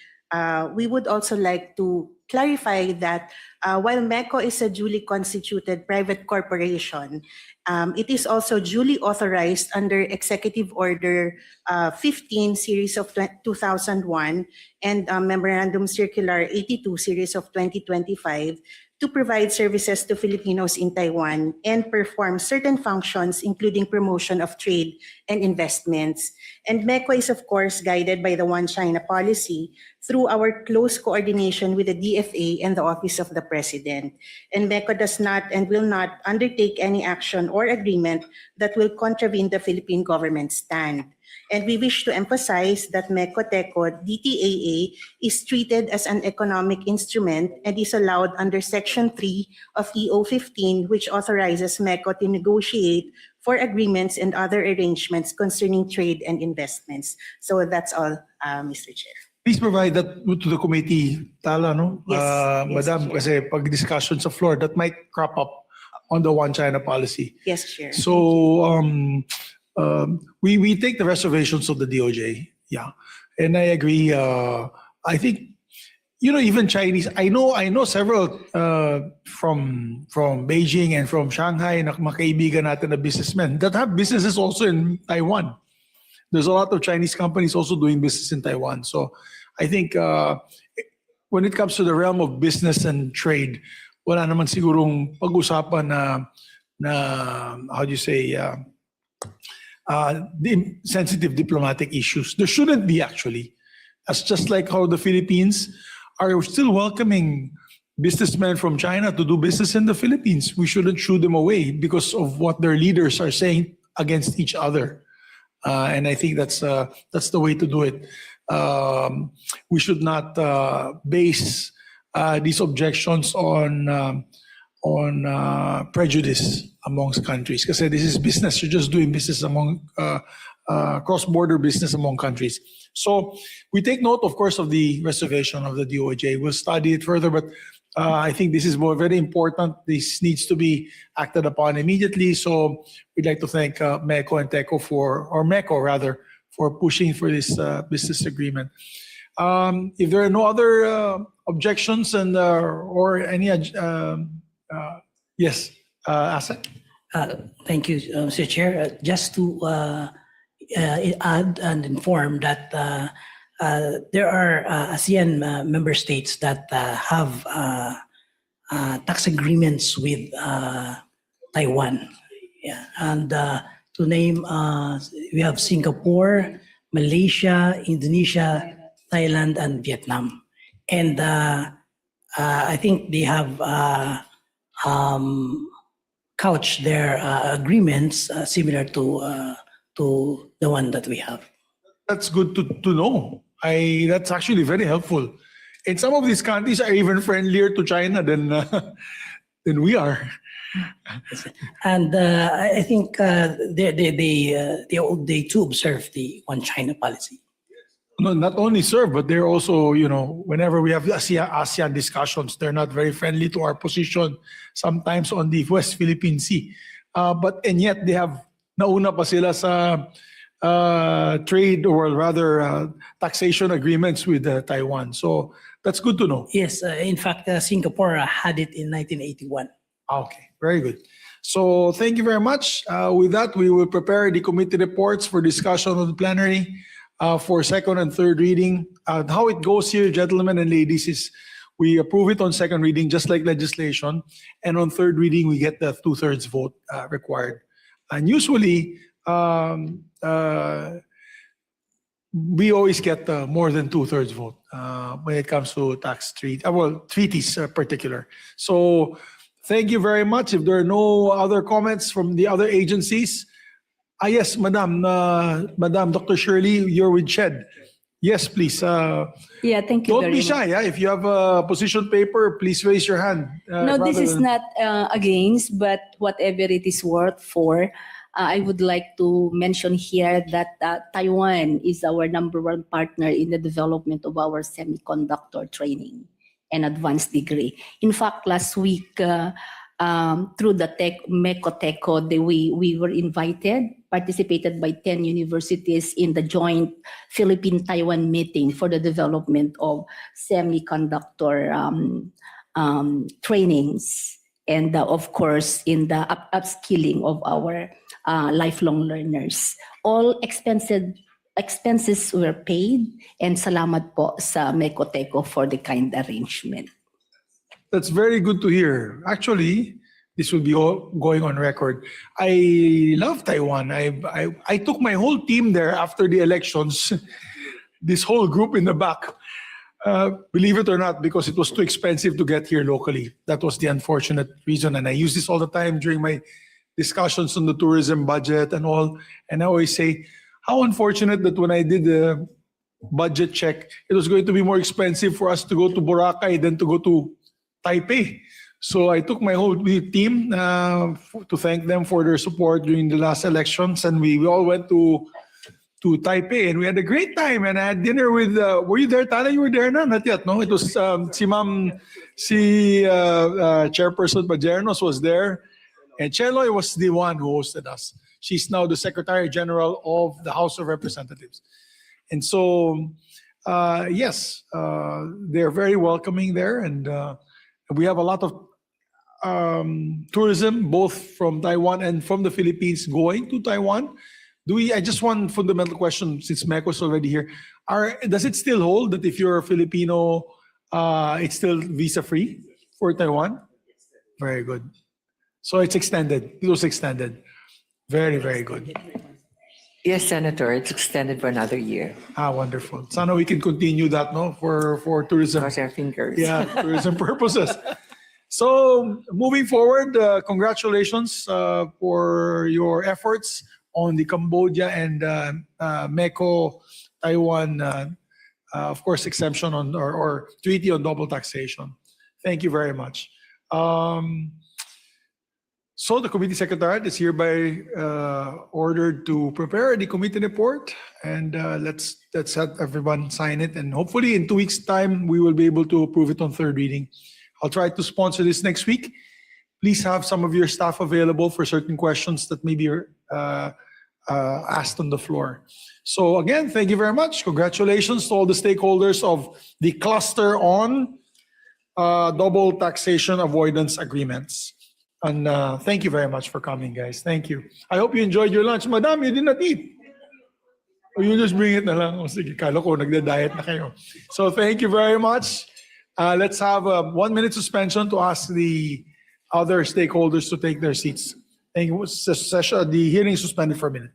we would also like to clarify that while MECO is a duly constituted private corporation, it is also duly authorized under Executive Order 15 series of 2001 and Memorandum Circular 82 series of 2025 to provide services to Filipinos in Taiwan and perform certain functions, including promotion of trade and investments. And MECO is, of course, guided by the One China policy through our close coordination with the DFA and the Office of the President. And MECO does not and will not undertake any action or agreement that will contravene the Philippine government's stand. And we wish to emphasize that MECO-TECO DTAA is treated as an economic instrument and is allowed under Section 3 of EO 15, which authorizes MECO to negotiate for agreements and other arrangements concerning trade and investments. So that's all, Mr. Chair. Please provide that to the committee, Tala, no? Yes, Madam, kasi pag discussion sa floor, that might crop up on the One China policy. Yes, Chair. So we take the reservations of the DOJ, yeah, and I agree. I think, you know, even Chinese. I know several from Beijing and from Shanghai na makaibigan natin na businessmen that have businesses also in Taiwan. There's a lot of Chinese companies also doing business in Taiwan. So I think when it comes to the realm of business and trade, wala naman sigurong pag-usapan na how do you say, the sensitive diplomatic issues. There shouldn't be, actually. That's just like how the Philippines are still welcoming businessmen from China to do business in the Philippines. We shouldn't shoo them away because of what their leaders are saying against each other. And I think that's the way to do it. We should not base these objections on prejudice amongst countries. Because this is business. You're just doing business among cross-border business among countries. So we take note, of course, of the reservation of the DOJ. We'll study it further, but I think this is very important. This needs to be acted upon immediately. So we'd like to thank MECO and TECO for pushing for this business agreement. If there are no other objections and or any yes, Asa? Thank you, Mr. Chair. Just to add and inform that there are ASEAN member states that have tax agreements with Taiwan. Yeah. And to name, we have Singapore, Malaysia, Indonesia, Thailand, and Vietnam. And I think they have couched their agreements similar to the one that we have. That's good to know. That's actually very helpful. And some of these countries are even friendlier to China than than we are. And I think they too observe the One China policy. No, not only serve, but they're also, whenever we have ASEAN discussions, they're not very friendly to our position sometimes on the West Philippine Sea. And yet they have nauna pa sila sa trade, or rather taxation agreements with Taiwan. So that's good to know. Yes, in fact, Singapore had it in 1981. Okay, very good. So thank you very much. With that, we will prepare the committee reports for discussion on the plenary for second and third reading. How it goes here, gentlemen and ladies, is we approve it on second reading, just like legislation. And on third reading, we get the 2/3 vote required. And usually, we always get more than 2/3 vote when it comes to treaties particular. So thank you very much. If there are no other comments from the other agencies, yes, Madam Dr. Shirley, you're with SHED. Yes, please. Yeah, thank you Don't very be much. shy. If you have a position paper, please raise your hand. No, this rather is than- not against, but whatever it is worth for, I would like to mention here that Taiwan is our #1 partner in the development of our semiconductor training and advanced degree. In fact, last week, through the MECO-TECO, we were invited, participated by 10 universities in the joint Philippine-Taiwan meeting for the development of semiconductor trainings, and of course in the upskilling of our lifelong learners. All expenses were paid, and salamat po sa MECO-TECO for the kind arrangement. That's very good to hear. Actually, this will be all going on record. I love Taiwan. I took my whole team there after the elections, this whole group in the back. Believe it or not, because it was too expensive to get here locally. That was the unfortunate reason. And I use this all the time during my discussions on the tourism budget and all. And I always say, how unfortunate that when I did the budget check, it was going to be more expensive for us to go to Boracay than to go to Taipei. So I took my whole team to thank them for their support during the last elections, and we all went to Taipei, and we had a great time. And I had dinner with. Were you there, Tala? You were there, na? Not yet, no. It was Chairperson Pajernos was there, and Cheloy was the one who hosted us. She's now the Secretary General of the House of Representatives, and so yes, they're very welcoming there, and. We have a lot of tourism, both from Taiwan and from the Philippines, going to Taiwan. I just one fundamental question, since Meco is already here. Does it still hold that if you're a Filipino, it's still visa-free for Taiwan? Very good. So it's extended. It was extended. Very, very good. Yes, Senator, it's extended for another year. Wonderful. Sana we can continue that, no, for tourism. Cross our fingers. Yeah, tourism purposes. So moving forward, congratulations for your efforts on the Cambodia and MECO Taiwan, of course, exemption on or treaty on double taxation. Thank you very much. So the committee secretariat is hereby ordered to prepare the committee report, and let's have everyone sign it, and hopefully in 2 weeks' time we will be able to approve it on third reading. I'll try to sponsor this next week. Please have some of your staff available for certain questions that may be asked on the floor. So again, thank you very much. Congratulations to all the stakeholders of the cluster on double taxation avoidance agreements. And thank you very much for coming, guys. Thank you. I hope you enjoyed your lunch. Madam, you did not eat. O you just bring it na lang. O sige, kala ko nagda-diet na kayo. So thank you very much. Let's have a 1-minute suspension to ask the other stakeholders to take their seats. Thank you. Session, the hearing is suspended for a minute.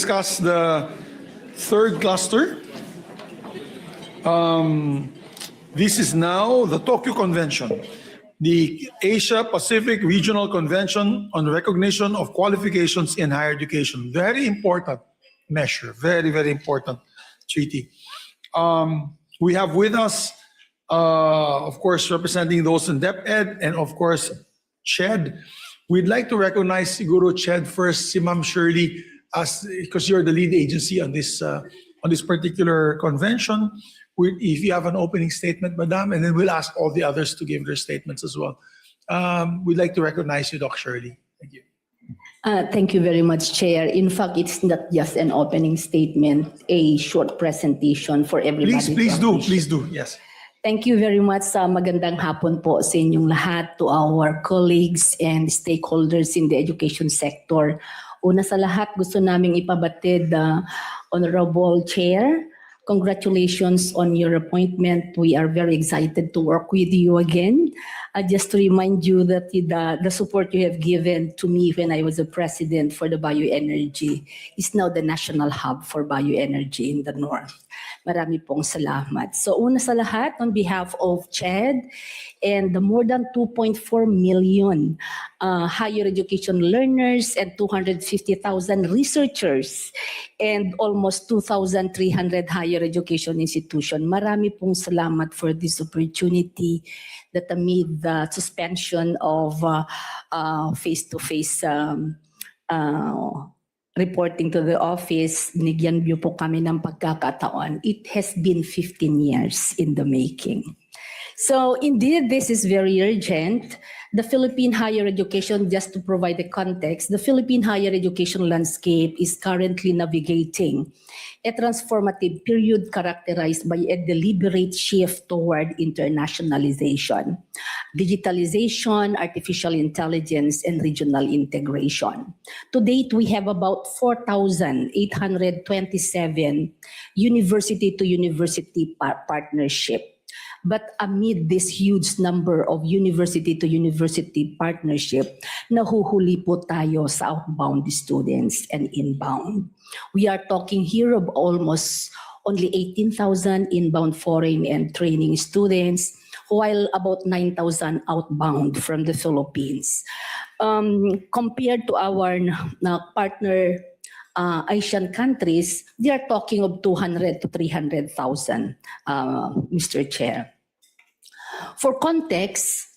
discuss the third cluster. This is now the Tokyo Convention, the Asia Pacific Regional Convention on Recognition of Qualifications in Higher Education. Very important measure, very, very important treaty. We have with us, of course, representing those in DepEd and of course, CHED. We'd like to recognize siguro CHED first, si Ma'am Shirley, because you're the lead agency on this particular convention. If you have an opening statement, Madam, and then we'll ask all the others to give their statements as well. We'd like to recognize you, Doc Shirley. Thank you. Thank you very much, Chair. In fact, it's not just an opening statement, a short presentation for everybody. Please do, yes. Thank you very much. Magandang hapon po sa inyong lahat, to our colleagues and stakeholders in the education sector. Una sa lahat, gusto naming ipabatid, Honorable Chair, congratulations on your appointment. We are very excited to work with you again. Just to remind you that the support you have given to me when I was the president for the bioenergy is now the national hub for bioenergy in the North. Marami pong salamat. So una sa lahat, on behalf of CHED and the more than 2.4 million higher education learners and 250,000 researchers and almost 2,300 higher education institutions, marami pong salamat for this opportunity that amid the suspension of face-to-face reporting to the office, binigyan niyo po kami ng pagkakataon. It has been 15 years in the making. So indeed, this is very urgent. The Philippine higher education, just to provide the context, the Philippine higher education landscape is currently navigating a transformative period characterized by a deliberate shift toward internationalization, digitalization, artificial intelligence, and regional integration. To date, we have about 4,827 university-to-university partnership. But amid this huge number of university-to-university partnership, nahuhuli po tayo sa outbound students and inbound. We are talking here of almost only 18,000 inbound foreign and training students, while about 9,000 outbound from the Philippines. Compared to our partner Asian countries, they are talking of 200 to 300,000, Mr. Chair. For context,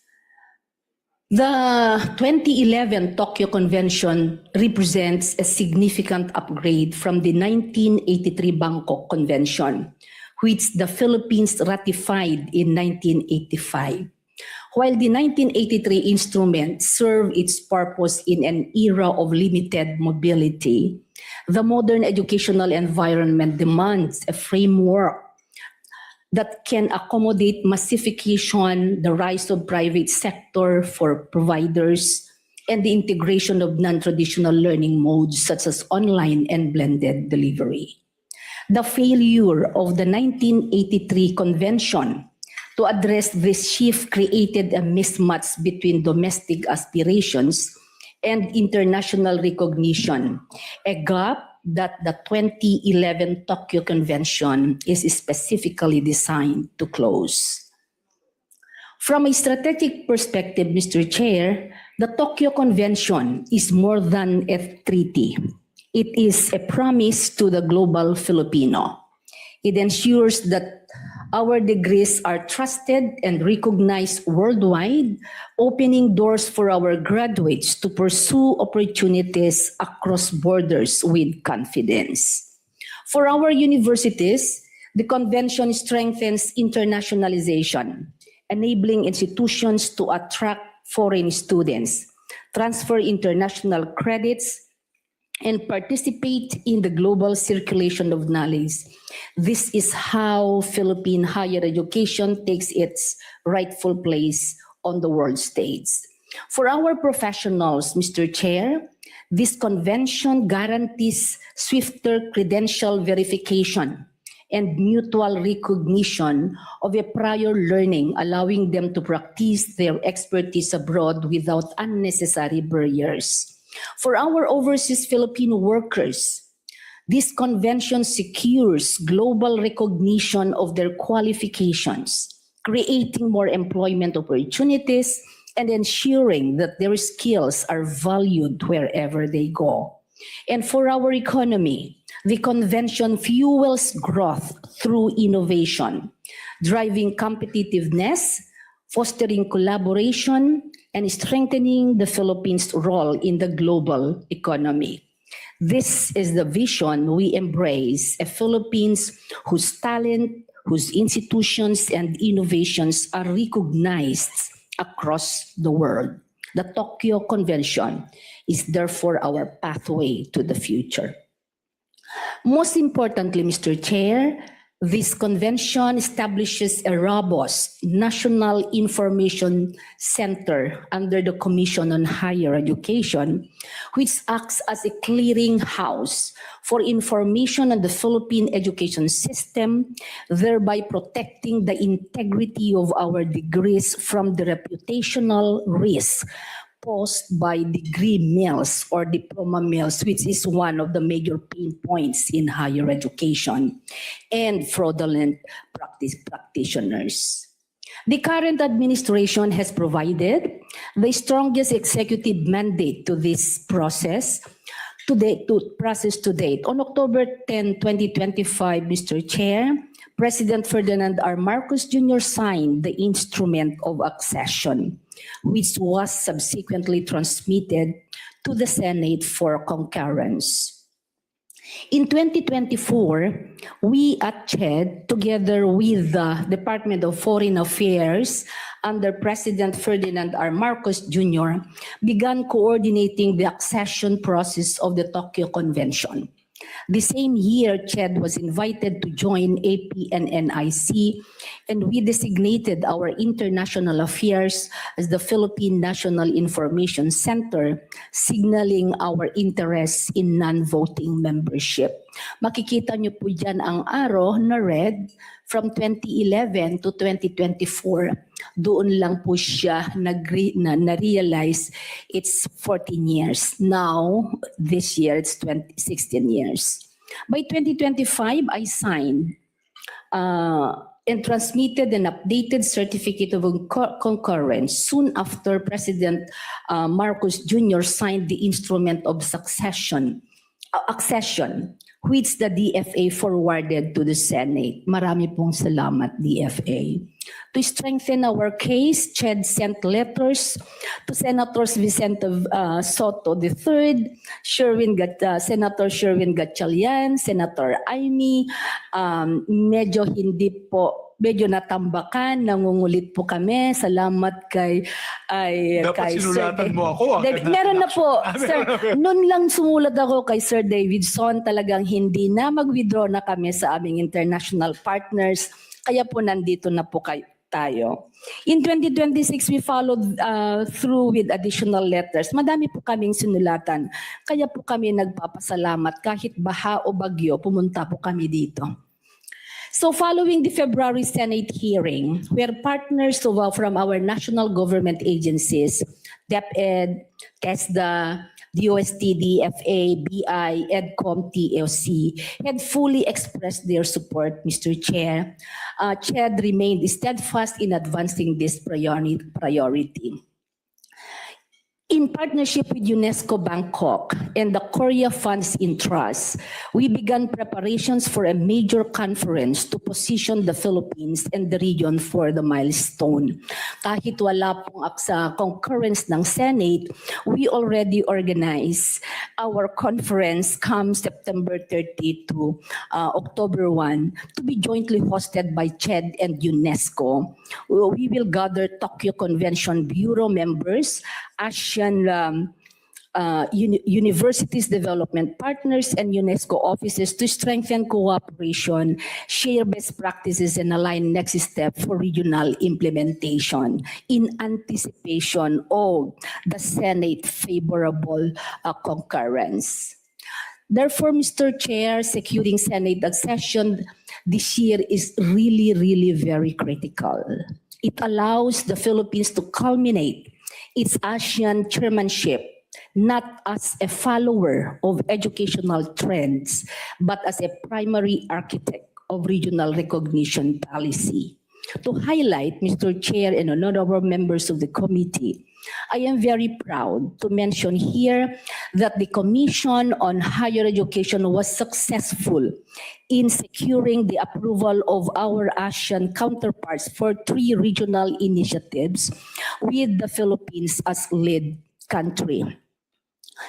the 2011 Tokyo Convention represents a significant upgrade from the 1983 Bangkok Convention, which the Philippines ratified in 1985. While the 1983 instrument served its purpose in an era of limited mobility, the modern educational environment demands a framework that can accommodate massification, the rise of private sector for providers, and the integration of non-traditional learning modes such as online and blended delivery. The failure of the 1983 convention to address this shift created a mismatch between domestic aspirations and international recognition, a gap that the 2011 Tokyo Convention is specifically designed to close. From a strategic perspective, Mr. Chair, the Tokyo Convention is more than a treaty. It is a promise to the global Filipino. It ensures that our degrees are trusted and recognized worldwide, opening doors for our graduates to pursue opportunities across borders with confidence. For our universities, the convention strengthens internationalization, enabling institutions to attract foreign students, transfer international credits, and participate in the global circulation of knowledge. This is how Philippine higher education takes its rightful place on the world stage. For our professionals, Mr. Chair, this convention guarantees swifter credential verification and mutual recognition of a prior learning, allowing them to practice their expertise abroad without unnecessary barriers. For our overseas Filipino workers, This convention secures global recognition of their qualifications, creating more employment opportunities, and ensuring that their skills are valued wherever they go. And for our economy, the convention fuels growth through innovation, driving competitiveness, fostering collaboration, and strengthening the Philippines' role in the global economy. This is the vision we embrace, a Philippines whose talent, whose institutions and innovations are recognized across the world. The Tokyo Convention is therefore our pathway to the future. Most importantly, Mr. Chair, this convention establishes a robust National Information Center under the Commission on Higher Education, which acts as a clearinghouse for information on the Philippine education system, thereby protecting the integrity of our degrees from the reputational risk posed by degree mills or diploma mills, which is one of the major pain points in higher education, and fraudulent practitioners. The current administration has provided the strongest executive mandate to this process to date. On October 10, 2025, Mr. Chair, President Ferdinand R. Marcos Jr. signed the Instrument of Accession, which was subsequently transmitted to the Senate for concurrence. In 2024, we at CHED, together with the Department of Foreign Affairs under President Ferdinand R. Marcos Jr., began coordinating the accession process of the Tokyo Convention. The same year, CHED was invited to join AP and NIC, and we designated our international affairs as the Philippine National Information Center, signaling our interest in non-voting membership. Makikita niyo po dyan ang arrow na red from 2011 to 2024. Doon lang po siya na-realize it's 14 years. Now, this year, it's 16 years. By 2025, I signed and transmitted an updated certificate of concurrence soon after President Marcos Jr. signed the Instrument of Accession, which the DFA forwarded to the Senate. Marami pong salamat, DFA. To strengthen our case, CHED sent letters to Senators Vicente Soto III, Senator Sherwin Gatchalian, Senator Amy. Medyo natambakan, nangungulit po kami. Salamat kay Dapat sinulatan mo ako. Meron na po, sir. Noon lang sumulat ako kay Sir Davidson, talagang hindi na mag-withdraw na kami sa aming international partners. Kaya po nandito na po tayo. In 2026, we followed through with additional letters. Madami po kaming sinulatan. Kaya po kami nagpapasalamat. Kahit baha o bagyo, pumunta po kami dito. So following the February Senate hearing, where partners from our national government agencies, DepEd, TESDA, DOST, DFA, BI, EDCOM, TLC, had fully expressed their support, Mr. Chair. CHED remained steadfast in advancing this priority. In partnership with UNESCO Bangkok and the Korea Funds in Trust, we began preparations for a major conference to position the Philippines and the region for the milestone. Kahit wala pong sa concurrence ng Senate, we already organized our conference come September 30 to October 1 to be jointly hosted by CHED and UNESCO. We will gather Tokyo Convention Bureau members, Asean universities, development partners, and UNESCO offices to strengthen cooperation, share best practices, and align next step for regional implementation in anticipation of the Senate favorable concurrence. Therefore, Mr. Chair, securing Senate accession this year is really very critical. It allows the Philippines to culminate its ASEAN chairmanship not as a follower of educational trends, but as a primary architect of regional recognition policy. To highlight, Mr. Chair and honorable members of the committee, I am very proud to mention here that the Commission on Higher Education was successful in securing the approval of our Asian counterparts for 3 regional initiatives with the Philippines as lead country.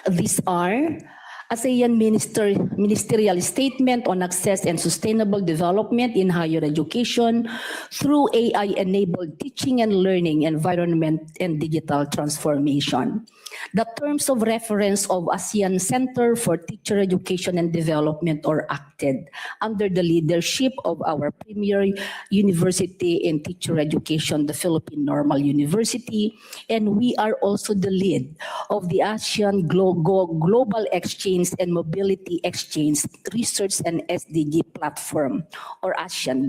These are Asean Ministerial Statement on Access and Sustainable Development in Higher Education through AI-enabled teaching and learning environment and digital transformation. The terms of reference of ASEAN Center for Teacher Education and Development are acted under the leadership of our premier university in teacher education, the Philippine Normal University, and we are also the lead of the ASEAN Global Exchange and Mobility Exchange Research and SDG Platform, or ASEAN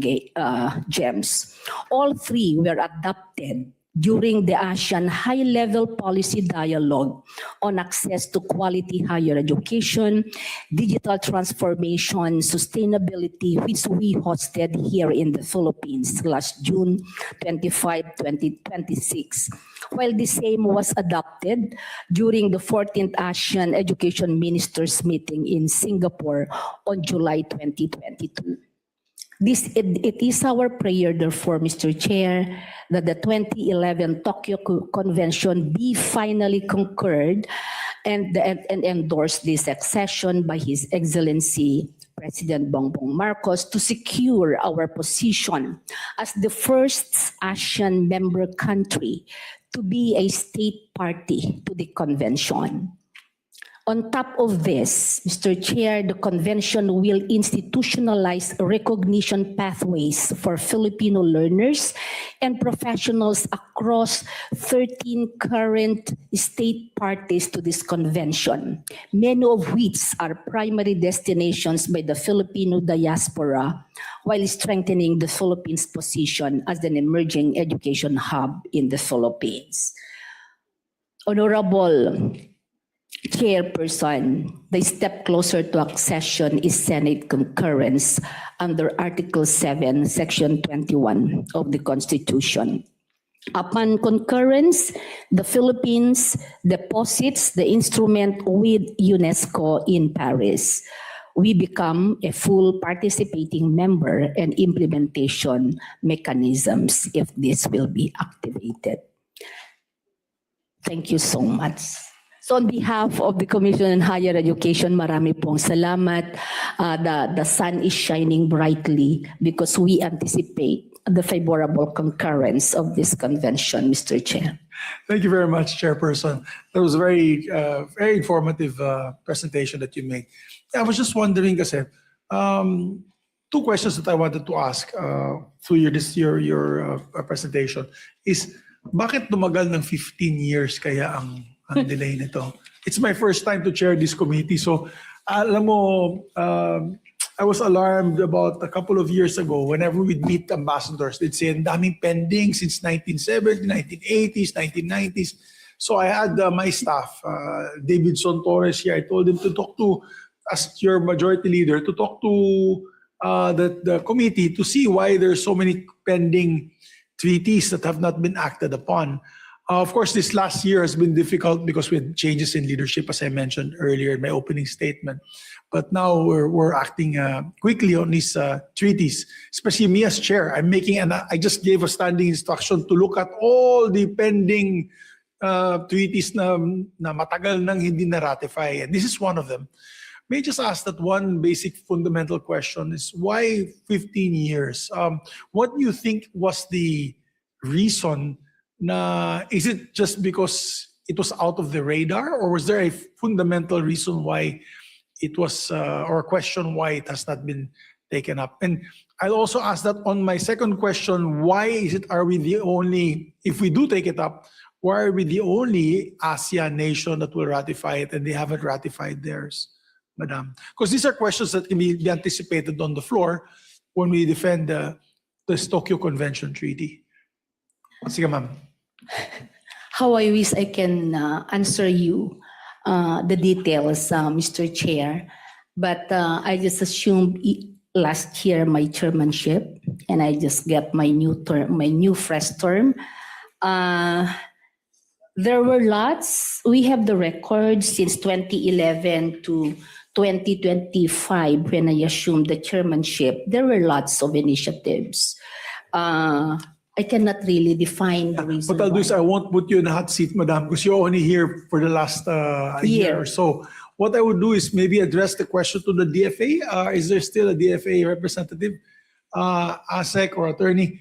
GEMS. All 3 were adopted during the ASEAN High-Level Policy Dialogue on Access to Quality Higher Education, Digital Transformation, Sustainability, which we hosted here in the Philippines last June 25, 2026. While the same was adopted during the 14th ASEAN Education Ministers meeting in Singapore on July 2022. It is our prayer, therefore, Mr. Chair, that the 2011 Tokyo Convention be finally concurred and endorsed this accession by His Excellency President Bongbong Marcos to secure our position as the first ASEAN member country to be a state party to the convention. On top of this, Mr. Chair, the convention will institutionalize recognition pathways for Filipino learners and professionals across 13 current state parties to this convention, many of which are primary destinations by the Filipino diaspora, while strengthening the Philippines' position as an emerging education hub in the Philippines. Honorable Chairperson, the step closer to accession is Senate concurrence under Article 7, Section 21 of the Constitution. Upon concurrence, the Philippines deposits the instrument with UNESCO in Paris. We become a full participating member and implementation mechanisms if this will be activated. Thank you so much. So on behalf of the Commission on Higher Education, marami pong salamat. The sun is shining brightly because we anticipate the favorable concurrence of this convention, Mr. Chair. Thank you very much, Chairperson. That was a very informative presentation that you made. I was just wondering, kasi, 2 questions that I wanted to ask through your presentation is, bakit tumagal ng 15 years kaya ang delay nito? It's my first time to chair this committee, so alam mo, I was alarmed about a couple of years ago. Whenever we'd meet ambassadors, they'd say, ang daming pending since 1970s, 1980s, 1990s. So I had my staff, Davidson Torres here, I told him to talk to, as your majority leader, to talk to the committee to see why there's so many pending treaties that have not been acted upon. Of course, this last year has been difficult because we had changes in leadership, as I mentioned earlier in my opening statement. But now we're acting quickly on these treaties, especially me as chair. I just gave a standing instruction to look at all the pending treaties na matagal nang hindi na-ratify. And this is one of them. May I just ask that one basic fundamental question is, why 15 years? What do you think was the reason? Is it just because it was out of the radar, or was there a fundamental reason why it was, or a question why it has not been taken up? And I'll also ask that on my second question, are we the only, if we do take it up, why are we the only ASEAN nation that will ratify it and they haven't ratified theirs, Madam? Because these are questions that can be anticipated on the floor when we defend this Tokyo Convention Treaty. Sige, ma'am. How I wish I can answer you the details, Mr. Chair. But I just assumed last year my chairmanship, and I just get my new term, my new fresh term. There were lots. We have the record since 2011 to 2025 when I assumed the chairmanship. There were lots of initiatives. I cannot really define the reason What I'll do is why. I won't put you in a hot seat, madam, because you're only here for the last year Year. or so. What I would do is maybe address the question to the DFA. Is there still a DFA representative, ASEC or attorney?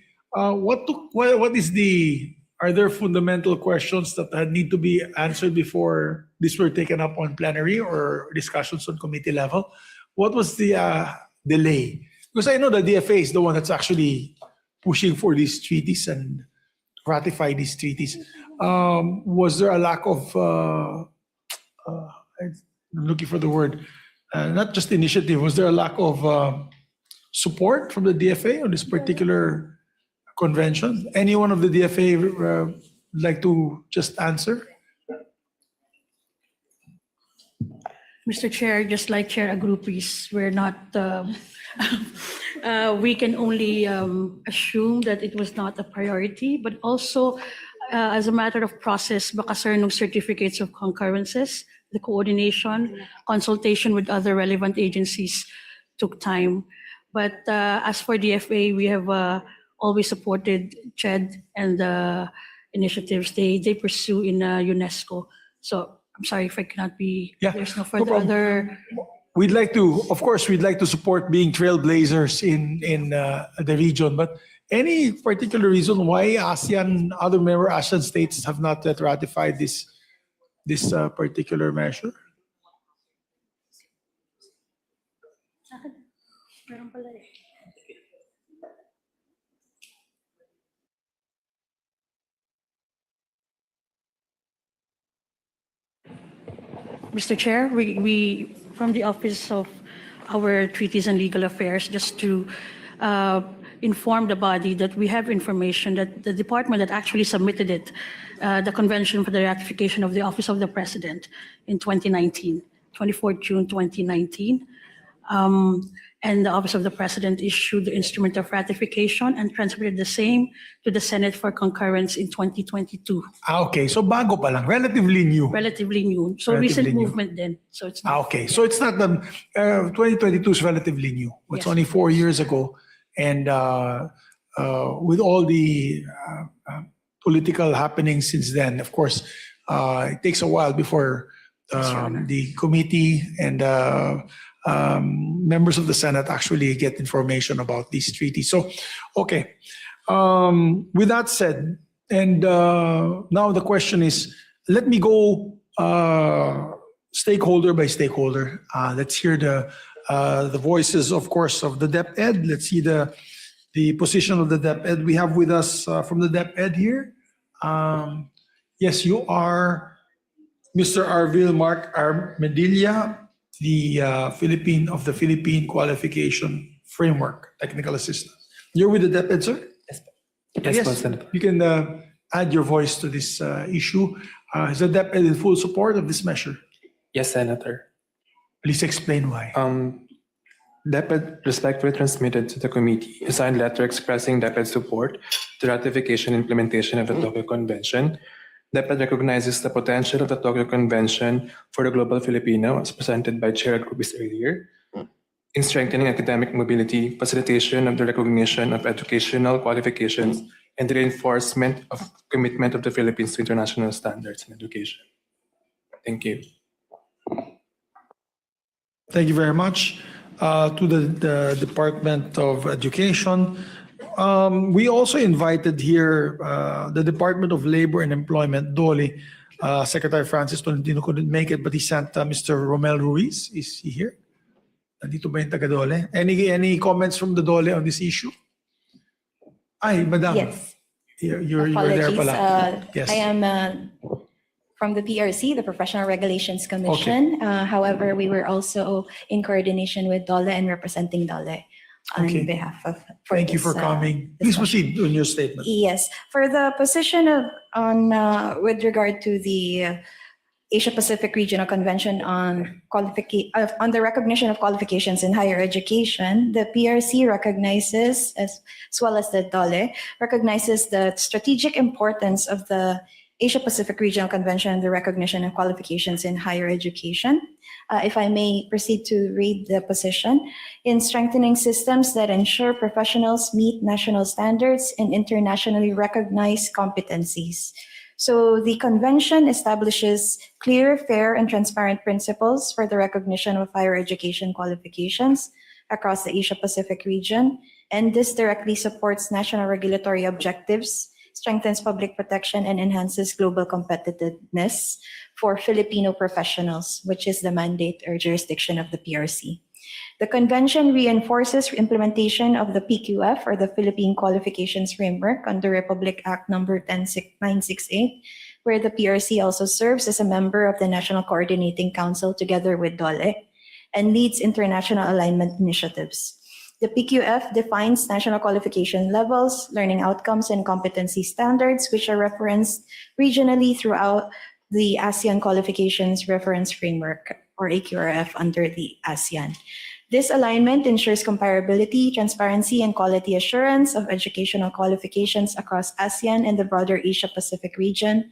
Are there fundamental questions that need to be answered before this were taken up on plenary or discussions on committee level? What was the delay? Because I know the DFA is the one that's actually pushing for these treaties and ratify these treaties. Was there a lack of, I'm looking for the word, not just initiative, was there a lack of support from the DFA on this particular convention? Any one of the DFA like to just answer? Mr. Chair, just like Chair Agrupis, we're not, we can only assume that it was not a priority, but also as a matter of process, baka sir nung certificates of concurrences, the coordination, consultation with other relevant agencies took time. But as for DFA, we have always supported CHED and the initiatives they pursue in UNESCO. So I'm sorry if I cannot be, there's no further problem. other. We'd like to, of course, we'd like to support being trailblazers in the region, but any particular reason why ASEAN, other member ASEAN states have not yet ratified this particular measure? Mr. Chair, we from the Office of our Treaties and Legal Affairs, just to inform the body that we have information that the department that actually submitted it, the Convention for the Ratification of the Office of the President in 2019, 24 June 2019. And the Office of the President issued the instrument of ratification and transmitted the same to the Senate for concurrence in 2022. Okay, so bago pa lang, relatively new. Relatively new. So Relatively recent new. movement then. So it's not. Okay, so it's not the 2022 is relatively new. It's Yes. only 4 years ago, and with all the political happenings since then, of course, it takes a while before the committee and members of the Senate actually get information about these treaties. So, okay. With that said, and now the question is, let me go stakeholder by stakeholder. Let's hear the voices, of course, of the DepEd. Let's see the position of the DepEd. We have with us from the DepEd here. Yes, you are Mr. Arvil Mark Armedilla, the Philippine Qualification Framework Technical Assistant. You're with the DepEd, sir? Yes, President. You can add your voice to this issue. Is the DepEd in full support of this measure? Yes, Senator. Please explain why. DepEd respectfully transmitted to the committee a signed letter expressing DepEd's support to ratification and implementation of the Tokyo Convention. DepEd recognizes the potential of the Tokyo Convention for the global Filipino, as presented by Chair Agrupis earlier, in strengthening academic mobility, facilitation of the recognition of educational qualifications, and the reinforcement of commitment of the Philippines to international standards in education. Thank you. Thank you very much to the Department of Education. We also invited here the Department of Labor and Employment, DOLE. Secretary Francis Tolentino couldn't make it, but he sent Mr. Romel Ruiz. Is he here? Nandito ba yung taga-DOLE? Any comments from the DOLE on this issue? Ay, Madam. Yes. You're there Apologies. pala. Yes. I am from the PRC, the Professional Regulations Commission. However, we were also in coordination with DOLE and representing DOLE on behalf of. Thank you for coming. Please proceed on your statement. Yes, for the position of with regard to the Asia-Pacific Regional Convention on the recognition of qualifications in higher education, the PRC recognizes, as well as the DOLE, recognizes the strategic importance of the Asia-Pacific Regional Convention on the recognition of qualifications in higher education. If I may proceed to read the position, in strengthening systems that ensure professionals meet national standards and internationally recognized competencies. So the convention establishes clear, fair, and transparent principles for the recognition of higher education qualifications across the Asia-Pacific region, and this directly supports national regulatory objectives, strengthens public protection, and enhances global competitiveness for Filipino professionals, which is the mandate or jurisdiction of the PRC. The convention reinforces implementation of the PQF, or the Philippine Qualifications Framework, under Republic Act number 10968, where the PRC also serves as a member of the National Coordinating Council together with DOLE and leads international alignment initiatives. The PQF defines national qualification levels, learning outcomes, and competency standards, which are referenced regionally throughout the ASEAN Qualifications Reference Framework, or INQUIRER.net, under the ASEAN. This alignment ensures comparability, transparency, and quality assurance of educational qualifications across ASEAN and the broader Asia-Pacific region.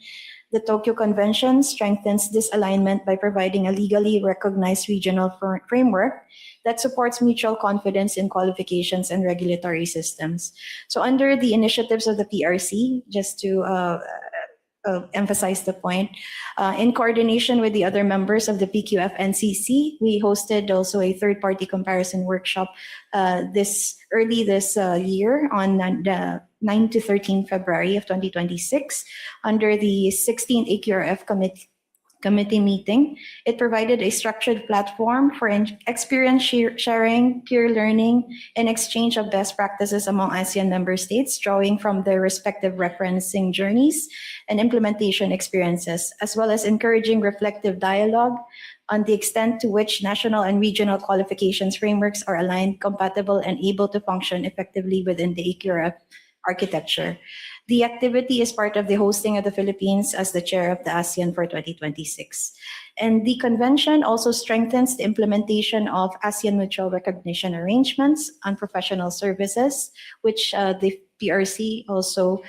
The Tokyo Convention strengthens this alignment by providing a legally recognized regional framework that supports mutual confidence in qualifications and regulatory systems. So under the initiatives of the PRC, just to emphasize the point, in coordination with the other members of the PQF NCC, we hosted also a third-party comparison workshop this year on the 9 to 13 February of 2026 under the 16th AQRF committee meeting. It provided a structured platform for experience sharing, peer learning, and exchange of best practices among ASEAN member states, drawing from their respective referencing journeys and implementation experiences, as well as encouraging reflective dialogue on the extent to which national and regional qualifications frameworks are aligned, compatible, and able to function effectively within the AQRF architecture. The activity is part of the hosting of the Philippines as the chair of the ASEAN for 2026. And the convention also strengthens the implementation of ASEAN mutual recognition arrangements on professional services, which the PRC also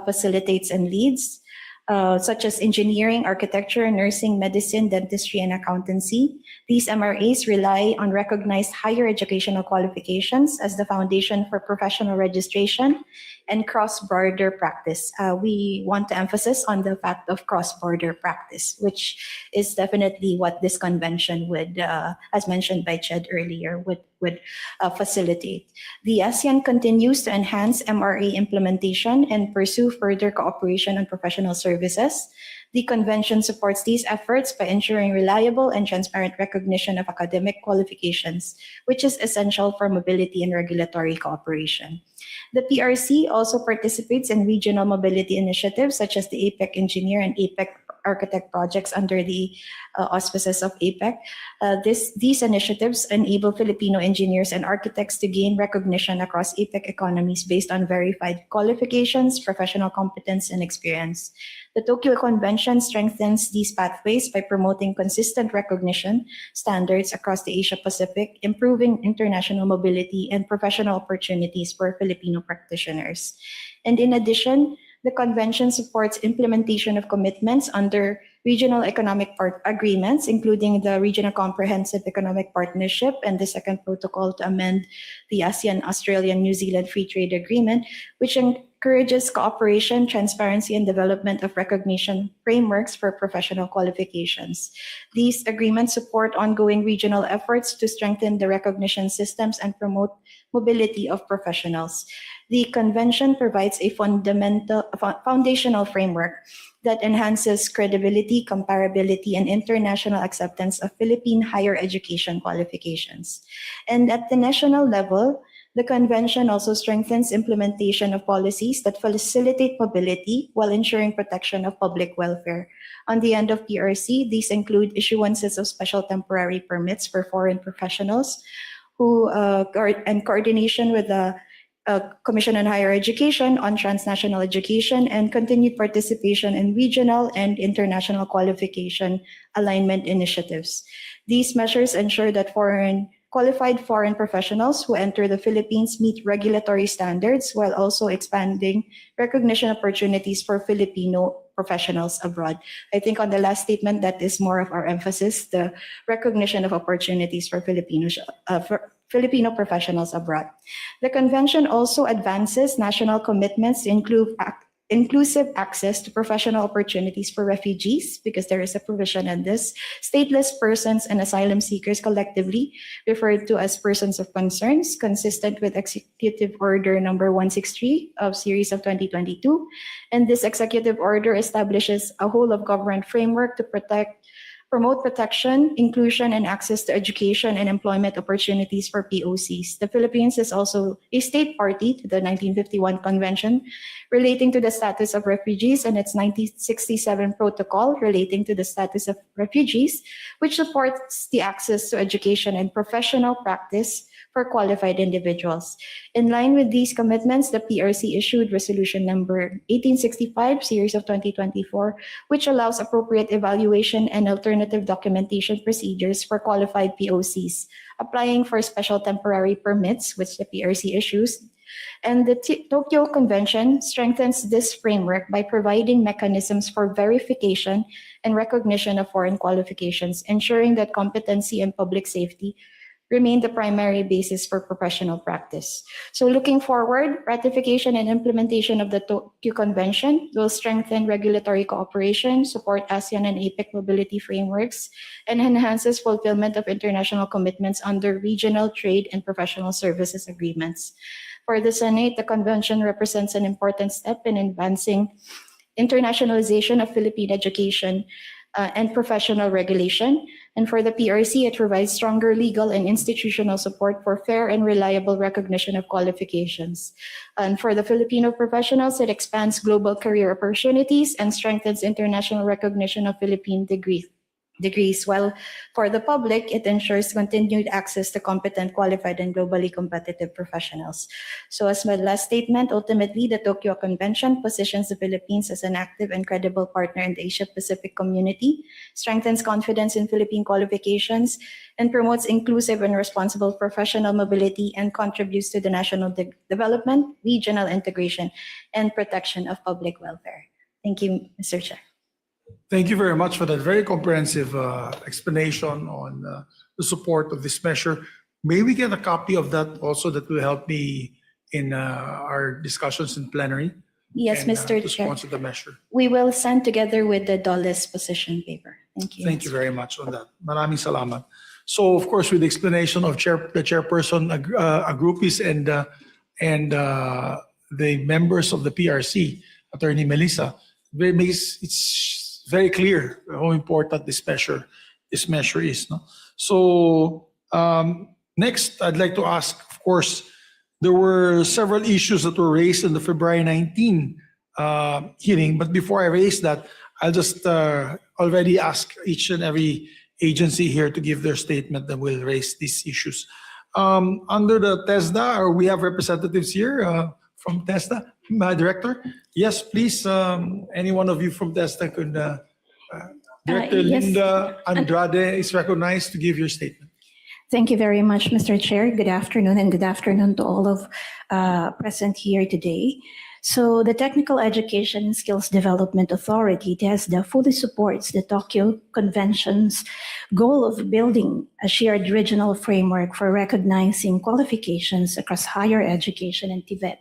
facilitates and leads, such as engineering, architecture, nursing, medicine, dentistry, and accountancy. These MRAs rely on recognized higher educational qualifications as the foundation for professional registration and cross-border practice. We want to emphasize on the fact of cross-border practice, which is definitely what this convention would, as mentioned by Ched earlier, would facilitate. The ASEAN continues to enhance MRA implementation and pursue further cooperation on professional services. The convention supports these efforts by ensuring reliable and transparent recognition of academic qualifications, which is essential for mobility and regulatory cooperation. The PRC also participates in regional mobility initiatives such as the APEC Engineer and APEC Architect projects under the auspices of APEC. These initiatives enable Filipino engineers and architects to gain recognition across APEC economies based on verified qualifications, professional competence, and experience. The Tokyo Convention strengthens these pathways by promoting consistent recognition standards across the Asia-Pacific, improving international mobility and professional opportunities for Filipino practitioners. And in addition, the convention supports implementation of commitments under regional economic agreements, including the Regional Comprehensive Economic Partnership and the second protocol to amend the ASEAN-Australia-New Zealand Free Trade Agreement, which encourages cooperation, transparency, and development of recognition frameworks for professional qualifications. These agreements support ongoing regional efforts to strengthen the recognition systems and promote mobility of professionals. The convention provides a foundational framework that enhances credibility, comparability, and international acceptance of Philippine higher education qualifications. And at the national level, the convention also strengthens implementation of policies that facilitate mobility while ensuring protection of public welfare. On the end of PRC, these include issuances of special temporary permits for foreign professionals and coordination with the Commission on Higher Education on transnational education and continued participation in regional and international qualification alignment initiatives. These measures ensure that qualified foreign professionals who enter the Philippines meet regulatory standards while also expanding recognition opportunities for Filipino professionals abroad. I think on the last statement, that is more of our emphasis, the recognition of opportunities for Filipino professionals abroad. The convention also advances national commitments to inclusive access to professional opportunities for refugees, because there is a provision in this, stateless persons and asylum seekers collectively referred to as persons of concerns, consistent with Executive Order number 163 of series of 2022. And this executive order establishes a whole of government framework to promote protection, inclusion, and access to education and employment opportunities for POCs. The Philippines is also a state party to the 1951 Convention relating to the status of refugees and its 1967 Protocol relating to the status of refugees, which supports the access to education and professional practice for qualified individuals. In line with these commitments, the PRC issued Resolution number 1865, series of 2024, which allows appropriate evaluation and alternative documentation procedures for qualified POCs, applying for special temporary permits, which the PRC issues. And the Tokyo Convention strengthens this framework by providing mechanisms for verification and recognition of foreign qualifications, ensuring that competency and public safety remain the primary basis for professional practice. So looking forward, ratification and implementation of the Tokyo Convention will strengthen regulatory cooperation, support ASEAN and APEC mobility frameworks, and enhances fulfillment of international commitments under regional trade and professional services agreements. For the Senate, the convention represents an important step in advancing internationalization of Philippine education and professional regulation. And for the PRC, it provides stronger legal and institutional support for fair and reliable recognition of qualifications. And for the Filipino professionals, it expands global career opportunities and strengthens international recognition of Philippine degrees. While for the public, it ensures continued access to competent, qualified, and globally competitive professionals. So as my last statement, ultimately, the Tokyo Convention positions the Philippines as an active and credible partner in the Asia-Pacific community, strengthens confidence in Philippine qualifications, and promotes inclusive and responsible professional mobility, and contributes to the national development, regional integration, and protection of public welfare. Thank you, Mr. Chair. Thank you very much for that very comprehensive explanation on the support of this measure. May we get a copy of that also, that will help me in our discussions in plenary? Yes, and, Mr. to Chair. sponsor the measure. We will send together with the DOLE's position paper. Thank you. Thank you very much on that. Maraming salamat. So, of course, with the explanation of the chairperson, Agrupis, and the members of the PRC, Attorney Melissa, it's very clear how important this measure is. No? So next, I'd like to ask, of course, there were several issues that were raised in the February 19 hearing. But before I raise that, I'll just already ask each and every agency here to give their statement that will raise these issues. Under the TESDA, we have representatives here from TESDA. Director? Yes, please. Any one of you from TESDA could. Director Yes. Linda Andrade is recognized to give your statement. Thank you very much, Mr. Chair. Good afternoon, and good afternoon to all of present here today. So the Technical Education and Skills Development Authority, TESDA, fully supports the Tokyo Convention's goal of building a shared regional framework for recognizing qualifications across higher education and TVET,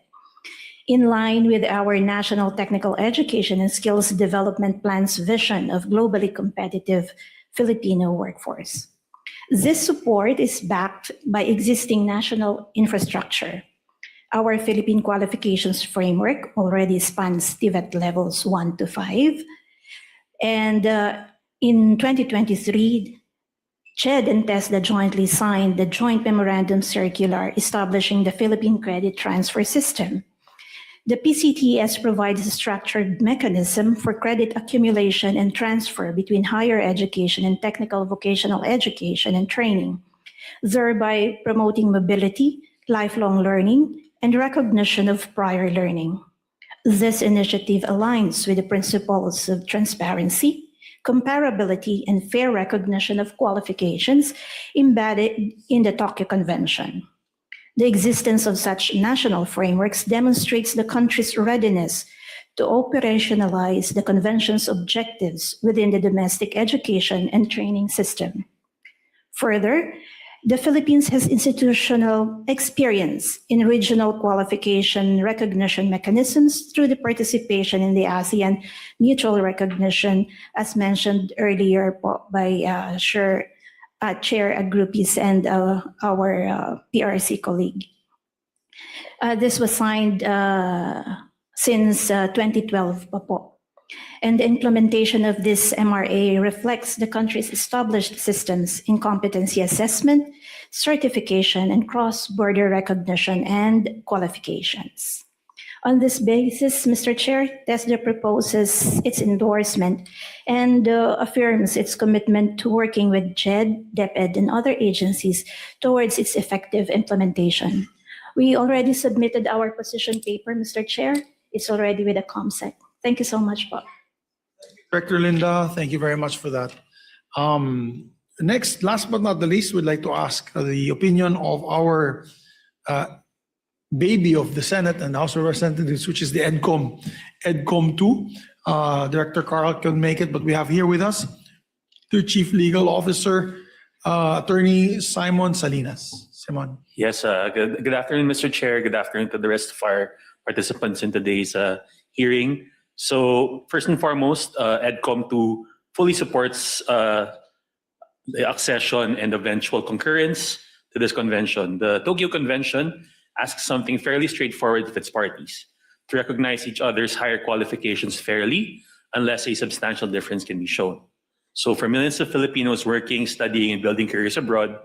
in line with our National Technical Education and Skills Development Plan's vision of globally competitive Filipino workforce. This support is backed by existing national infrastructure. Our Philippine Qualifications Framework already spans TVET levels 1 to 5. And in 2023, CHED and TESDA jointly signed the Joint Memorandum Circular establishing the Philippine Credit Transfer System. The PCTS provides a structured mechanism for credit accumulation and transfer between higher education and technical vocational education and training, thereby promoting mobility, lifelong learning, and recognition of prior learning. This initiative aligns with the principles of transparency, comparability, and fair recognition of qualifications embedded in the Tokyo Convention. The existence of such national frameworks demonstrates the country's readiness to operationalize the Convention's objectives within the domestic education and training system. Further, the Philippines has institutional experience in regional qualification recognition mechanisms through the participation in the Asean mutual recognition, as mentioned earlier by Chair Agrupis and our PRC colleague. This was signed since 2012 pa po. And the implementation of this MRA reflects the country's established systems in competency assessment, certification, and cross-border recognition and qualifications. On this basis, Mr. Chair, TESDA proposes its endorsement and affirms its commitment to working with JED, DepEd, and other agencies towards its effective implementation. We already submitted our position paper, Mr. Chair. It's already with the COMSEC. Thank you so much, Bob. Director Linda, thank you very much for that. Next, last but not the least, we'd like to ask the opinion of our baby of the Senate and House of Representatives, which is the EDCOM 2. Director Carl can make it, but we have here with us the Chief Legal Officer, Attorney Simon Salinas. Simon. Yes, good afternoon, Mr. Chair. Good afternoon to the rest of our participants in today's hearing. So first and foremost, EDCOM 2 fully supports the accession and eventual concurrence to this convention. The Tokyo Convention asks something fairly straightforward of its parties: to recognize each other's higher qualifications fairly, unless a substantial difference can be shown. So for millions of Filipinos working, studying, and building careers abroad,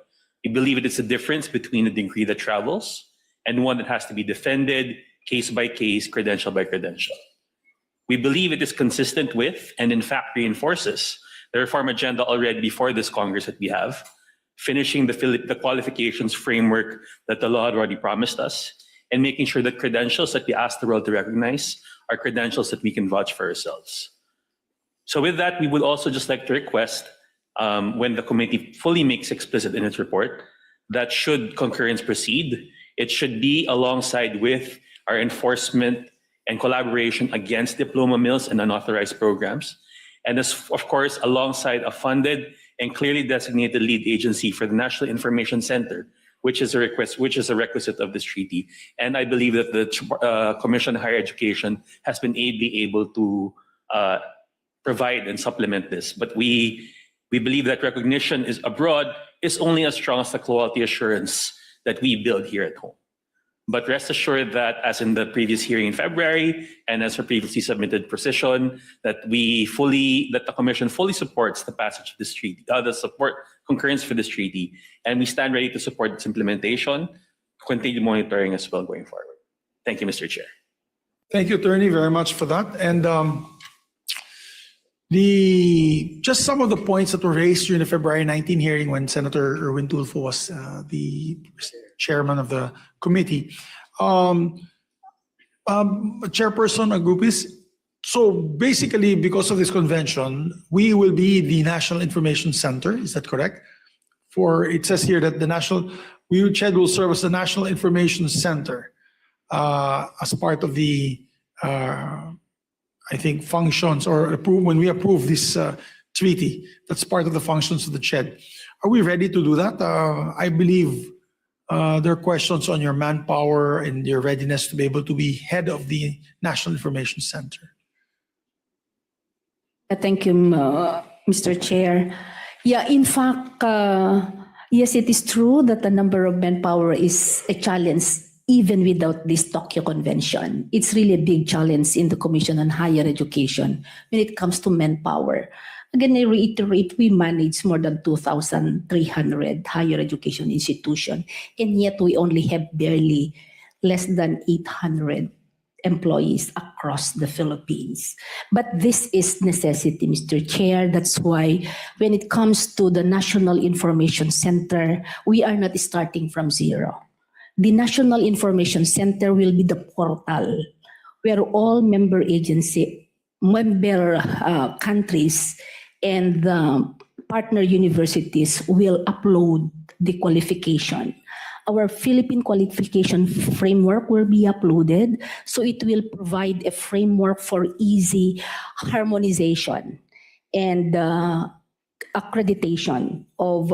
we believe it is a difference between a degree that travels and one that has to be defended case by case, credential by credential. We believe it is consistent with, and in fact reinforces, the reform agenda already before this Congress that we have, finishing the qualifications framework that the law had already promised us, and making sure that credentials that we ask the world to recognize are credentials that we can vouch for ourselves. So with that, we would also just like to request, when the committee fully makes explicit in its report, that should concurrence proceed, it should be alongside with our enforcement and collaboration against diploma mills and unauthorized programs. And this, of course, alongside a funded and clearly designated lead agency for the National Information Center, which is a requisite of this treaty. And I believe that the Commission on Higher Education has been ably able to provide and supplement this. But we believe that recognition is abroad is only as strong as the quality assurance that we build here at home. But rest assured that, as in the previous hearing in February, and as for previously submitted position, that the Commission fully supports the passage of this treaty, the support concurrence for this treaty, and we stand ready to support its implementation, continue monitoring as well going forward. Thank you, Mr. Chair. Thank you, Attorney, very much for that. And just some of the points that were raised during the February 19 hearing when Senator Erwin Tulfo was the chairman of the committee. Chairperson Agrupis, so basically because of this convention, we will be the National Information Center, is that correct? It says here that CHED will serve as the National Information Center as part of the I think functions or when we approve this treaty, that's part of the functions of the CHED. Are we ready to do that? I believe there are questions on your manpower and your readiness to be able to be head of the National Information Center. Thank you, Mr. Chair. Yeah, in fact, yes, it is true that the number of manpower is a challenge even without this Tokyo Convention. It's really a big challenge in the Commission on Higher Education when it comes to manpower. Again, I reiterate, we manage more than 2,300 higher education institutions, and yet we only have barely less than 800 employees across the Philippines. But this is necessity, Mr. Chair. That's why when it comes to the National Information Center, we are not starting from zero. the National Information Center will be the portal where all member countries and the partner universities will upload the qualification. Our Philippine qualification framework will be uploaded, so it will provide a framework for easy harmonization and accreditation of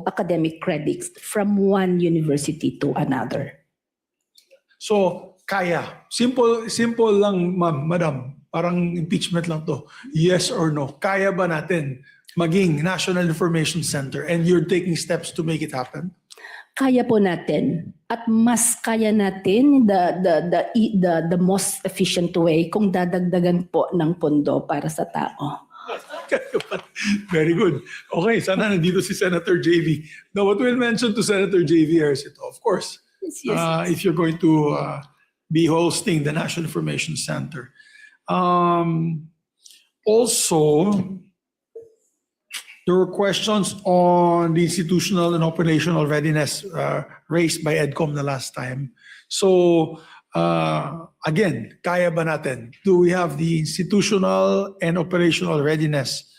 academic credits from one university to another. So, kaya. Simple lang, ma'am, madam. Parang impeachment lang to. Yes or no? Kaya ba natin maging National Information Center, and you're taking steps to make it happen? Kaya po natin, at mas kaya natin the most efficient way kung dadagdagan po ng pondo para sa tao. Very good. Okay, sana nandito si Senator JV. Now, what we'll mention to Senator JV Ercito, of course, Yes. if you're going to be hosting the National Information Center. Also, there were questions on the institutional and operational readiness raised by EDCOM the last time. So, again, kaya ba natin? Do we have the institutional and operational readiness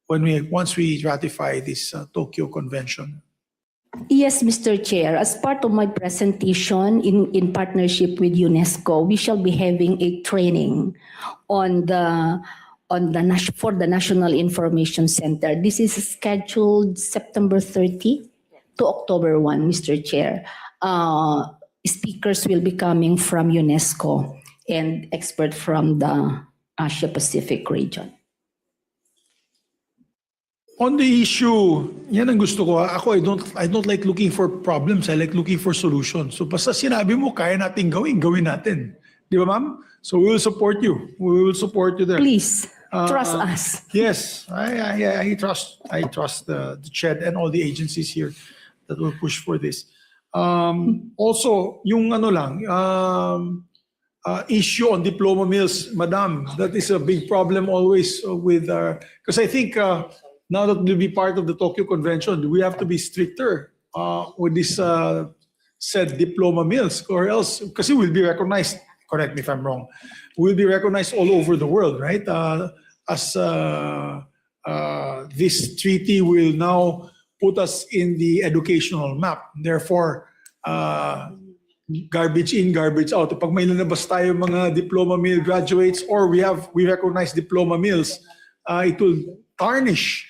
once we ratify this Tokyo Convention? Yes, Mr. Chair. As part of my presentation in partnership with UNESCO, we shall be having a training for the National Information Center. This is scheduled September 30 to October 1, Mr. Chair. Speakers will be coming from UNESCO and expert from the Asia Pacific region. On the issue, yan ang gusto ko. Ako, I don't like looking for problems. I like looking for solutions. So basta sinabi mo, kaya natin gawin natin. Di ba, ma'am? So we will support you. We will support you there. Please, trust us. Yes, I trust the CHED and all the agencies here that will push for this. Also, yung issue on diploma mills, madam, that is a big problem always with because I think now that we'll be part of the Tokyo Convention, we have to be stricter with this said diploma mills, or else, because we'll be recognized, correct me if I'm wrong, we'll be recognized all over the world, right? As this treaty will now put us in the educational map. Therefore, garbage in, garbage out. Pag may lalabas tayo mga diploma mill graduates, or we recognize diploma mills, it will tarnish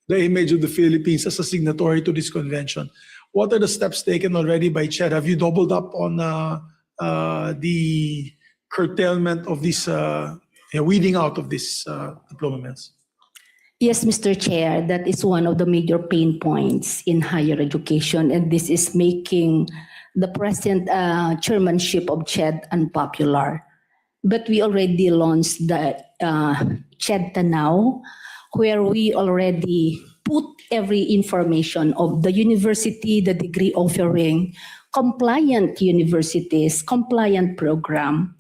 the image of the Philippines as a signatory to this convention. What are the steps taken already by CHED? Have you doubled up on the curtailment of this, weeding out of these diploma mills? Yes, Mr. Chair, that is one of the major pain points in higher education, and this is making the present chairmanship of CHED unpopular. But we already launched the CHED Tanaw, where we already put every information of the university, the degree offering, compliant universities, compliant program,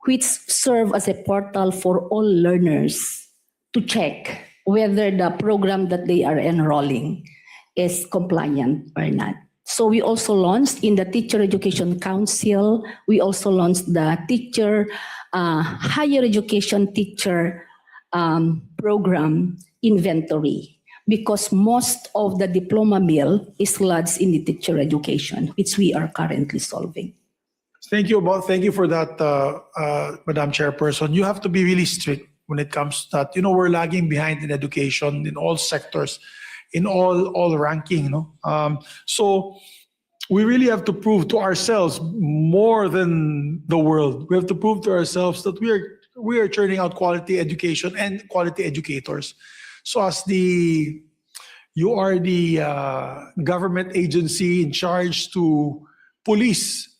which serve as a portal for all learners to check whether the program that they are enrolling is compliant or not. So we also launched in the Teacher Education Council, we also launched the higher education teacher program inventory, because most of the diploma mill is lodged in the teacher education, which we are currently solving. Thank you for that, Madam Chairperson. You have to be really strict when it comes to that. We're lagging behind in education in all sectors, in all ranking. So we really have to prove to ourselves more than the world. We have to prove to ourselves that we are churning out quality education and quality educators. So as you are the government agency in charge to police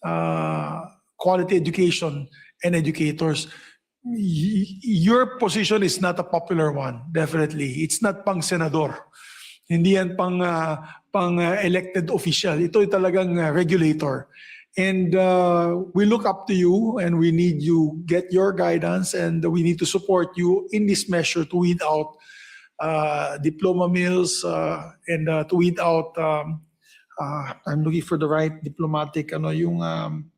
quality education and educators, your position is not a popular one, definitely. It's not pang senador. Hindi yan pang elected official. Ito ay talagang regulator. And we look up to you, and we need you get your guidance, and we need to support you in this measure to weed out diploma mills and to weed out I'm looking for the right diplomatic, yung, I'm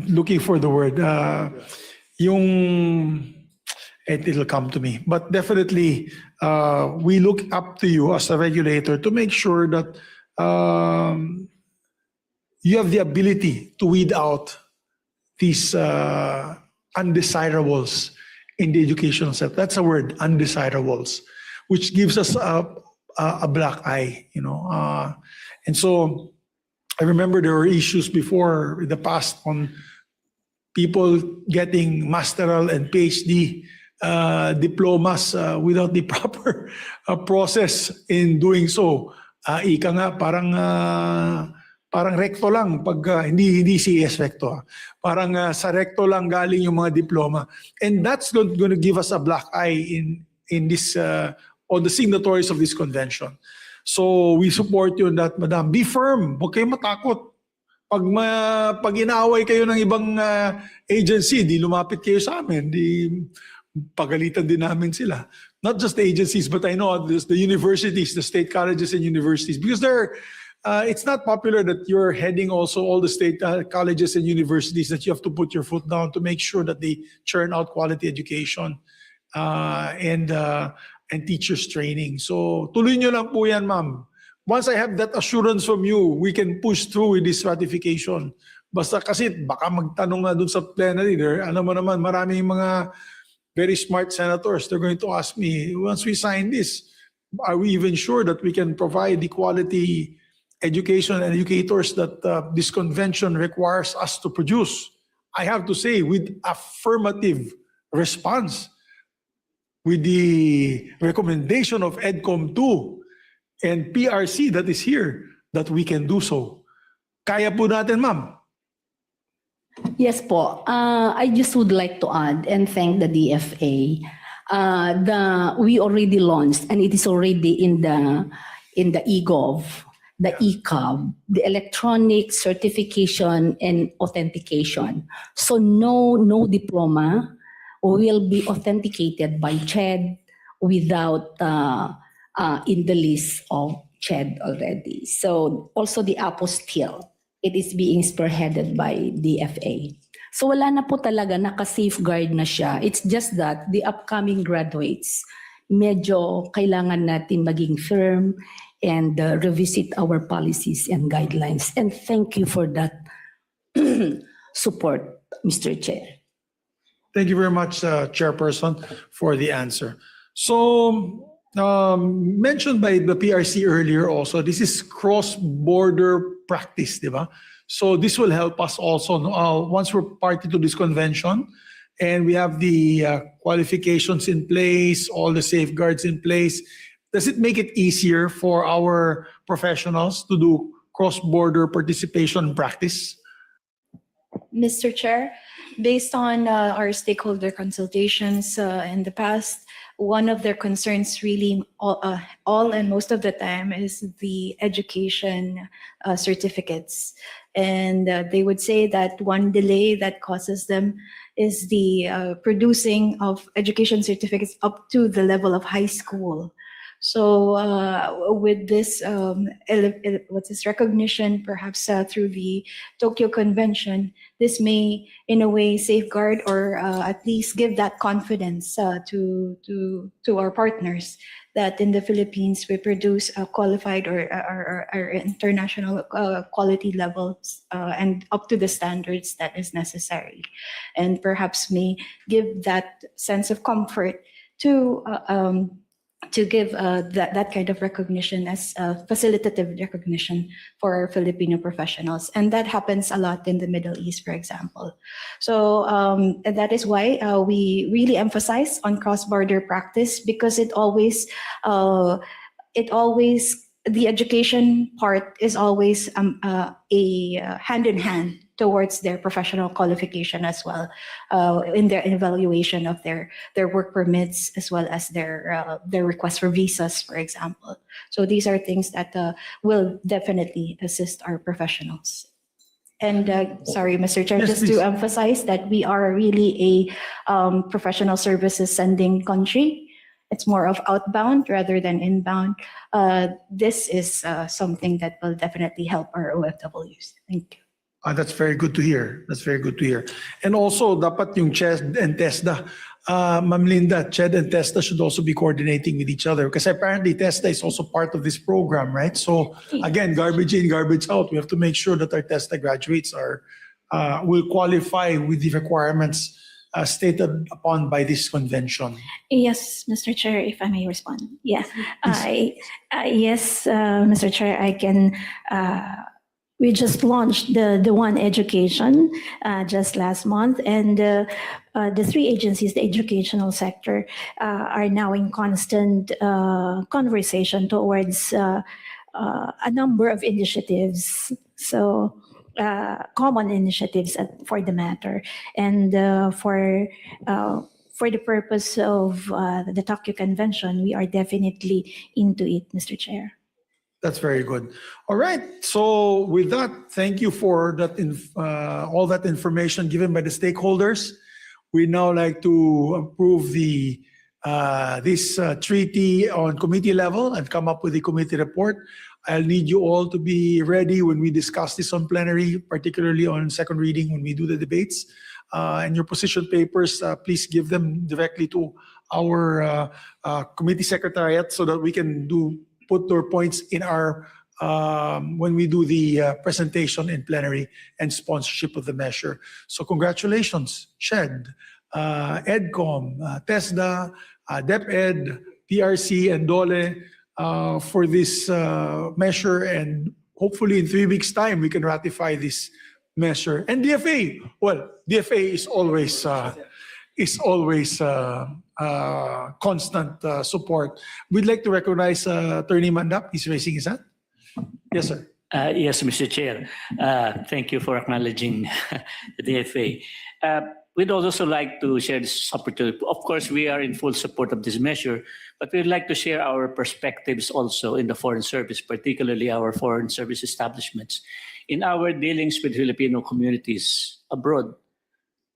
looking for the word, it'll come to me. But definitely, we look up to you as a regulator to make sure that you have the ability to weed out these undesirables in the educational sector. That's a word, undesirables, which gives us a black eye, and so I remember there were issues before in the past on people getting masteral and PhD diplomas without the proper process in doing so. Ika nga, parang recto lang pag hindi CS recto. Parang sa recto lang galing yung mga diploma. And that's going to give us a black eye in this on the signatories of this convention. So we support you on that, Madam. Be firm. Huwag kayong matakot. Pag inaaway kayo ng ibang agency, di lumapit kayo sa amin, di pagalitan din namin sila. Not just the agencies, but I know the universities, the state colleges and universities, because it's not popular that you're heading also all the state colleges and universities, that you have to put your foot down to make sure that they churn out quality education and teachers training. So tuloy nyo lang po yan, ma'am. Once I have that assurance from you, we can push through with this ratification. Basta kasi baka magtanong na dun sa plenary there, alam mo naman, maraming mga very smart senators, they're going to ask me, once we sign this, are we even sure that we can provide the quality education and educators that this convention requires us to produce? I have to say, with affirmative response, with the recommendation of EDCOM 2 and PRC that is here, that we can do so. Kaya po natin, ma'am. Yes po. I just would like to add and thank the DFA. We already launched, and it is already in the eGov, the ECOV, the electronic certification and authentication. So no diploma will be authenticated by CHED without in the list of CHED already. So also the apostille, it is being spearheaded by DFA. So wala na po talaga, naka-safeguard na siya. It's just that the upcoming graduates, medyo kailangan natin maging firm and revisit our policies and guidelines. And thank you for that support, Mr. Chair. Thank you very much, Chairperson, for the answer. So, mentioned by the PRC earlier also, this is cross-border practice, di ba? So this will help us also once we're party to this convention and we have the qualifications in place, all the safeguards in place. Does it make it easier for our professionals to do cross-border participation practice? Mr. Chair, based on our stakeholder consultations in the past, one of their concerns really all and most of the time is the education certificates. And they would say that one delay that causes them is the producing of education certificates up to the level of high school. So with this, what's this recognition, perhaps through the Tokyo Convention, this may, in a way, safeguard or at least give that confidence to our partners that in the Philippines we produce qualified or international quality levels and up to the standards that is necessary, and perhaps may give that sense of comfort to give that kind of recognition as facilitative recognition for our Filipino professionals. And that happens a lot in the Middle East, for example. So and that is why we really emphasize on cross-border practice, because the education part is always a hand-in-hand towards their professional qualification as well, in their evaluation of their work permits, as well as their request for visas, for example. So these are things that will definitely assist our professionals. And sorry, Mr. Chair, Yes, just please. to emphasize that we are really a professional services sending country. It's more of outbound rather than inbound. This is something that will definitely help our OFWs. Thank you. That's very good to hear. That's very good to hear. And also, dapat yung CHED and TESDA, Ma'am Linda, CHED and TESDA should also be coordinating with each other because apparently TESDA is also part of this program, right? So again, garbage in, garbage out. We have to make sure that our TESDA graduates will qualify with the requirements stated upon by this convention. Yes, Mr. Chair, if I may respond. Yeah, yes, Mr. Chair, I can. We just launched the One Education just last month, and the three agencies, the educational sector, are now in constant conversation towards a number of initiatives. So common initiatives for the matter, and for the purpose of the Tokyo Convention, we are definitely into it, Mr. Chair. That's very good. All right. So with that, thank you for that all that information given by the stakeholders. We now like to approve this treaty on committee level and come up with the committee report. I'll need you all to be ready when we discuss this on plenary, particularly on second reading when we do the debates. And your position papers, please give them directly to our committee secretariat so that we can put their points in our when we do the presentation in plenary and sponsorship of the measure. So congratulations, CHED, EDCOM, TESDA, DepEd, PRC, and DOLE for this measure. And hopefully in 3 weeks' time, we can ratify this measure. And DFA, well, DFA is always constant support. We'd like to recognize Attorney Mandap. He's raising his hand. Yes, sir. Yes, Mr. Chair. Thank you for acknowledging the DFA. We'd also like to share this opportunity. Of course, we are in full support of this measure, but we'd like to share our perspectives also in the foreign service, particularly our foreign service establishments. In our dealings with Filipino communities abroad,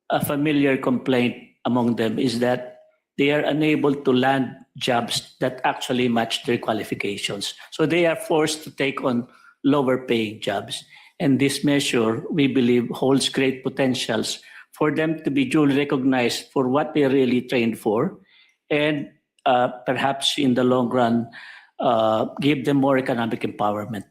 a familiar complaint among them is that they are unable to land jobs that actually match their qualifications. So they are forced to take on lower paying jobs. And this measure, we believe, holds great potentials for them to be duly recognized for what they're really trained for, and perhaps in the long run, give them more economic empowerment.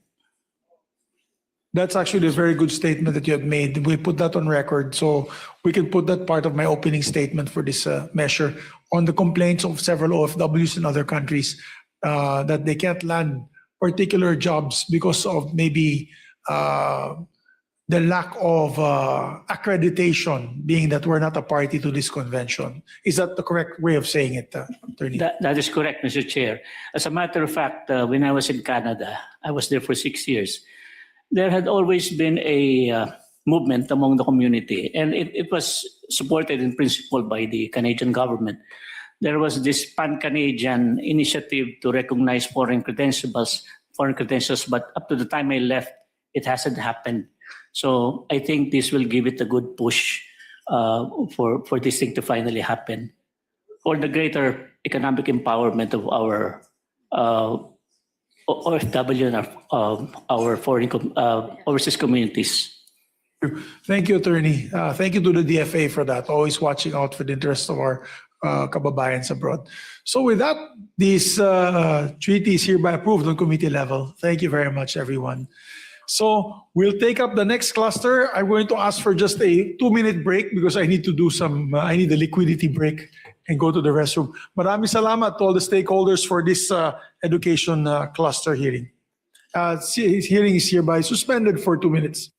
That's actually a very good statement that you have made. We put that on record, so we can put that part of my opening statement for this measure on the complaints of several OFWs in other countries that they can't land particular jobs because of maybe the lack of accreditation, being that we're not a party to this convention. Is that the correct way of saying it, Attorney? That is correct, Mr. Chair. As a matter of fact, when I was in Canada, I was there for 6 years. There had always been a movement among the community, and it was supported in principle by the Canadian government. There was this pan-Canadian initiative to recognize foreign credentials, but up to the time I left, it hasn't happened. So I think this will give it a good push for this thing to finally happen, for the greater economic empowerment of our OFW and our foreign overseas communities. Thank you, Attorney. Thank you to the DFA for that, always watching out for the interests of our kababayans abroad. So with that, this treaty is hereby approved on committee level. Thank you very much, everyone. So we'll take up the next cluster. I'm going to ask for just a 2-minute break because I need to do I need a liquidity break and go to the restroom. Maraming salamat to all the stakeholders for this education cluster hearing. Hearing is hereby suspended for 2 minutes.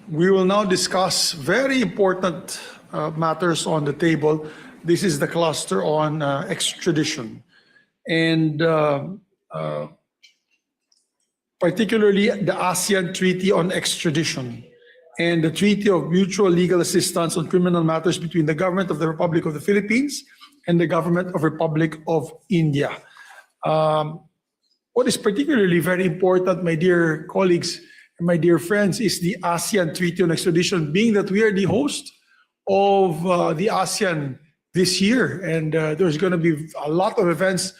We will now discuss very important matters on the table. This is the cluster on extradition. And particularly the ASEAN Treaty on Extradition and the Treaty of Mutual Legal Assistance on Criminal Matters between the Government of the Republic of the Philippines and the Government of Republic of India. What is particularly very important, my dear colleagues and my dear friends, is the ASEAN Treaty on Extradition, being that we are the host of the ASEAN this year. And there's going to be a lot of events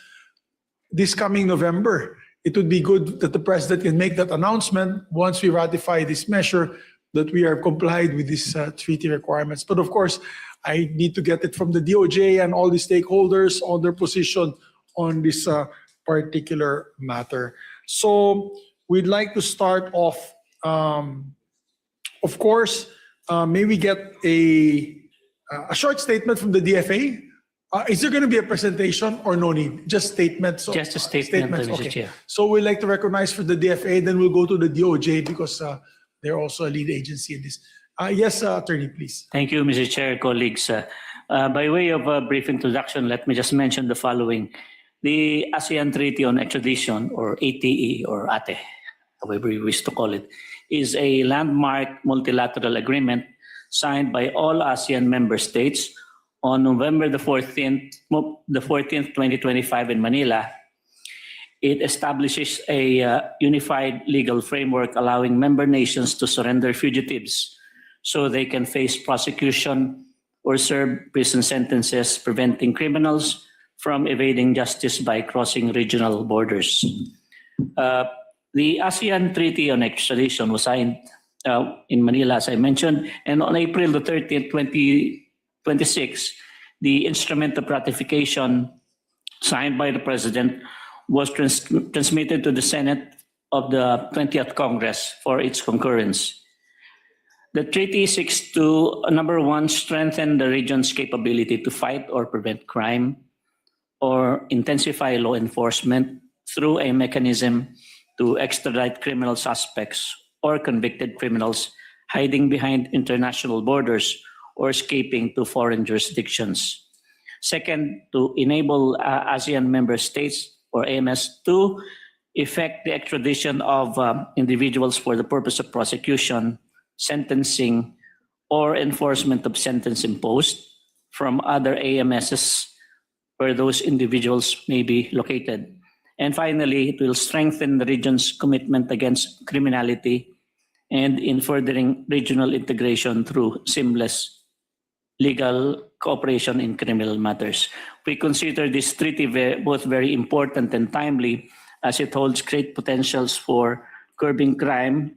this coming November. It would be good that the President can make that announcement once we ratify this measure, that we are complied with these treaty requirements. But of course, I need to get it from the DOJ and all the stakeholders on their position on this particular matter. So we'd like to start off, of course, may we get a short statement from the DFA? Is there going to be a presentation or no need? Just statements? Just a statement, Mr. Okay. Chair. So we'd like to recognize for the DFA, then we'll go to the DOJ because they're also a lead agency in this. Yes, Attorney, please. Thank you, Mr. Chair, colleagues. By way of a brief introduction, let me just mention the following. The ASEAN Treaty on Extradition, or ATE, or ATE, however we wish to call it, is a landmark multilateral agreement signed by all ASEAN member states on November the 14th, 2025 in Manila. It establishes a unified legal framework allowing member nations to surrender fugitives so they can face prosecution or serve prison sentences, preventing criminals from evading justice by crossing regional borders. The ASEAN Treaty on Extradition was signed in Manila, as I mentioned, and on April the 30th, 2026, the instrument of ratification signed by the President was transmitted to the Senate of the 20th Congress for its concurrence. The treaty seeks to, number one, strengthen the region's capability to fight or prevent crime or intensify law enforcement through a mechanism to extradite criminal suspects or convicted criminals hiding behind international borders or escaping to foreign jurisdictions. Second, to enable ASEAN member states or AMS to effect the extradition of individuals for the purpose of prosecution, sentencing, or enforcement of sentence imposed from other AMSs where those individuals may be located. And finally, it will strengthen the region's commitment against criminality and in furthering regional integration through seamless legal cooperation in criminal matters. We consider this treaty both very important and timely, as it holds great potentials for curbing crime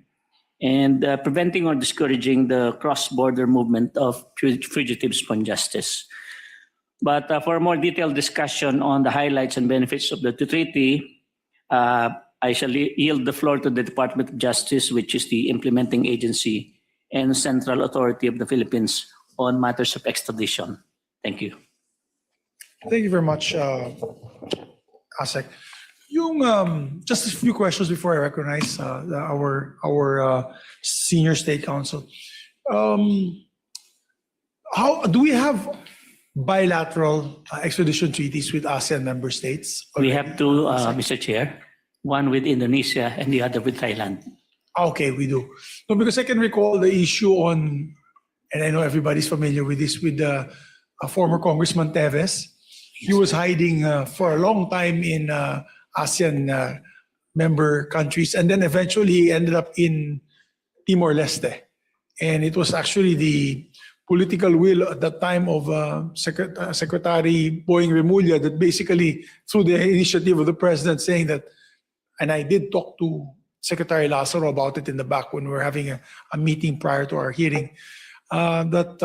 and preventing or discouraging the cross-border movement of fugitives from justice. But for a more detailed discussion on the highlights and benefits of the treaty, I shall yield the floor to the Department of Justice, which is the implementing agency and central authority of the Philippines on matters of extradition. Thank you. Thank you very much, Asek. Just a few questions before I recognize our senior state counsel. How do we have bilateral extradition treaties with ASEAN member states? We have two, Mr. Chair, one with Indonesia and the other with Thailand. Okay, we do. No, because I can recall the issue on, and I know everybody's familiar with this, with the former Congressman Teves. He was hiding for a long time in ASEAN member countries, and then eventually he ended up in Timor-Leste. And it was actually the political will at that time of Secretary Boying Remulla that basically, through the initiative of the President saying that, and I did talk to Secretary Lazaro about it in the back when we were having a meeting prior to our hearing, that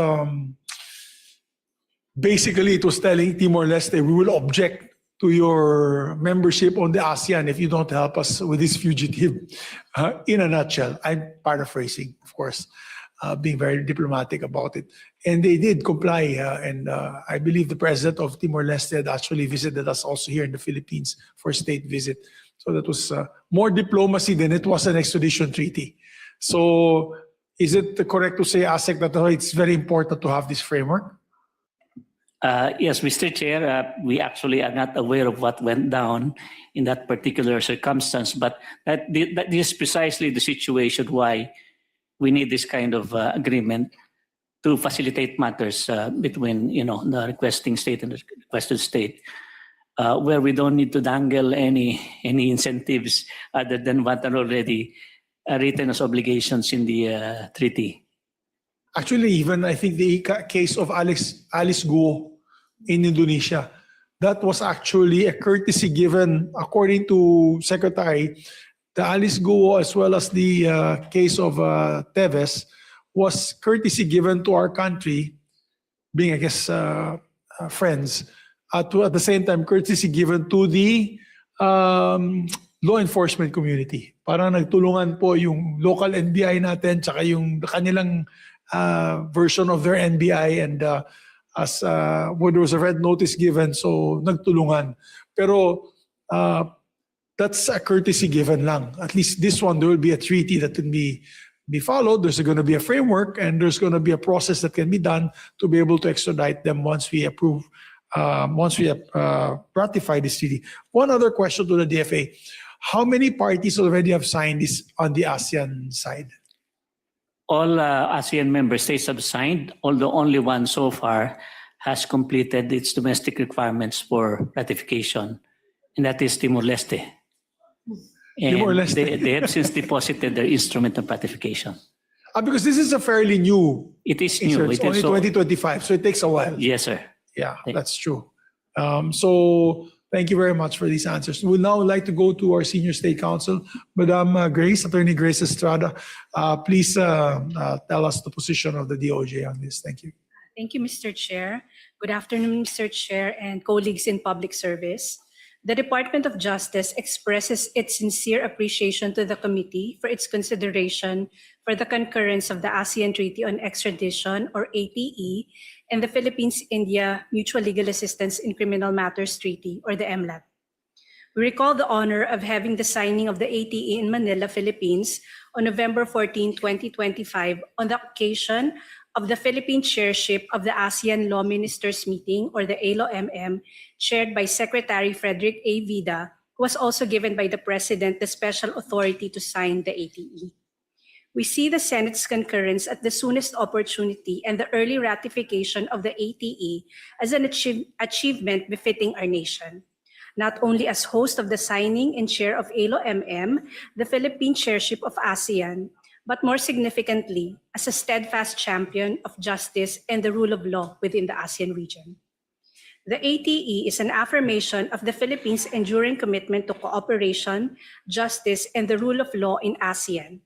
basically it was telling Timor-Leste, we will object to your membership on the ASEAN if you don't help us with this fugitive. In a nutshell, I'm paraphrasing, of course, being very diplomatic about it. And they did comply, and I believe the president of Timor-Leste had actually visited us also here in the Philippines for a state visit. So that was more diplomacy than it was an extradition treaty. So Is it correct to say, ASEC, that it's very important to have this framework? Yes, Mr. Chair, we actually are not aware of what went down in that particular circumstance, but that is precisely the situation why we need this kind of agreement to facilitate matters between, the requesting state and the requested state, where we don't need to dangle any incentives other than what are already written as obligations in the treaty. Actually, even I think the case of Alice Guo in Indonesia, that was actually a courtesy given, according to Secretary, the Alice Guo as well as the case of Teves was courtesy given to our country, being, I guess, friends, at the same time, courtesy given to the law enforcement community. Parang nagtulungan po yung local NBI natin tsaka yung kanilang version of their NBI, and as when there was a red notice given, so nagtulungan. Pero that's a courtesy given lang. At least this one, there will be a treaty that can be followed. There's going to be a framework, and there's going to be a process that can be done to be able to extradite them once we approve, once we ratify this treaty. One other question to the DFA. How many parties already have signed this on the ASEAN side? All ASEAN member states have signed, although only one so far has completed its domestic requirements for ratification, and that is Timor-Leste. And they have since deposited their instrument of ratification. Because this is a fairly new. It is new. It's only 2025, so it takes a while. Yes, sir. Yeah, that's true. So thank you very much for these answers. We'd now like to go to our Senior State Counsel, Madam Grace, Attorney Grace Estrada. Please tell us the position of the DOJ on this. Thank you. Thank you, Mr. Chair. Good afternoon, Mr. Chair and colleagues in public service. The Department of Justice expresses its sincere appreciation to the committee for its consideration for the concurrence of the ASEAN Treaty on Extradition, or ATE, and the Philippines-India Mutual Legal Assistance in Criminal Matters Treaty, or the MLAT. We recall the honor of having the signing of the ATE in Manila, Philippines on November 14, 2025, on the occasion of the Philippine chairship of the ASEAN Law Ministers Meeting, or the ALO-MM, chaired by Secretary Frederick A. Vida, who was also given by the President the special authority to sign the ATE. We see the Senate's concurrence at the soonest opportunity and the early ratification of the ATE as an achievement befitting our nation. Not only as host of the signing and chair of ALO-MM, the Philippine chairship of ASEAN, but more significantly, as a steadfast champion of justice and the rule of law within the ASEAN region. The ATE is an affirmation of the Philippines' enduring commitment to cooperation, justice, and the rule of law in ASEAN.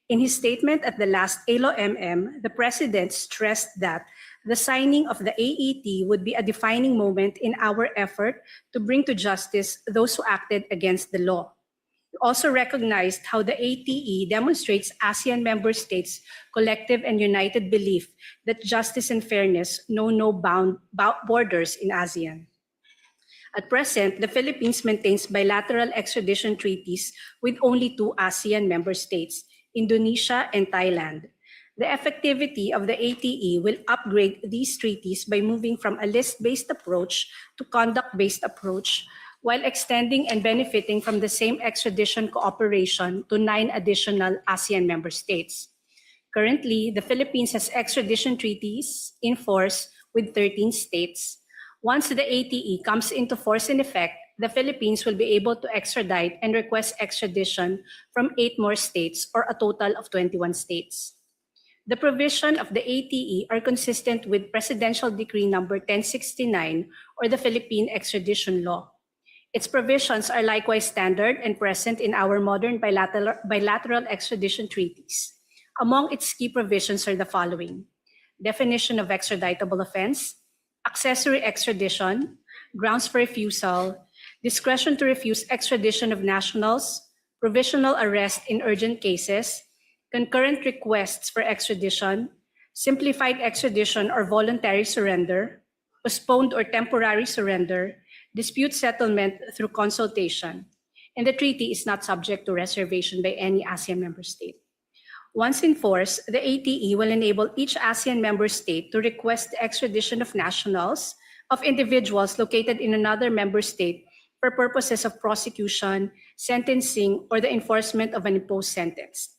In his statement at the last ALO-MM, the President stressed that the signing of the AET would be a defining moment in our effort to bring to justice those who acted against the law. He also recognized how the ATE demonstrates ASEAN member states' collective and united belief that justice and fairness know no borders in ASEAN. At present, the Philippines maintains bilateral extradition treaties with only 2 ASEAN member states, Indonesia and Thailand. The effectivity of the ATE will upgrade these treaties by moving from a list-based approach to conduct-based approach, while extending and benefiting from the same extradition cooperation to 9 additional ASEAN member states. Currently, the Philippines has extradition treaties in force with 13 states. Once the ATE comes into force in effect, the Philippines will be able to extradite and request extradition from 8 more states, or a total of 21 states. The provision of the ATE are consistent with Presidential Decree number 1069, or the Philippine Extradition Law. Its provisions are likewise standard and present in our modern bilateral extradition treaties. Among its key provisions are the following: definition of extraditable offense, accessory extradition, grounds for refusal, discretion to refuse extradition of nationals, provisional arrest in urgent cases, concurrent requests for extradition, simplified extradition or voluntary surrender, postponed or temporary surrender, dispute settlement through consultation, and the treaty is not subject to reservation by any ASEAN member state. Once in force, the ATE will enable each ASEAN member state to request the extradition of nationals of individuals located in another member state for purposes of prosecution, sentencing, or the enforcement of an imposed sentence.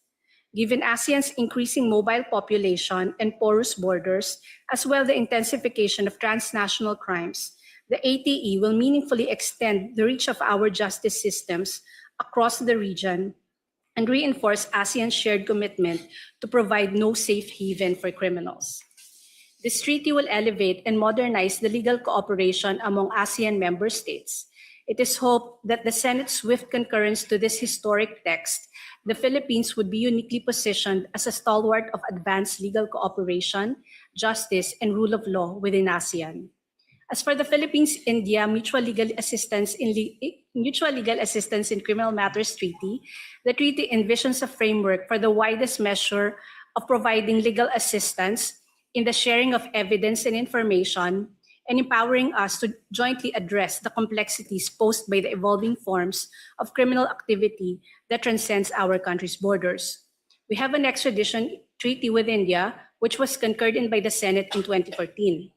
Given ASEAN's increasing mobile population and porous borders, as well the intensification of transnational crimes, the ATE will meaningfully extend the reach of our justice systems across the region and reinforce ASEAN's shared commitment to provide no safe haven for criminals. This treaty will elevate and modernize the legal cooperation among ASEAN member states. It is hoped that the Senate's swift concurrence to this historic text, the Philippines would be uniquely positioned as a stalwart of advanced legal cooperation, justice, and rule of law within ASEAN. As for the Philippines-India Mutual Legal Assistance in Criminal Matters Treaty, the treaty envisions a framework for the widest measure of providing legal assistance in the sharing of evidence and information and empowering us to jointly address the complexities posed by the evolving forms of criminal activity that transcends our country's borders. We have an extradition treaty with India, which was concurred in by the Senate in 2014.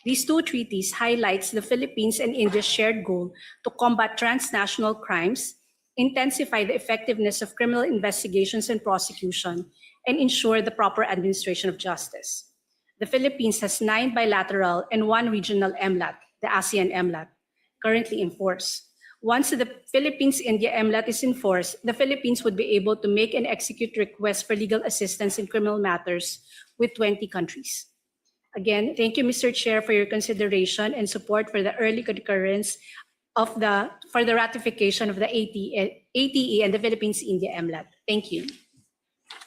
These two treaties highlights the Philippines and India's shared goal to combat transnational crimes, intensify the effectiveness of criminal investigations and prosecution, and ensure the proper administration of justice. The Philippines has 9 bilateral and 1 regional MLAT, the ASEAN MLAT, currently in force. Once the Philippines-India MLAT is in force, the Philippines would be able to make and execute requests for legal assistance in criminal matters with 20 countries. Again, thank you, Mr. Chair, for your consideration and support for the early concurrence for the ratification of the ATE and the Philippines-India MLAT. Thank you.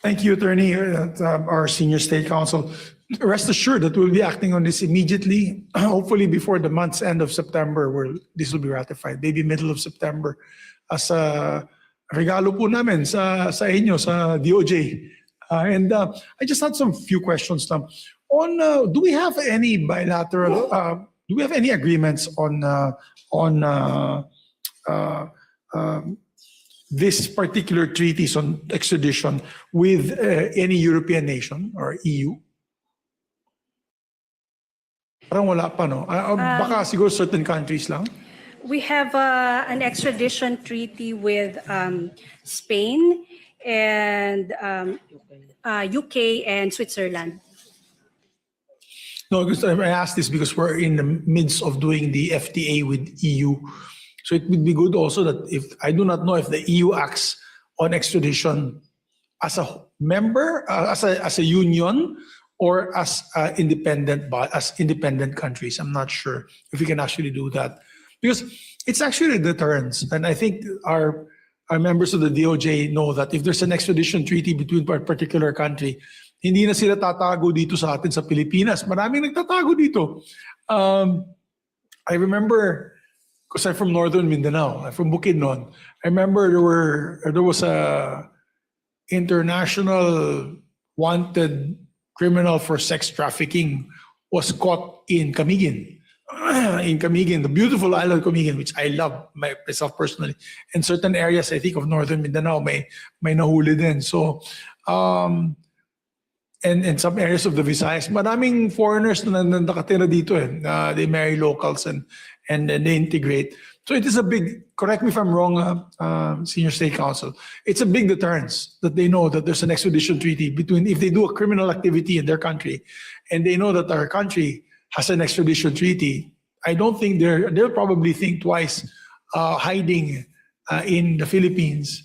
Thank you, Attorney, our Senior State Counsel. Rest assured that we'll be acting on this immediately, hopefully before the month's end of September, where this will be ratified, maybe middle of September, as a regalo po namin sa inyo, sa DOJ. And I just had some few questions now. Do we have any bilateral, do we have any agreements on this particular treaties on extradition with any European nation or EU? Parang wala pa, no? Baka siguro certain countries lang. We have an extradition treaty with Spain and UK and Switzerland. No, because I asked this because we're in the midst of doing the FTA with EU. So it would be good also that if, I do not know if the EU acts on extradition as a member, as a union, or as independent countries. I'm not sure if we can actually do that. Because it's actually a deterrence. And I think our members of the DOJ know that if there's an extradition treaty between a particular country, hindi na sila tatago dito sa atin sa Pilipinas. Maraming nagtatago dito. I remember, because I'm from Northern Mindanao, I'm from Bukidnon. I remember there was a international wanted criminal for sex trafficking was caught in Camiguin. In Camiguin, the beautiful island of Camiguin, which I love myself personally. In certain areas, I think, of Northern Mindanao, may nahuli din. So, and some areas of the Visayas, maraming foreigners na nakatira dito eh. They marry locals and they integrate. So it is a big, correct me if I'm wrong, Senior State Counsel, it's a big deterrence that they know that there's an extradition treaty between, if they do a criminal activity in their country, and they know that our country has an extradition treaty, I don't think they'll probably think twice hiding in the Philippines,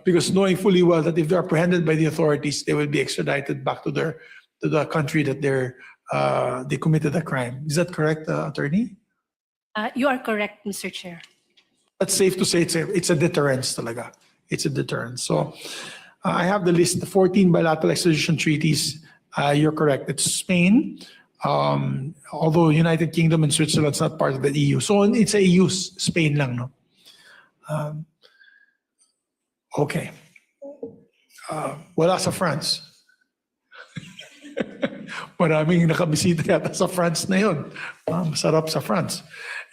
because knowing fully well that if they're apprehended by the authorities, they will be extradited back to the country that they committed a crime. Is that correct, Attorney? You are correct, Mr. Chair. That's safe to say it's a deterrence talaga. It's a deterrence. So I have the list, the 14 bilateral extradition treaties. You're correct. It's Spain, although United Kingdom and Switzerland's not part of the EU. So it's a EU, Spain lang, no? Okay. Wala sa France. Maraming nakabisita yata sa France na yun. Masarap sa France.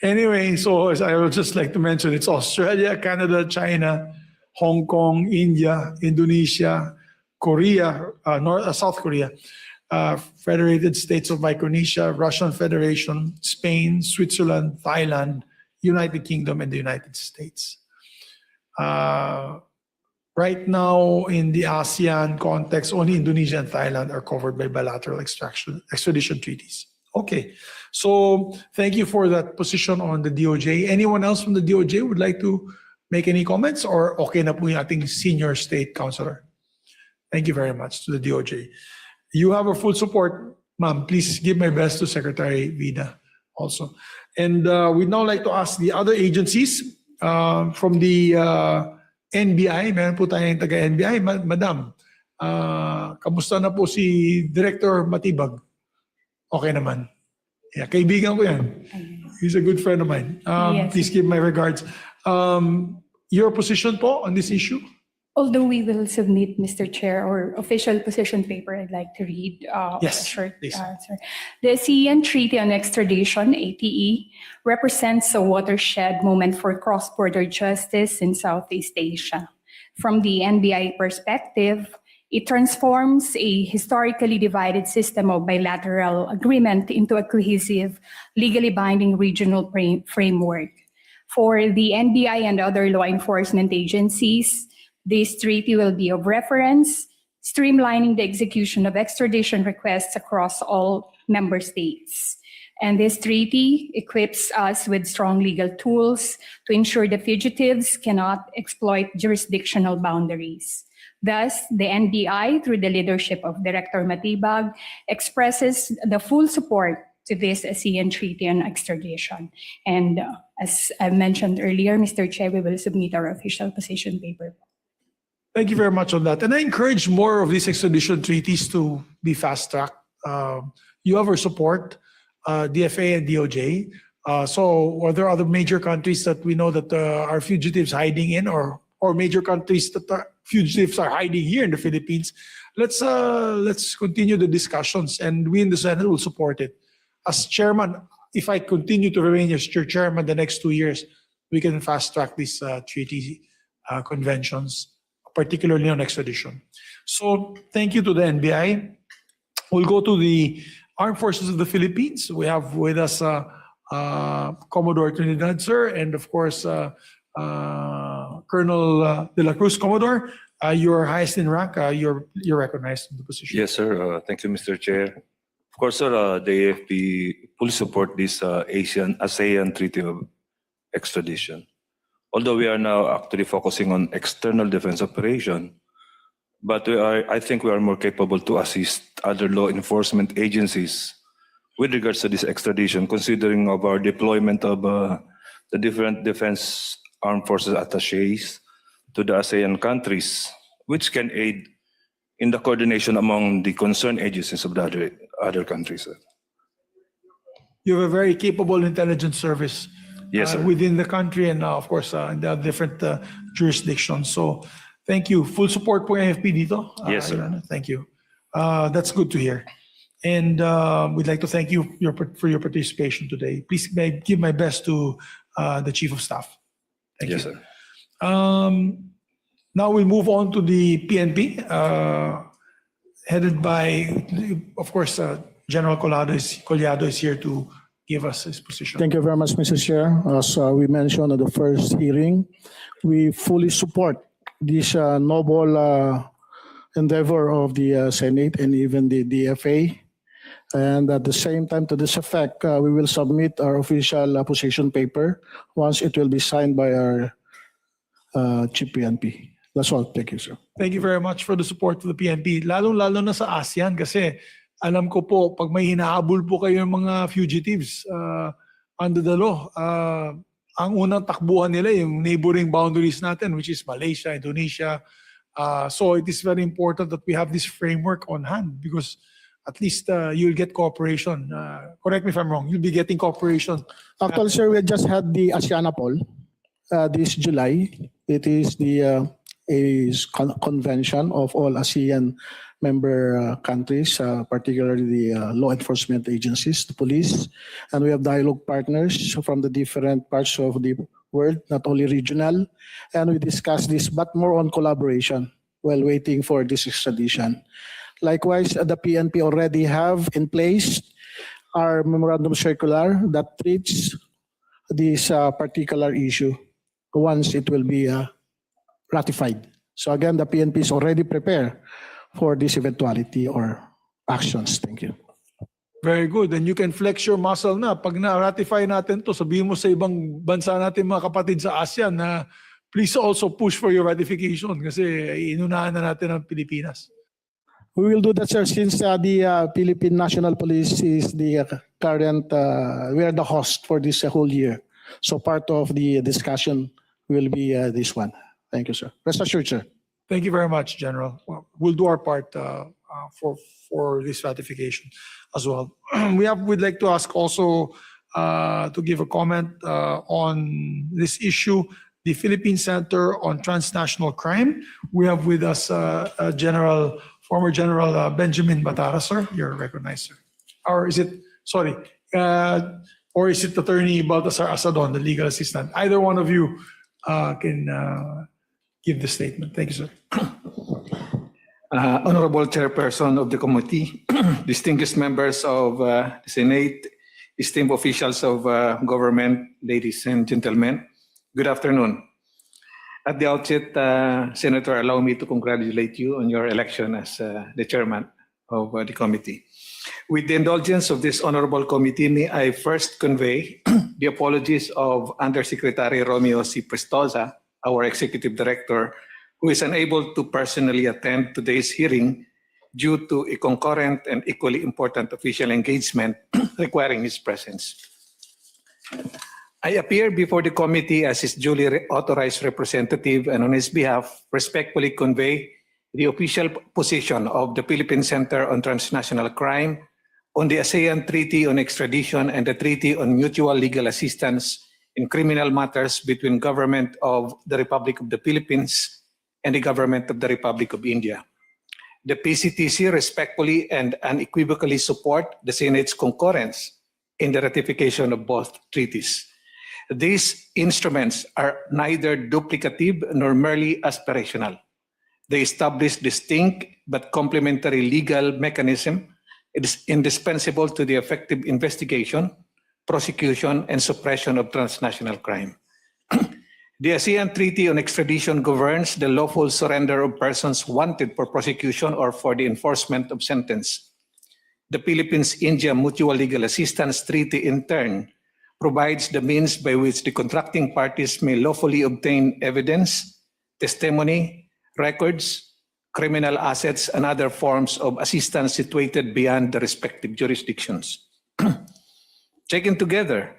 Anyway, so I would just like to mention, it's Australia, Canada, China, Hong Kong, India, Indonesia, Korea, South Korea, Federated States of Micronesia, Russian Federation, Spain, Switzerland, Thailand, United Kingdom, and the United States. Right now, in the ASEAN context, only Indonesia and Thailand are covered by bilateral extradition treaties. Okay, so thank you for that position on the DOJ. Anyone else from the DOJ would like to make any comments, or okay na po yung ating senior state counselor? Thank you very much to the DOJ. You have our full support, ma'am. Please give my best to Secretary Vida also. And we'd now like to ask the other agencies from the NBI. Meron po tayong taga-NBI. Madam, kamusta na po si Director Matibag? Okay naman. Yeah, kaibigan ko yan. He's a good friend of mine. Yes. Please give my regards. Your position po on this issue? Although we will submit, Mr. Chair, our official position paper, I'd like to read Yes, a short please. answer. The ASEAN Treaty on Extradition, ATE, represents a watershed moment for cross-border justice in Southeast Asia. From the NBI perspective, it transforms a historically divided system of bilateral agreement into a cohesive, legally binding regional framework. For the NBI and other law enforcement agencies, this treaty will be of reference, streamlining the execution of extradition requests across all member states. And this treaty equips us with strong legal tools to ensure the fugitives cannot exploit jurisdictional boundaries. Thus, the NBI, through the leadership of Director Matibag, expresses the full support to this ASEAN Treaty on Extradition. And as I mentioned earlier, Mr. Chair, we will submit our official position paper. Thank you very much on that. And I encourage more of these extradition treaties to be fast-tracked. You have our support, DFA and DOJ. So are there other major countries that we know that are fugitives hiding in, or major countries that fugitives are hiding here in the Philippines? Let's continue the discussions, and we in the Senate will support it. As chairman, if I continue to remain as your chairman the next 2 years, we can fast-track these treaty conventions, particularly on extradition. So thank you to the NBI. We'll go to the Armed Forces of the Philippines. We have with us Commodore Trinidad, sir, and of course, Colonel De La Cruz. Commodore, you're highest in rank. You're recognized in the position. Yes, sir. Thank you, Mr. Chair. Of course, sir, the AFP fully support this ASEAN Treaty of Extradition. Although we are now actually focusing on external defense operation, but I think we are more capable to assist other law enforcement agencies with regards to this extradition, considering of our deployment of the different defense armed forces attaches to the ASEAN countries, which can aid in the coordination among the concerned agencies of the other countries, sir. You have a very capable intelligence service. Yes, sir. Within the country and of course in the different jurisdictions. So thank you. Full support po AFP dito. Yes, sir. Thank you. That's good to hear. And we'd like to thank you for your participation today. Please may I give my best to the Chief of Staff. Thank Yes, you. sir. Now we move on to the PNP, headed by, of course, General Collado is here to give us his position. Thank you very much, Mr. Chair. As we mentioned at the first hearing, we fully support this noble endeavor of the Senate and even the DFA. And at the same time, to this effect, we will submit our official position paper once it will be signed by our Chief PNP. That's all. Thank you, sir. Thank you very much for the support to the PNP. Lalo na sa ASEAN kasi alam ko po, pag may hinahabol po kayo ng mga fugitives under the law, ang unang takbuhan nila yung neighboring boundaries natin, which is Malaysia, Indonesia. So it is very important that we have this framework on hand because at least you'll get cooperation. Correct me if I'm wrong. You'll be getting cooperation. Actually, sir, we just had the ASEANAPOL this July. It is the convention of all ASEAN member countries, particularly the law enforcement agencies, the police, and we have dialogue partners from the different parts of the world, not only regional, and we discuss this, but more on collaboration. while waiting for this extradition. Likewise, the PNP already have in place our memorandum circular that treats this particular issue once it will be ratified. So again, the PNP is already prepared for this eventuality or actions. Thank you. Very good. And you can flex your muscle na. Pag na-ratify natin to, sabihin mo sa ibang bansa natin, mga kapatid sa ASEAN, na please also push for your ratification kasi inunahan na natin ang Pilipinas. We will do that, sir, since the Philippine National Police is the current, we are the host for this whole year. So part of the discussion will be this one. Thank you, sir. Rest assured, sir. Thank you very much, General. Well, we'll do our part for this ratification as well. We'd like to ask also to give a comment on this issue, the Philippine Center on Transnational Crime. We have with us former General Benjamin Batara, sir. You're recognized, sir. Or is it Attorney Baltasar Asadon, the legal assistant? Either one of you can give the statement. Thank you, sir. Honorable Chairperson of the committee, distinguished members of the Senate, esteemed officials of government, ladies and gentlemen, good afternoon. At the outset, Senator, allow me to congratulate you on your election as the chairman of the committee. With the indulgence of this honorable committee, may I first convey the apologies of Undersecretary Romeo C. Prestosa, our executive director, who is unable to personally attend today's hearing due to a concurrent and equally important official engagement requiring his presence. I appear before the committee as his duly authorized representative and on his behalf respectfully convey the official position of the Philippine Center on Transnational Crime on the ASEAN Treaty on Extradition and the Treaty on Mutual Legal Assistance in Criminal Matters between Government of the Republic of the Philippines and the Government of the Republic of India. The PCTC respectfully and unequivocally support the Senate's concurrence in the ratification of both treaties. These instruments are neither duplicative nor merely aspirational. They establish distinct but complementary legal mechanism. It is indispensable to the effective investigation, prosecution, and suppression of transnational crime. The ASEAN Treaty on Extradition governs the lawful surrender of persons wanted for prosecution or for the enforcement of sentence. The Philippines-India Mutual Legal Assistance Treaty, in turn, provides the means by which the contracting parties may lawfully obtain evidence, testimony, records, criminal assets, and other forms of assistance situated beyond the respective jurisdictions. Taken together,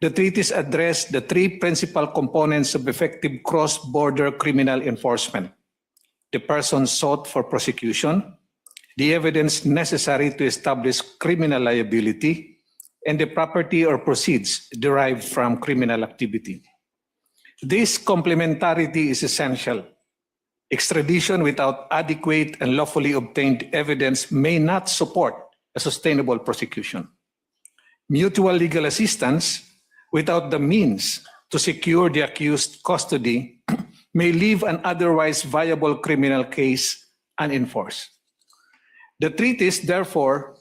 the treaties address the three principal components of effective cross-border criminal enforcement: the person sought for prosecution, the evidence necessary to establish criminal liability, and the property or proceeds derived from criminal activity. This complementarity is essential. Extradition without adequate and lawfully obtained evidence may not support a sustainable prosecution. Mutual legal assistance without the means to secure the accused custody may leave an otherwise viable criminal case unenforced. The treaties, therefore,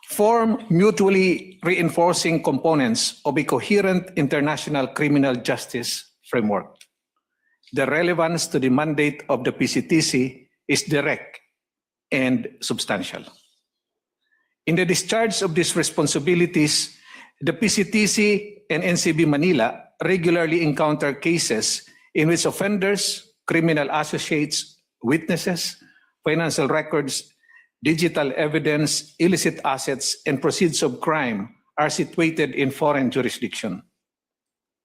form mutually reinforcing components of a coherent international criminal justice framework. The relevance to the mandate of the PCTC is direct and substantial. In the discharge of these responsibilities, the PCTC and NCB Manila regularly encounter cases in which offenders, criminal associates, witnesses, financial records, digital evidence, illicit assets, and proceeds of crime are situated in foreign jurisdiction.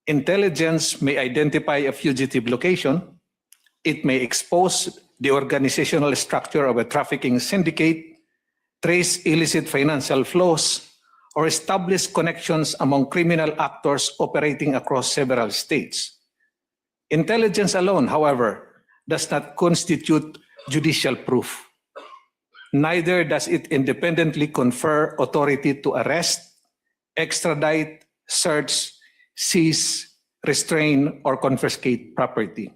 Intelligence may identify a fugitive location. It may expose the organizational structure of a trafficking syndicate, trace illicit financial flows, or establish connections among criminal actors operating across several states. Intelligence alone, however, does not constitute judicial proof. Neither does it independently confer authority to arrest, extradite, search, seize, restrain, or confiscate property.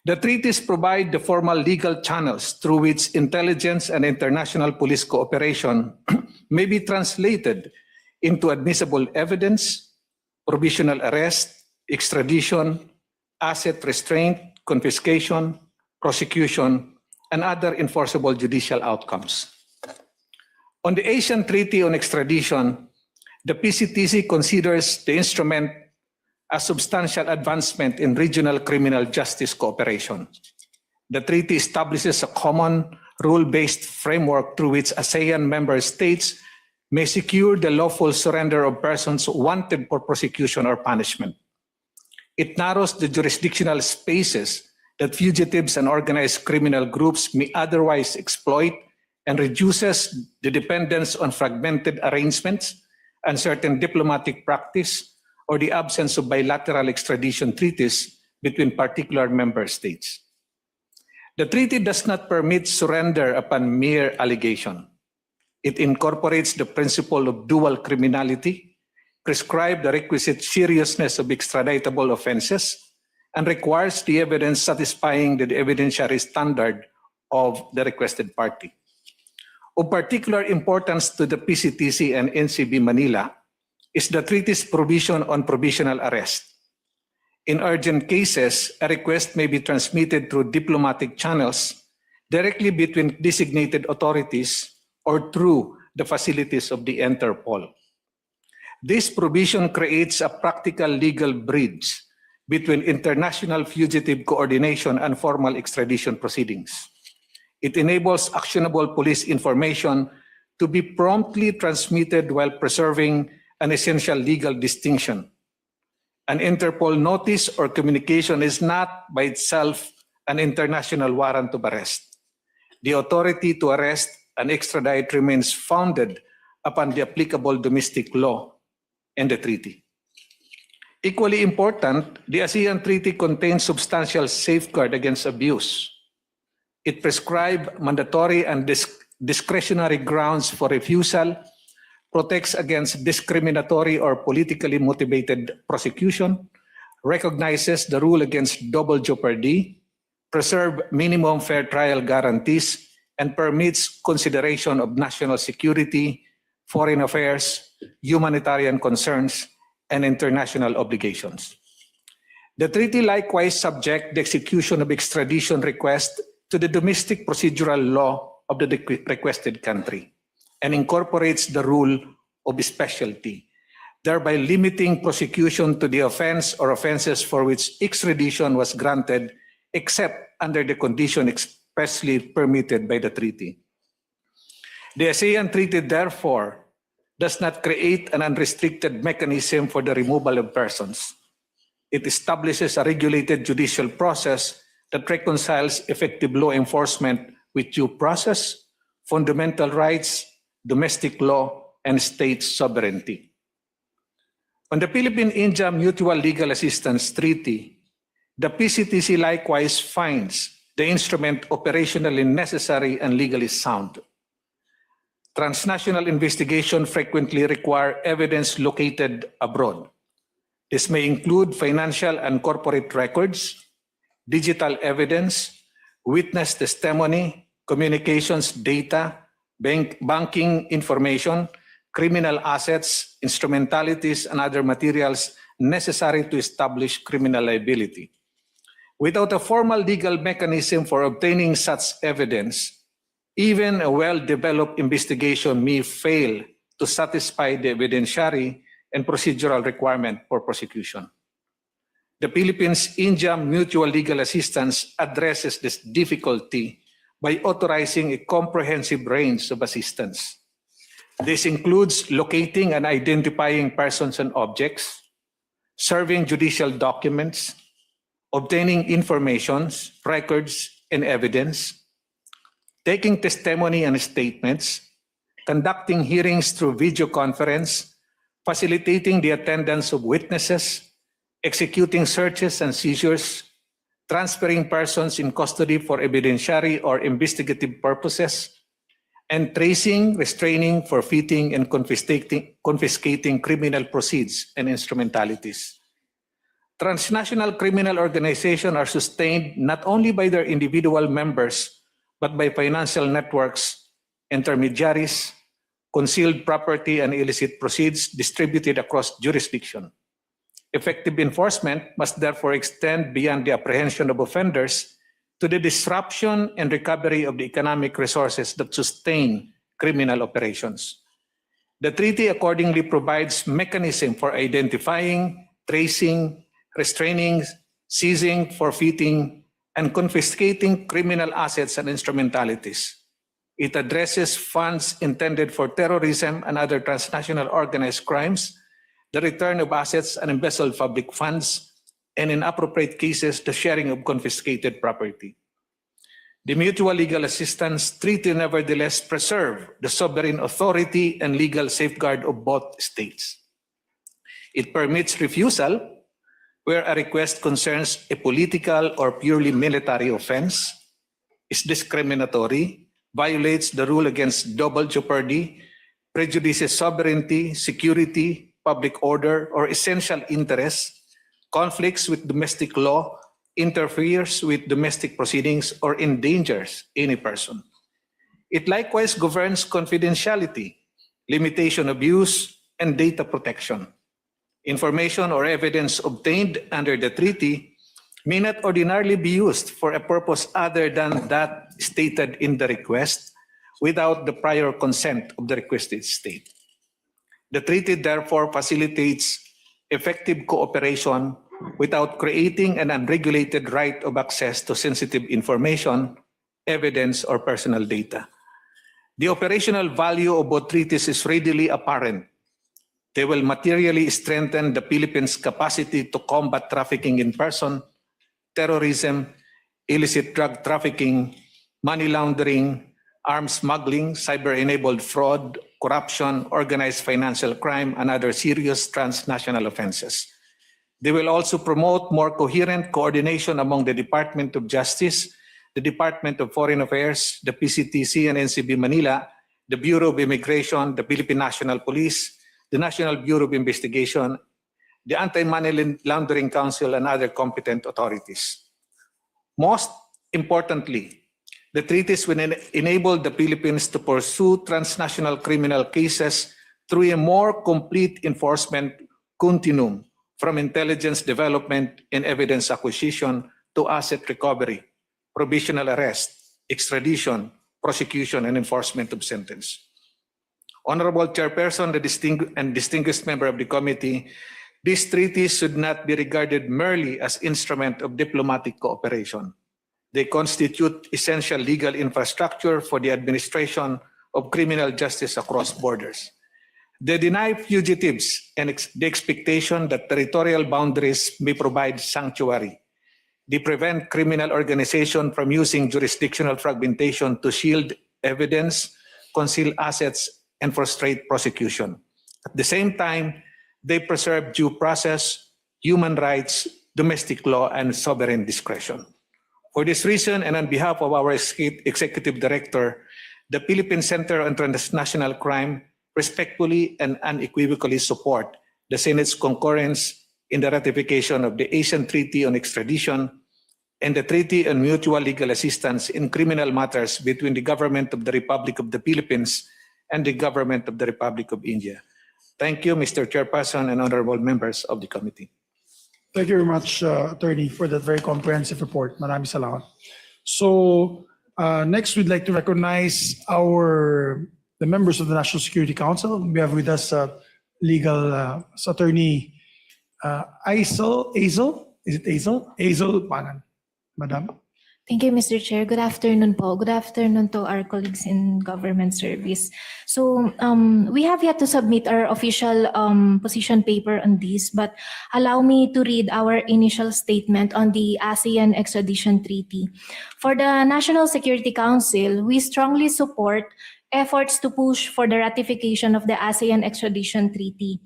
The treaties provide the formal legal channels through which intelligence and international police cooperation may be translated into admissible evidence, provisional arrest, extradition, asset restraint, confiscation, prosecution, and other enforceable judicial outcomes. On the Asian Treaty on Extradition, the PCTC considers the instrument a substantial advancement in regional criminal justice cooperation. The treaty establishes a common rule-based framework through which ASEAN member states may secure the lawful surrender of persons wanted for prosecution or punishment. It narrows the jurisdictional spaces that fugitives and organized criminal groups may otherwise exploit and reduces the dependence on fragmented arrangements, uncertain diplomatic practice, or the absence of bilateral extradition treaties between particular member states. The treaty does not permit surrender upon mere allegation. It incorporates the principle of dual criminality, prescribes the requisite seriousness of extraditable offenses, and requires the evidence satisfying the evidentiary standard of the requested party. Of particular importance to the PCTC and NCB Manila is the treaty's provision on provisional arrest. In urgent cases, a request may be transmitted through diplomatic channels directly between designated authorities or through the facilities of the Interpol. This provision creates a practical legal bridge between international fugitive coordination and formal extradition proceedings. It enables actionable police information to be promptly transmitted while preserving an essential legal distinction. An Interpol notice or communication is not by itself an international warrant of arrest. The authority to arrest and extradite remains founded upon the applicable domestic law and the treaty. Equally important, the ASEAN Treaty contains substantial safeguard against abuse. It prescribes mandatory and discretionary grounds for refusal, protects against discriminatory or politically motivated prosecution, recognizes the rule against double jeopardy, preserves minimum fair trial guarantees, and permits consideration of national security, foreign affairs, humanitarian concerns, and international obligations. The treaty likewise subjects the execution of extradition requests to the domestic procedural law of the requested country and incorporates the rule of specialty, thereby limiting prosecution to the offense or offenses for which extradition was granted, except under the condition expressly permitted by the treaty. The ASEAN Treaty, therefore, does not create an unrestricted mechanism for the removal of persons. It establishes a regulated judicial process that reconciles effective law enforcement with due process, fundamental rights, domestic law, and state sovereignty. On the Philippine-India Mutual Legal Assistance Treaty, the PCTC likewise finds the instrument operationally necessary and legally sound. Transnational investigation frequently require evidence located abroad. This may include financial and corporate records, digital evidence, witness testimony, communications data, banking information, criminal assets, instrumentalities, and other materials necessary to establish criminal liability. Without a formal legal mechanism for obtaining such evidence, even a well-developed investigation may fail to satisfy the evidentiary and procedural requirement for prosecution. The Philippines-India Mutual Legal Assistance addresses this difficulty by authorizing a comprehensive range of assistance. This includes locating and identifying persons and objects, serving judicial documents, obtaining information, records, and evidence, taking testimony and statements, conducting hearings through video conference, facilitating the attendance of witnesses, executing searches and seizures, transferring persons in custody for evidentiary or investigative purposes, and tracing, restraining, forfeiting, and confiscating criminal proceeds and instrumentalities. Transnational criminal organizations are sustained not only by their individual members, but by financial networks, intermediaries, concealed property, and illicit proceeds distributed across jurisdiction. Effective enforcement must therefore extend beyond the apprehension of offenders to the disruption and recovery of the economic resources that sustain criminal operations. The treaty accordingly provides mechanism for identifying, tracing, restraining, seizing, forfeiting, and confiscating criminal assets and instrumentalities. It addresses funds intended for terrorism and other transnational organized crimes, the return of assets and embezzled public funds, and in appropriate cases, the sharing of confiscated property. The Mutual Legal Assistance Treaty nevertheless preserves the sovereign authority and legal safeguard of both states. It permits refusal where a request concerns a political or purely military offense, is discriminatory, violates the rule against double jeopardy, prejudices sovereignty, security, public order, or essential interests, conflicts with domestic law, interferes with domestic proceedings, or endangers any person. It likewise governs confidentiality, limitation of use, and data protection. Information or evidence obtained under the treaty may not ordinarily be used for a purpose other than that stated in the request without the prior consent of the requested state. The treaty therefore facilitates effective cooperation without creating an unregulated right of access to sensitive information, evidence, or personal data. The operational value of both treaties is readily apparent. They will materially strengthen the Philippines' capacity to combat trafficking in person, terrorism, illicit drug trafficking, money laundering, arms smuggling, cyber-enabled fraud, corruption, organized financial crime, and other serious transnational offenses. They will also promote more coherent coordination among the Department of Justice, the Department of Foreign Affairs, the PCTC and NCB Manila, the Bureau of Immigration, the Philippine National Police, the National Bureau of Investigation, the Anti-Money Laundering Council, and other competent authorities. Most importantly, the treaties will enable the Philippines to pursue transnational criminal cases through a more complete enforcement continuum from intelligence development and evidence acquisition to asset recovery, provisional arrest, extradition, prosecution, and enforcement of sentence. Honorable Chairperson, the distinguished member of the committee, these treaties should not be regarded merely as instrument of diplomatic cooperation. They constitute essential legal infrastructure for the administration of criminal justice across borders. They deny fugitives the expectation that territorial boundaries may provide sanctuary. They prevent criminal organizations from using jurisdictional fragmentation to shield evidence, conceal assets, and frustrate prosecution. At the same time, they preserve due process, human rights, domestic law, and sovereign discretion. For this reason, and on behalf of our Executive Director, the Philippine Center on Transnational Crime respectfully and unequivocally support the Senate's concurrence in the ratification of the Asean Treaty on Extradition and the Treaty on Mutual Legal Assistance in Criminal Matters between the Government of the Republic of the Philippines and the Government of the Republic of India. Thank you, Mr. Chairperson and honorable members of the committee. Thank you very much, Attorney, for that very comprehensive report. Maraming salamat. So next, we'd like to recognize the members of the National Security Council. We have with us Attorney Azel. Is it Azel? Azel Panan. Madam. Thank you, Mr. Chair. Good afternoon po. Good afternoon to our colleagues in government service. So we have yet to submit our official position paper on this, but allow me to read our initial statement on the ASEAN Extradition Treaty. For the National Security Council, we strongly support efforts to push for the ratification of the ASEAN Extradition Treaty.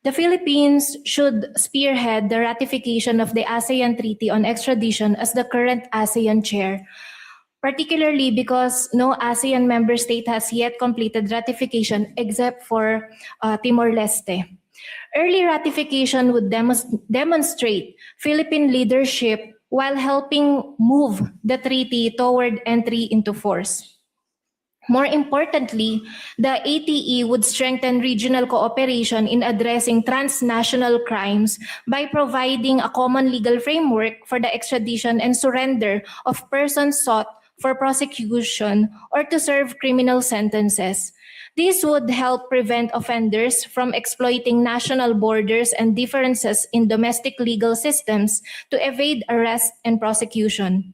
The Philippines should spearhead the ratification of the ASEAN Treaty on Extradition as the current ASEAN chair, particularly because no ASEAN member state has yet completed ratification except for Timor-Leste. Early ratification would demonstrate Philippine leadership while helping move the treaty toward entry into force. More importantly, the ATE would strengthen regional cooperation in addressing transnational crimes by providing a common legal framework for the extradition and surrender of persons sought for prosecution or to serve criminal sentences. This would help prevent offenders from exploiting national borders and differences in domestic legal systems to evade arrest and prosecution.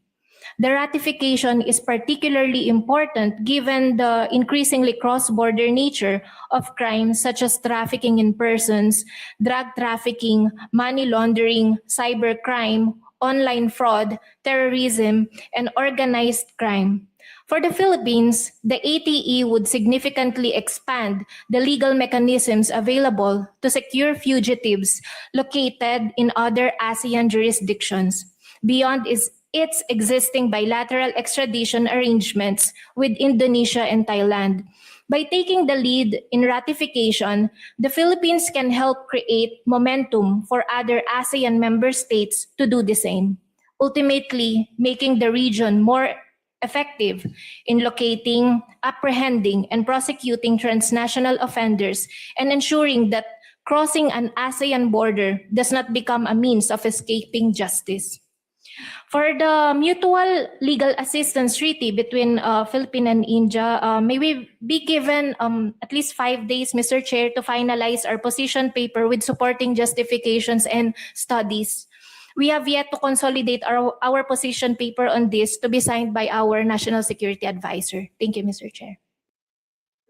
The ratification is particularly important given the increasingly cross-border nature of crimes such as trafficking in persons, drug trafficking, money laundering, cybercrime, online fraud, terrorism, and organized crime. For the Philippines, the ATE would significantly expand the legal mechanisms available to secure fugitives located in other ASEAN jurisdictions beyond its existing bilateral extradition arrangements with Indonesia and Thailand. By taking the lead in ratification, the Philippines can help create momentum for other ASEAN member states to do the same, ultimately making the region more effective in locating, apprehending, and prosecuting transnational offenders and ensuring that crossing an ASEAN border does not become a means of escaping justice. For the mutual legal assistance treaty between Philippines and India, may we be given at least 5 days, Mr. Chair, to finalize our position paper with supporting justifications and studies. We have yet to consolidate our position paper on this to be signed by our National Security Advisor. Thank you, Mr. Chair.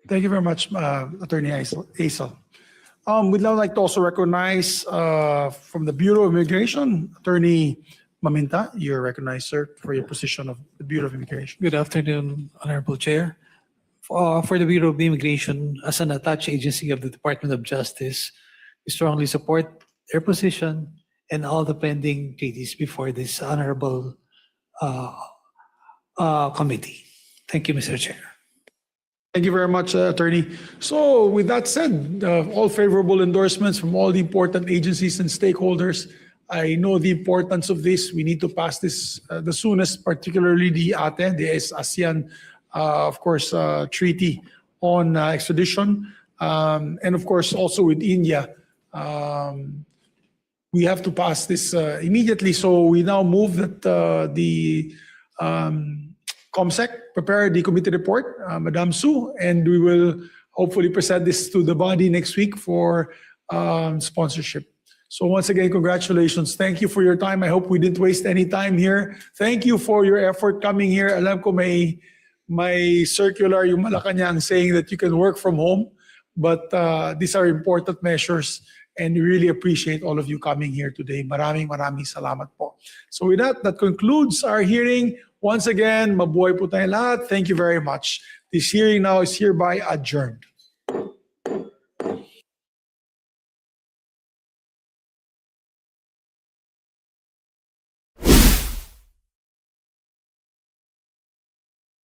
Thank you very much, Attorney Aisel. We'd now like to also recognize from the Bureau of Immigration, Attorney Maminta. You're recognized, sir, for your position of the Bureau of Immigration. Good afternoon, Honorable Chair. For the Bureau of Immigration, as an attached agency of the Department of Justice, we strongly support their position and all the pending treaties before this honorable committee. Thank you, Mr. Chair. Thank you very much, Attorney. So with that said, all favorable endorsements from all the important agencies and stakeholders. I know the importance of this. We need to pass this the soonest, particularly the ATE, the ASEAN, of course, treaty on extradition. And of course, also with India. We have to pass this immediately. So we now move that the COMSEC prepare the committee report, Madam Sue, and we will hopefully present this to the body next week for sponsorship. So once again, congratulations. Thank you for your time. I hope we didn't waste any time here. Thank you for your effort coming here. Alam ko may circular yung Malacanang saying that you can work from home, but these are important measures. And we really appreciate all of you coming here today. Maraming salamat po. So with that concludes our hearing. Once again, mabuhay po tayong lahat. Thank you very much. This hearing now is hereby adjourned.